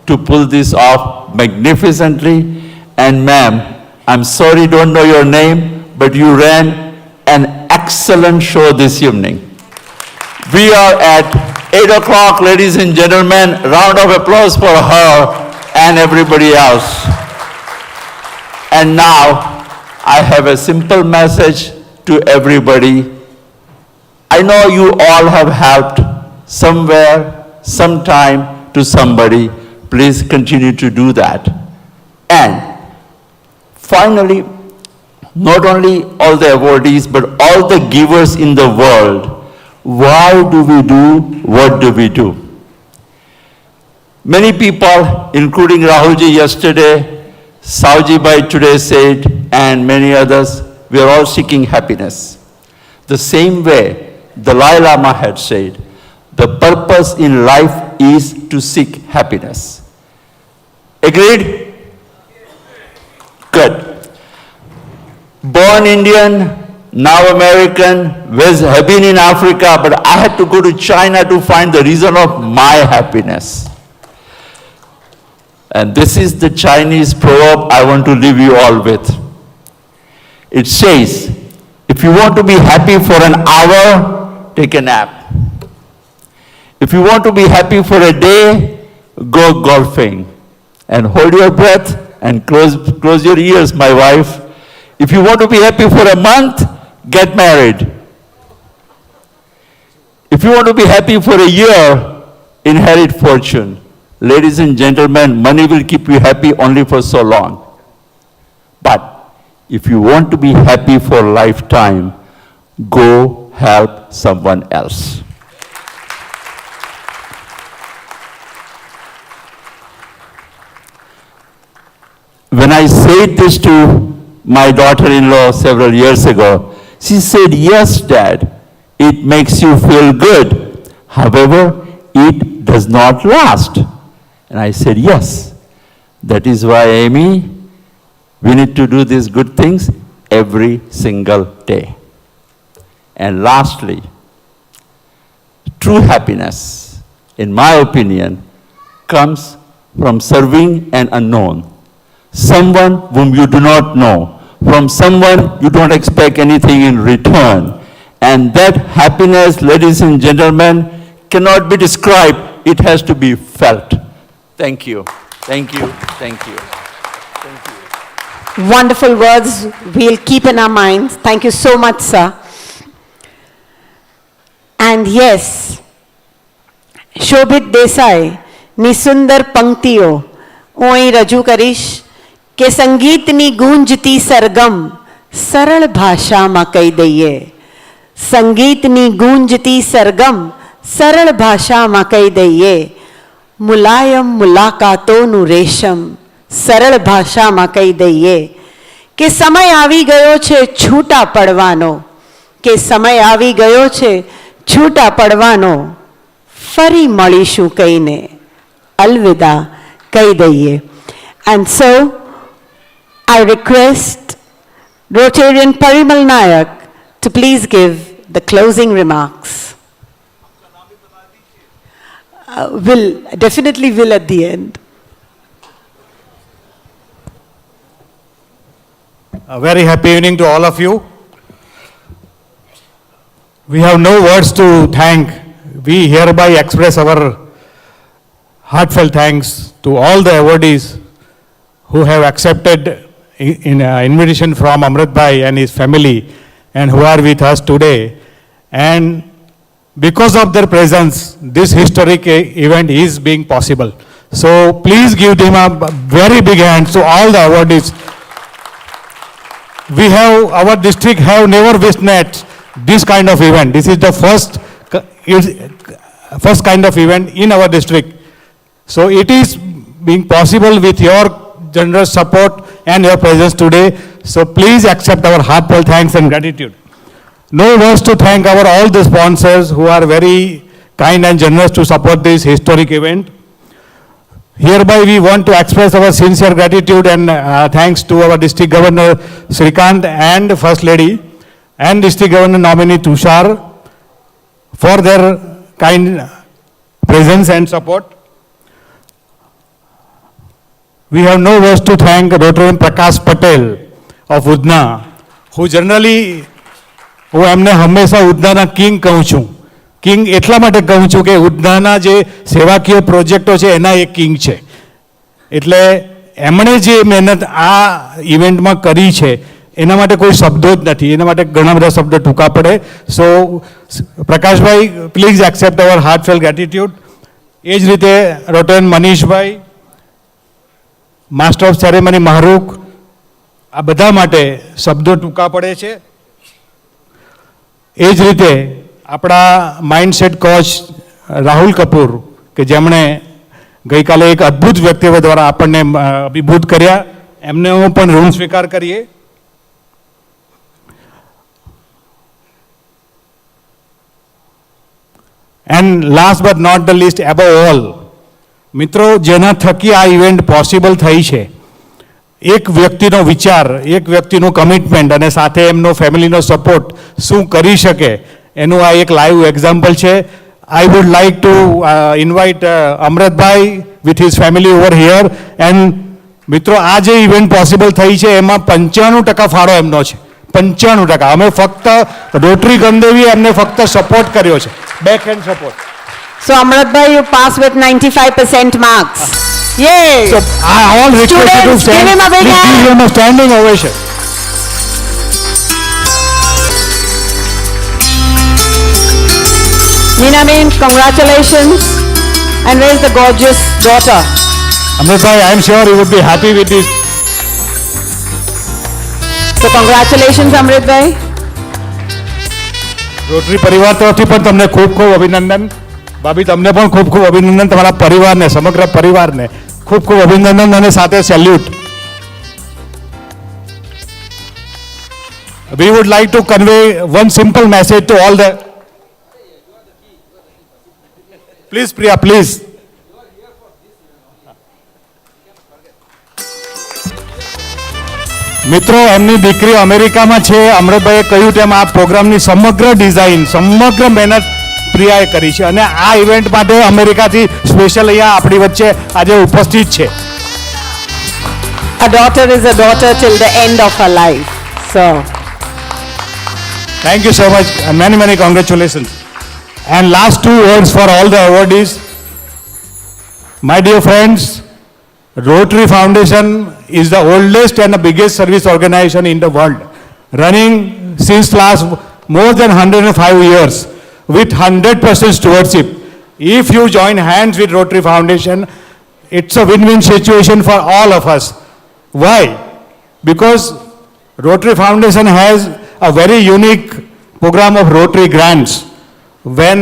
to pull this off magnificently. And ma'am, I'm sorry, don't know your name, but you ran an excellent show this evening. We are at 8 o'clock, ladies and gentlemen. Round of applause for her and everybody else. And now, I have a simple message to everybody. I know you all have helped somewhere, sometime to somebody. Please continue to do that. And finally, not only all the awardees, but all the givers in the world, why do we do what do we do? Many people, including Rahulji yesterday, Sauji Bhai today said, and many others, we are all seeking happiness. The same way Dalai Lama had said, the purpose in life is to seek happiness. Agreed? Good. Born Indian, now American, have been in Africa, but I had to go to China to find the reason of my happiness. And this is the Chinese proverb I want to leave you all with. It says, if you want to be happy for an hour, take a nap. If you want to be happy for a day, go golfing. And hold your breath and close your ears, my wife. If you want to be happy for a month, get married. If you want to be happy for a year, inherit fortune. Ladies and gentlemen, money will keep you happy only for so long. But if you want to be happy for a lifetime, go help someone else. When I said this to my daughter-in-law several years ago, she said, "Yes, Dad, it makes you feel good. However, it does not last." And I said, "Yes, that is why, Amy, we need to do these good things every single day." And lastly, true happiness, in my opinion, comes from serving an unknown. Someone whom you do not know, from someone you don't expect anything in return. And that happiness, ladies and gentlemen, cannot be described. It has to be felt. Thank you. Thank you. Thank you. Thank you. Wonderful words we'll keep in our minds. Thank you so much, sir. And yes, Shobhit દેસાઈની સુંદર પંક્તિઓ હું અહીં રજૂ કરીશ કે સંગીતની ગૂંજતી સરગમ સરળ ભાષામાં કહી દઈએ. સંગીતની ગૂંજતી સરગમ સરળ ભાષામાં કહી દઈએ. મુલાયમ મુલાકાતોનું રેશમ સરળ ભાષામાં કહી દઈએ કે સમય આવી ગયો છે છૂટા પડવાનો, કે સમય આવી ગયો છે છૂટા પડવાનો, ફરી મળીશું કહીને અલવિદા કહી દઈએ. And so I request Rotarian Parimal Nayak to please give the closing remarks. Definitely will at the end. A very happy evening to all of you. We have no words to thank. We hereby express our heartfelt thanks to all the awardees who have accepted invitation from Amrit Bhai and his family and who are with us today. And because of their presence, this historic event is being possible. So please give them a very big hand to all the awardees. We have, our district have never witnessed this kind of event. This is the first kind of event in our district. So it is being possible with your generous support and your presence today. So please accept our heartfelt thanks and gratitude. No words to thank our all the sponsors who are very kind and generous to support this historic event. Hereby we want to express our sincere gratitude and thanks to our District Governor Srikant and First Lady and District Governor nominee Tushar for their kind presence and support. We have no words to thank Rotarian Prakash Patel of Udna, who generally, હું એમને હંમેશા ઉધનાના king કહું છું. King એટલા માટે કહું છું કે ઉધનાના જે સેવાકીય પ્રોજેક્ટો છે એના એક કિંગ છે. એટલે એમણે જે મહેનત આ ઇવેન્ટમાં કરી છે એના માટે કોઈ શબ્દો જ નથી, એના માટે ઘણા બધા શબ્દો ટૂંકા પડે. So Prakashbhai, please accept our heartfelt gratitude. એ જ રીતે રોટન Manishbhai, master of ceremony Mahrukh, આ બધા માટે શબ્દો ટૂંકા પડે છે. એ જ રીતે આપણા માઇન્ડસેટ કોચ રાહુલ કપૂર કે જેમણે ગઈકાલે એક અદ્ભુત વ્યક્તિત્વ દ્વારા આપણને અભિભૂત કર્યા, એમને હું પણ ઋણ સ્વીકાર કરીએ. And last but not the least, above all, મિત્રો જેના થકી આ ઇવેન્ટ પોસિબલ થઈ છે, એક વ્યક્તિનો વિચાર, એક વ્યક્તિનું કમિટમેન્ટ અને સાથે એમનો ફેમિલીનો સપોર્ટ શું કરી શકે એનું આ એક લાઈવ એક્ઝામ્પલ છે. I would like to invite Amrutbhai with his family over here. And મિત્રો આ જે ઇવેન્ટ પોસિબલ થઈ છે એમાં 95% ફાળો એમનો છે. 95%. અમે ફક્ત રોટરી ગંદેવી એમને ફક્ત સપોર્ટ કર્યો છે, back hand support. So Amritbhai, you pass with 95% marks. Yay! So I all request you to stand. Give him a big hand. Give him a standing ovation. Meena Bean, congratulations. And where's the gorgeous daughter? Amrit bhai, I am sure you would be happy with this. So congratulations, Amrit bhai. Rotary પરિવાર તરફથી પણ તમને ખૂબ ખૂબ અભિનંદન. ભાભી તમને પણ ખૂબ ખૂબ અભિનંદન, તમારા પરિવારને, સમગ્ર પરિવારને ખૂબ ખૂબ અભિનંદન અને સાથે salute. We would like to convey one simple message to all the... Please, Priya, please. મિત્રો, એમની દીકરી અમેરિકામાં છે. અમૃતભાઈએ કહ્યું તેમ આ પ્રોગ્રામની સમગ્ર ડિઝાઇન, સમગ્ર મહેનત પ્રિયાએ કરી છે અને આ ઇવેન્ટ માટે અમેરિકાથી સ્પેશિયલ અહીંયા આપણી વચ્ચે આજે ઉપસ્થિત છે. A daughter is a daughter till the end of her life. So thank you so much and many, many congratulations. And last 2 words for all the awardees. My dear friends, Rotary Foundation is the oldest and the biggest service organization in the world, running since last more than 105 years with 100% stewardship. If you join hands with Rotary Foundation, it's a win-win situation for all of us. Why? Because Rotary Foundation has a very unique program of Rotary grants. When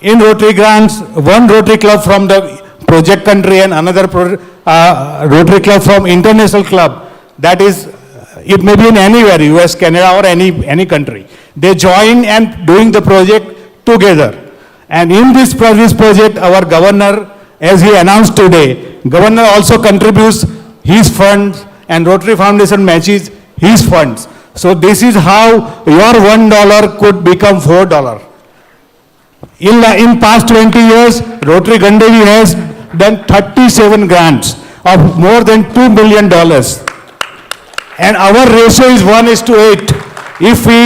in Rotary grants, one Rotary club from the project country and another Rotary club from international club, that is, it may be in anywhere, US, Canada or any country. They join and doing the project together. And in this project, our governor, as he announced today, governor also contributes his funds and Rotary Foundation matches his funds. So this is how your $1 could become $4. In past 20 years, Rotary Gandevi has done 37 grants of more than $2 million. And our ratio is 1:8. If we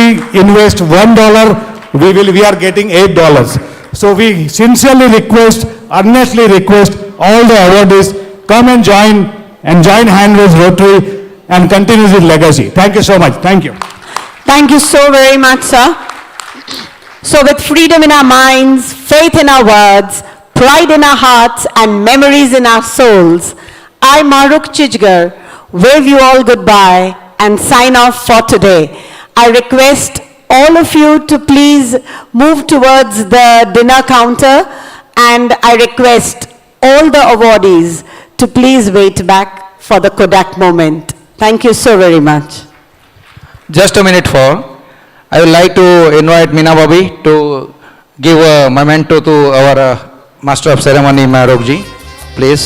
invest $1, we are getting $8. So we sincerely request, earnestly request all the awardees, come and join hand with Rotary and continue his legacy. Thank you so much. Thank you. thank you so very much, sir. So with freedom in our minds, faith in our words, pride in our hearts and memories in our souls, I, Maruk Chijgar, wave you all goodbye and sign off for today. I request all of you to please move towards the dinner counter, and I request all the awardees to please wait back for the Kodak moment. Thank you so very much. Just a minute for, I would like to invite Meena Bobby to give a memento to our Master of Ceremony, Maruk ji, please.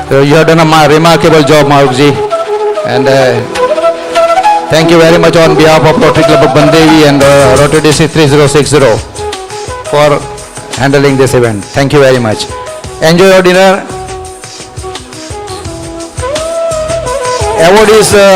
So you have done a remarkable job, Maruk ji, and thank you very much on behalf of Rotary Club of Bandevi and Rotary District 3060 for handling this event. Thank you very much. Enjoy your dinner. Award is